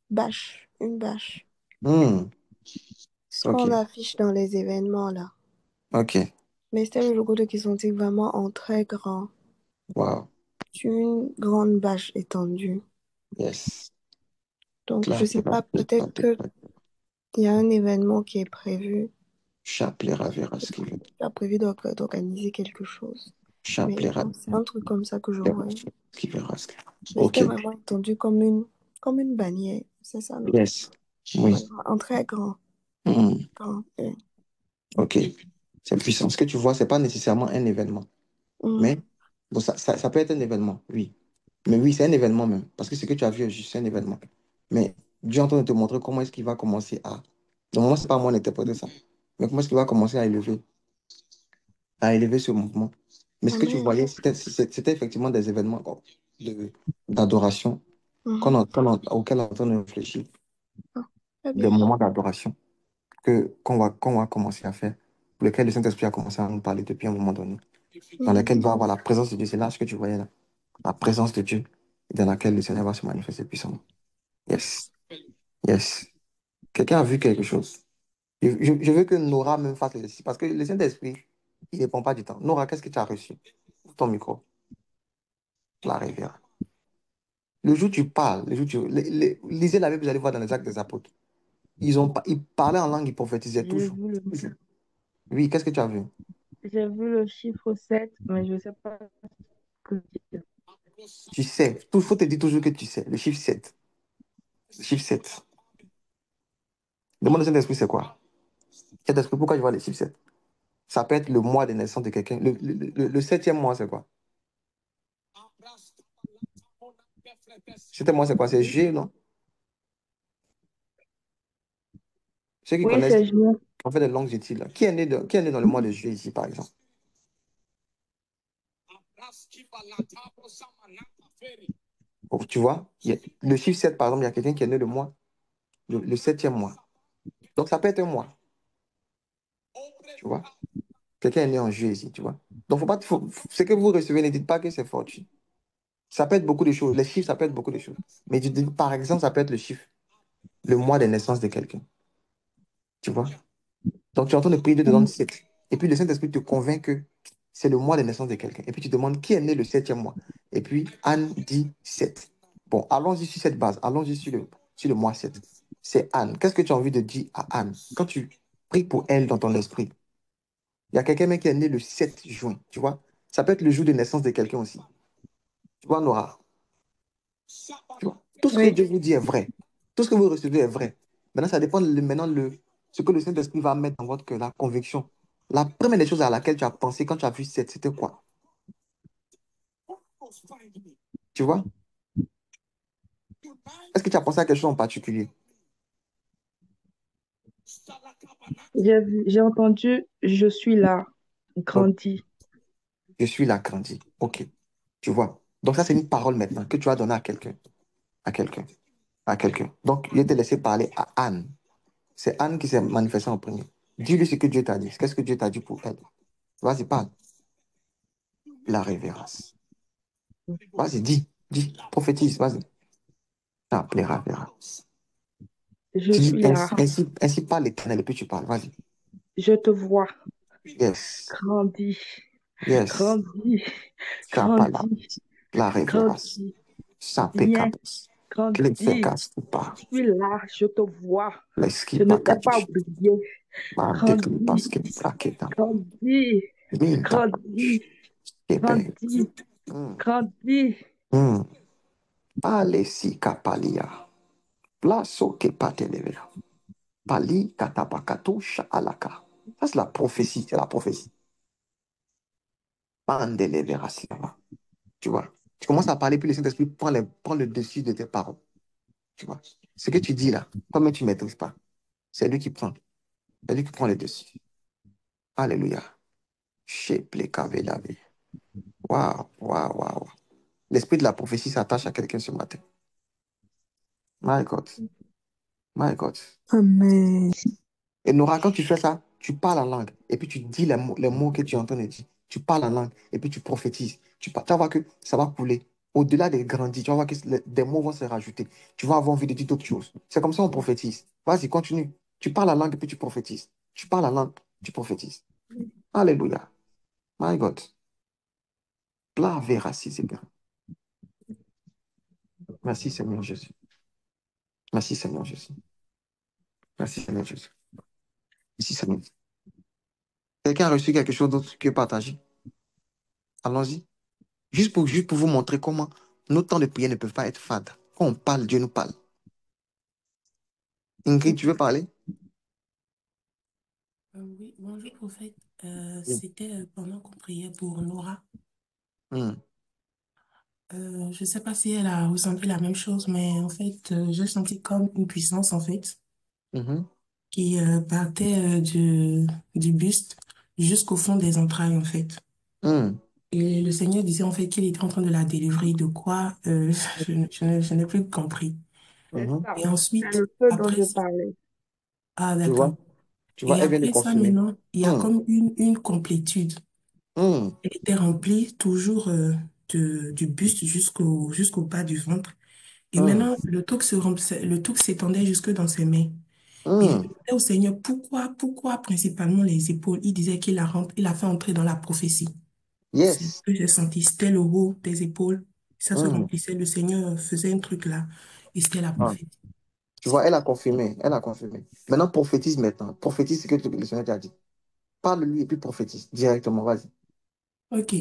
bâche, une bâche. Hmm, Ce qu'on ok, affiche dans les événements là. ok. Mais c'était le logo de Christocentrique vraiment en très grand, Waouh, sur une grande bâche étendue. yes. Donc je Clap, sais clap, pas, peut-être clap, que clap. il y a un événement qui est prévu. Chaplera verra ce qu'il veut. Tu as prévu d'organiser quelque chose. Mais Chaplera donc, c'est un truc comme ça que je verra vois. ce qu'il verra. Ce qu'il- Mais Ok, c'était vraiment étendu comme une bannière. C'est ça, non? yes. Oui. Ouais, en très grand. Hmm, Grand. ok. C'est puissant. Ce que tu vois, c'est pas nécessairement un événement. Mhm. Mais bon, ça peut être un événement, oui. Mais oui, c'est un événement même. Parce que ce que tu as vu est juste un événement. Mais Dieu est en train de te montrer comment est-ce qu'il va commencer à... Donc moi, c'est pas à moi d'interpréter ça. Mais comment est-ce qu'il va commencer à élever ce mouvement. Mais ce que tu Amen. voyais, c'était effectivement des événements d'adoration Mhm. auxquels on est en train de réfléchir. Ah, très Des bien. moments d'adoration qu'on va commencer à faire, pour lesquels le Saint-Esprit a commencé à nous parler depuis un moment donné, dans Mhm. lesquels il va avoir la présence de Dieu. C'est là ce que tu voyais là. La présence de Dieu, dans laquelle le Seigneur va se manifester puissamment. Yes, yes. Quelqu'un a vu quelque chose. Je veux que Nora même fasse l'exercice, parce que le Saint-Esprit, il ne prend pas du temps. Nora, qu'est-ce que tu as reçu? Ouvre ton micro, la rivière. Le jour où tu parles, le jour où lisez la Bible, vous allez voir dans les actes des apôtres. Ils parlaient en langue, ils prophétisaient J'ai toujours. vu le, Toujours. Oui, qu'est-ce que tu as vu? j'ai vu le chiffre 7, mais je ne sais pas ce que c'est. Tu sais. Il faut te dire toujours que tu sais. Le chiffre 7. Le chiffre 7. Demande au Saint-Esprit, c'est quoi? Saint-Esprit, pourquoi je vois les chiffres 7? Ça peut être le mois de naissance de quelqu'un. Le septième mois, c'est quoi? Septième mois, c'est quoi? C'est G, non? Ceux qui Oui, connaissent, c'est juin. on fait des longues études, là. Qui est né dans le mois de juillet ici, par exemple? Oh, tu vois, le chiffre 7, par exemple, il y a quelqu'un qui est né le septième mois. Donc, ça peut être un mois, tu vois. Quelqu'un est né en juillet ici, tu vois. Donc, ce que vous recevez, ne dites pas que c'est fortuit. Ça peut être beaucoup de choses. Les chiffres, ça peut être beaucoup de choses. Mais par exemple, ça peut être le chiffre, le mois de naissance de quelqu'un, tu vois. Donc, tu es en train de prier, Dieu te donne 7. Et puis, le Saint-Esprit te convainc que c'est le mois de naissance de quelqu'un. Et puis, tu demandes qui est né le septième mois. Et puis, Anne dit 7. Bon, allons-y sur cette base. Allons-y sur le mois 7. C'est Anne. Qu'est-ce que tu as envie de dire à Anne quand tu pries pour elle dans ton esprit? Il y a quelqu'un même qui est né le 7 juin, tu vois. Ça peut être le jour de naissance de quelqu'un aussi. Tu vois, Nora. Tu vois, tout ce que Oui, Dieu vous dit est vrai. Tout ce que vous recevez est vrai. Maintenant, ça dépend ce que le Saint-Esprit va mettre dans votre cœur, la conviction. La première des choses à laquelle tu as pensé quand tu as vu 7, c'était quoi? Tu vois? Est-ce que tu as pensé à quelque chose en particulier? j'ai entendu, je suis là, Donc, grandi. je suis là, grandi. OK. Tu vois? Donc, ça, c'est une parole maintenant que tu vas donner à quelqu'un. À quelqu'un. À quelqu'un. Donc, je vais te laisser parler à Anne. C'est Anne qui s'est manifestée en premier. Dis-lui ce que Dieu t'a dit. Qu'est-ce que Dieu t'a dit pour elle? Vas-y, parle. La révérence. Vas-y, dis, prophétise, vas-y. Ça plaira, verra. Je Tu dis suis là, ainsi parle l'Éternel et puis tu parles, vas-y. je te vois, Yes, grandi, yes. grandi, Kapala, grandi, la révérence. grandi, Sape viens, kapos. grandi. Klefekas pas. Je suis là, je te vois. Leski Je ne t'ai pas pakadish. oublié. Mande Grandi, klipaske praketa. grandi, Minta grandi, kadosh. Kepe. grandi, grandi. Hmm. Pale si kapalia. Plaso ke patelevera. Pali katapakatusha alaka. Ça, c'est la prophétie, c'est la prophétie. Pandelevera silava. Tu vois. Tu commences à parler, puis le Saint-Esprit prend le dessus de tes paroles. Tu vois. Ce que tu dis là, comme tu ne maîtrises pas, c'est lui qui prend. C'est lui qui prend le dessus. Alléluia. Sheple kavelave. Waouh, waouh, waouh. L'esprit de la prophétie s'attache à quelqu'un ce matin. My God. My God. Amen. Et Nora, quand tu fais ça, tu parles en langue. Et puis tu dis les mots que tu es en train de dire. Tu parles en langue. Et puis tu prophétises. Tu vas voir que ça va couler. Au-delà des grandis, tu vas voir que des mots vont se rajouter. Tu vas avoir envie de dire d'autres choses. C'est comme ça on prophétise. Vas-y, continue. Tu parles en langue et puis tu prophétises. Tu parles en langue, tu prophétises. Alléluia. My God. Pla vera si c'est bien. Merci Seigneur Jésus. Merci Seigneur Jésus. Merci Seigneur Jésus. Merci Seigneur. Quelqu'un a reçu quelque chose d'autre que partager? Allons-y. Juste pour vous montrer comment nos temps de prière ne peuvent pas être fades. Quand on parle, Dieu nous parle. Ingrid, tu veux parler? Oui, bonjour prophète. Oui. C'était pendant qu'on priait pour Nora. Hmm. Je ne sais pas si elle a ressenti la même chose, mais en fait, j'ai senti comme une puissance en fait Mhm. qui partait du buste jusqu'au fond des entrailles en fait. Hmm. Et le Seigneur disait en fait qu'il était en train de la délivrer de quoi je n'ai plus compris. C'est Mhm. ça. Et C'est ensuite, le feu dont après je ça, parlais. ah Tu d'accord. vois? Tu vois, Et elle vient de après ça confirmer. maintenant, il y a Hmm. comme une complétude. Hmm. Elle était remplie toujours du buste jusqu'au bas du ventre. Et Hmm. maintenant, le truc s'étendait jusque dans ses mains. Et je Hmm. demandais au Seigneur pourquoi principalement les épaules. Il disait il a fait entrer dans la prophétie. C'est ce Yes. que j'ai senti. C'était le haut des épaules. Ça se Hmm. remplissait. Le Seigneur faisait un truc là. Et c'était la Ah. prophétie. Tu vois, elle a confirmé. Elle a confirmé. Maintenant, prophétise maintenant. Prophétise ce que le Seigneur t'a dit. Parle-lui et puis prophétise directement. Vas-y. Ok.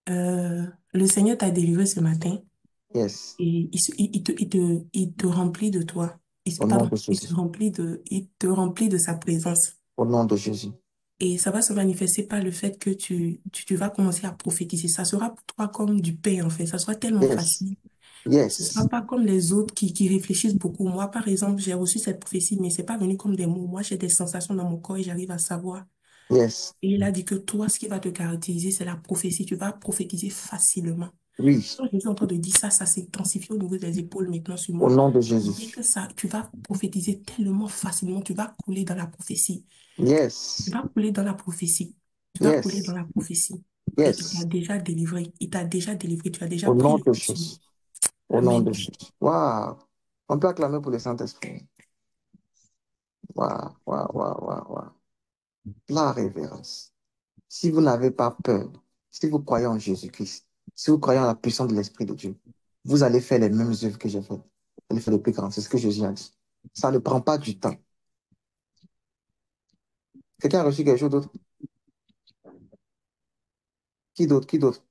Le Seigneur t'a délivré ce matin Yes. et il te remplit de toi. Au nom pardon, de Jésus. il te remplit de sa présence. Au nom de Jésus. Et ça va se manifester par le fait que tu vas commencer à prophétiser. Ça sera pour toi comme du pain, en fait. Ça sera tellement Yes. facile. Ce sera Yes. pas comme les autres qui réfléchissent beaucoup. Moi, par exemple, j'ai reçu cette prophétie, mais c'est pas venu comme des mots. Moi, j'ai des sensations dans mon corps et j'arrive à savoir. Yes. Et il a dit que toi, ce qui va te caractériser, c'est la prophétie. Tu vas prophétiser facilement. Oui. Quand je suis en train de dire ça, ça s'intensifie au niveau des épaules maintenant sur Au moi. nom de Dès Jésus. que ça, tu vas prophétiser tellement facilement, tu vas couler dans la prophétie. Tu Yes. vas couler dans la prophétie. Tu vas couler dans Yes. la prophétie. Et il t'a Yes. déjà délivré. Il t'a déjà délivré. Tu as déjà Au pris nom le de dessus. Jésus. Au nom Amen. de Jésus. Waouh. On peut acclamer pour le Saint-Esprit. Waouh, waouh, waouh, waouh, waouh. La révérence. Si vous n'avez pas peur, si vous croyez en Jésus-Christ, si vous croyez en la puissance de l'Esprit de Dieu, vous allez faire les mêmes œuvres que j'ai faites. Vous allez faire les plus grandes. C'est ce que Jésus a dit. Ça ne prend pas du temps. Quelqu'un a reçu quelque chose d'autre? Qui d'autre? Qui d'autre?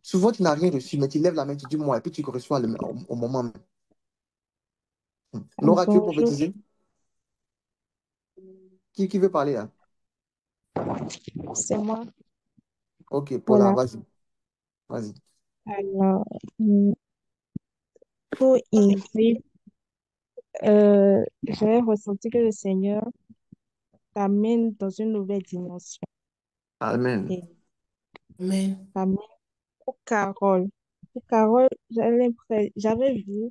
Souvent, tu n'as rien reçu, mais tu lèves la main, tu dis moi, et puis tu reçois au moment même. Nora, tu veux Bonjour, prophétiser? Qui veut parler là? c'est moi. Ok, Paula, Voilà. vas-y. Vas-y. Alors, pour Ingrid, j'ai ressenti que le Seigneur t'amène dans une nouvelle dimension. Amen. Et Amen. t'amène pour Carole. Pour Carole, j'avais vu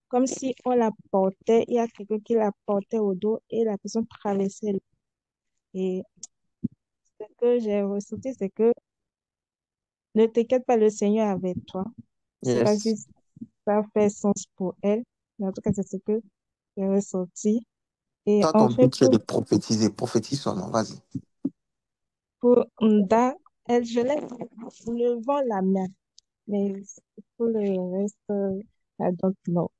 comme si on la portait, il y a quelqu'un qui la portait au dos et la personne traversait. Et ce que j'ai ressenti, c'est que ne t'inquiète pas, le Seigneur est avec toi. Je sais pas Yes. si ça fait sens pour elle, mais en tout cas, c'est ce que j'ai ressenti. Et Toi, en ton fait, but, c'est de prophétiser. Prophétise son nom. Vas-y. pour Nda, elle, je l'ai levant la main, mais pour le reste, I don't know.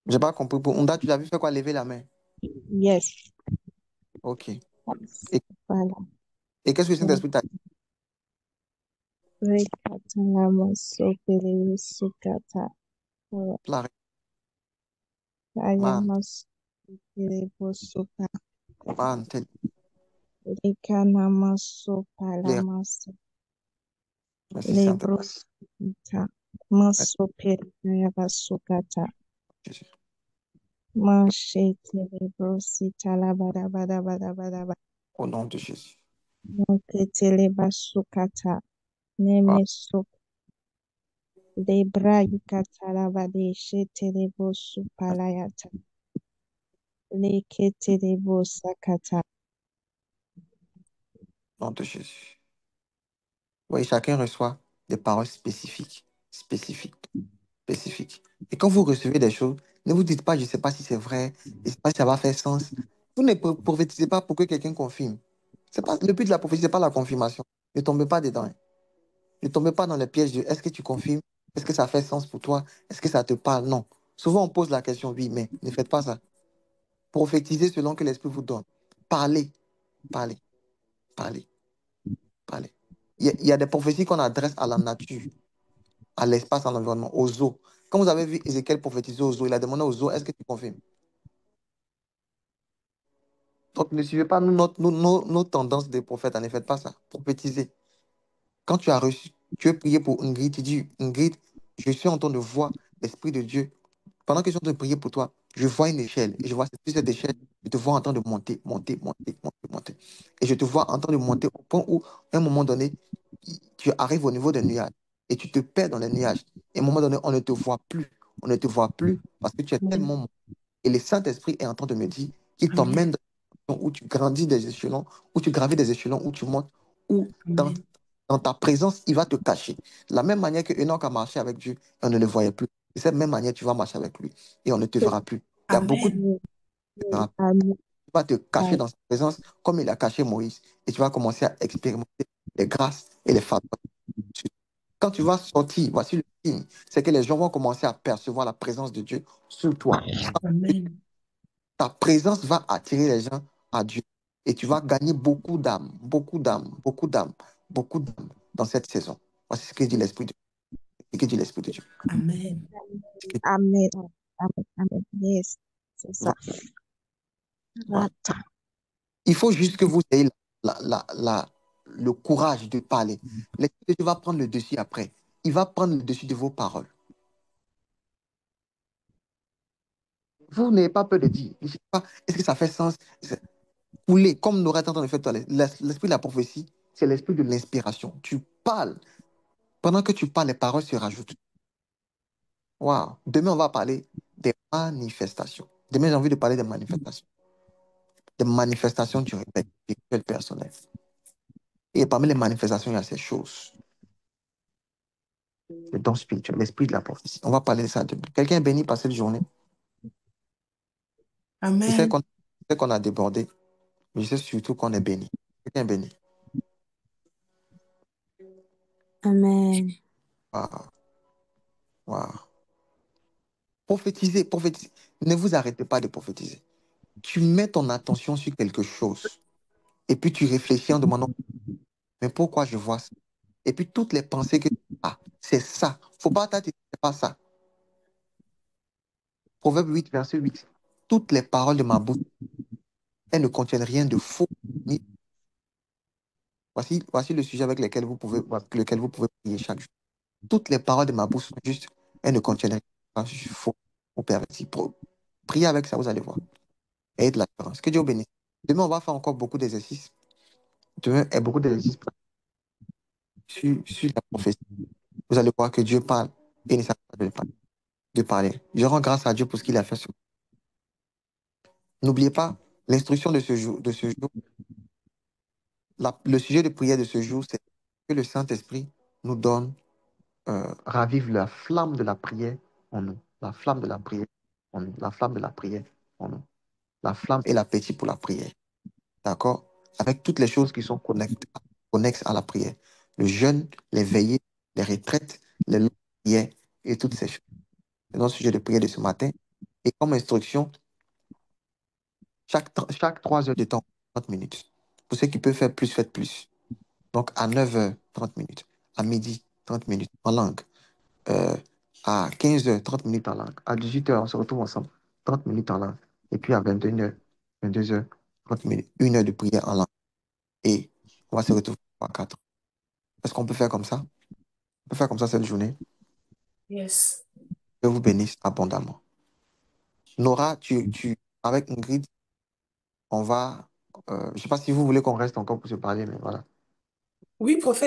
J'ai pas compris. Pour Onda, tu l'as vu faire quoi? Lever la main. Yes. Ok. Voilà. Et qu'est-ce que le Saint-Esprit t'a dit? Rekatalama sopere sukata. La- Man, Ayama sopere bosuka. man, Rekanama sopalama merci lebro Saint-Esprit. sukata. Masopere ayaba sukata. Jésus. Mashete lebro sita la bada bada bada bada bada. Au nom de Jésus. Moketele basukata. Ah, Neme sup. Lebra yukata la bade shete lebo supalayata. Lekete lebo sakata. au nom de Jésus. Oui, chacun reçoit des paroles spécifiques. Spécifiques. Spécifiques. Et quand vous recevez des choses, ne vous dites pas, je ne sais pas si c'est vrai, je ne sais pas si ça va faire sens. Vous ne prophétisez pas pour que quelqu'un confirme. C'est pas, le but de la prophétie, ce n'est pas la confirmation. Ne tombez pas dedans. Ne tombez pas dans le piège de est-ce que tu confirmes? Est-ce que ça fait sens pour toi? Est-ce que ça te parle? Non. Souvent, on pose la question, oui, mais ne faites pas ça. Prophétisez selon que l'Esprit vous donne. Parlez, parlez, parlez, parlez. Il y a des prophéties qu'on adresse à la nature, à l'espace, à l'environnement, aux eaux. Quand vous avez vu Ézéchiel prophétiser aux eaux, il a demandé aux eaux, est-ce que tu confirmes? Donc, ne suivez pas nos tendances des prophètes, ne faites pas ça. Prophétisez. Quand tu as reçu, tu veux prier pour Ingrid, tu dis, Ingrid, je suis en train de voir l'Esprit de Dieu. Pendant que je suis en train de prier pour toi, je vois une échelle. Et je vois sur cette échelle, je te vois en train de monter, monter, monter, monter, monter. Et je te vois en train de monter au point où, à un moment donné, tu arrives au niveau des nuages. Et tu te perds dans les nuages. Et à un moment donné, on ne te voit plus. On ne te voit plus parce que tu es Amen. tellement. Et le Saint-Esprit est en train de me dire qu'il Amen. t'emmène dans une direction où tu grandis des échelons, où tu gravis des échelons, où tu montes, où dans, Amen. dans ta présence, il va te cacher. De la même manière que Enoch a marché avec Dieu, et on ne le voyait plus. De cette même manière, tu vas marcher avec lui et on ne te verra plus. Il y a beaucoup de Amen. gens Amen. qui vont te cacher dans sa présence comme il a caché Moïse. Et tu vas commencer à expérimenter les grâces et les faveurs. Quand tu vas sortir, voici le signe, c'est que les gens vont commencer à percevoir la présence de Dieu sur toi. Amen. Ta présence va attirer les gens à Dieu. Et tu vas gagner beaucoup d'âmes, beaucoup d'âmes, beaucoup d'âmes, beaucoup d'âmes dans cette saison. Voici ce que dit l'Esprit de Dieu. Ce que dit l'Esprit de Dieu. Amen. Ce que- Amen. Amen. Amen. Yes, c'est ça. Voilà. Attends. Il faut juste que vous ayez le courage de parler. L'Esprit de Dieu va prendre le dessus après. Il va prendre le dessus de vos paroles. Vous n'avez pas peur de dire. Je sais pas, est-ce que ça fait sens? Couler, comme nous aurait entendu faire tout à l'heure. L'esprit de la prophétie, c'est l'esprit de l'inspiration. Tu parles. Pendant que tu parles, les paroles se rajoutent. Waouh. Demain, on va parler des manifestations. Demain, j'ai envie de parler des manifestations. Des manifestations du réveil spirituel personnel. Et parmi les manifestations, il y a ces choses. Le don spirituel, l'esprit de la prophétie. On va parler de ça demain. Quelqu'un est béni par cette journée. Je sais Amen. qu'on a débordé, mais je sais surtout qu'on est béni. Quelqu'un est béni. Amen. Waouh. Waouh. Prophétiser, prophétiser. Ne vous arrêtez pas de prophétiser. Tu mets ton attention sur quelque chose et puis tu réfléchis en demandant, mais pourquoi je vois ça? Et puis toutes les pensées que, ah, c'est ça. Faut pas t'attarder, c'est pas ça. Proverbe 8, verset 8. Toutes les paroles de ma bouche, elles ne contiennent rien de faux. Voici le sujet avec lequel vous pouvez prier chaque jour. Toutes les paroles de ma bouche sont justes, elles ne contiennent rien de faux ou perverti. Priez avec ça, vous allez voir. Ayez de l'assurance. Que Dieu vous bénisse. Demain, on va faire encore beaucoup d'exercices. Demain, et beaucoup d'exercices sur la prophétie. Vous allez voir que Dieu parle et il ne s'arrête pas de parler. Je rends grâce à Dieu pour ce qu'il a fait. N'oubliez pas l'instruction de ce jour. Le sujet de prière de ce jour, c'est que le Saint-Esprit nous donne, ravive la flamme de la prière en nous. La flamme de la prière en nous. La flamme de la prière en nous. La flamme et l'appétit pour la prière. D'accord? Avec toutes les choses qui sont connexes à la prière. Le jeûne, les veillées, les retraites, les longues prières et toutes ces choses. C'est notre sujet de prière de ce matin. Et comme instruction, chaque 3 heures de temps, 30 minutes. Pour ceux qui peuvent faire plus, faites plus. Donc à 9 heures 30 minutes. À midi, 30 minutes en langue. Euh, à 15 heures 30 minutes en langue. À 18 heures on se retrouve ensemble, 30 minutes en langue. Et puis à 21 heures 22 heures 30 minutes, 1 heure de prière en langue. Et on va se retrouver à 4. Est-ce qu'on peut faire comme ça? On peut faire comme ça cette journée. Yes. Que vous bénisse abondamment. Nora, avec Ingrid, on va. Je ne sais pas si vous voulez qu'on reste encore pour se parler, mais voilà. Oui, prophète.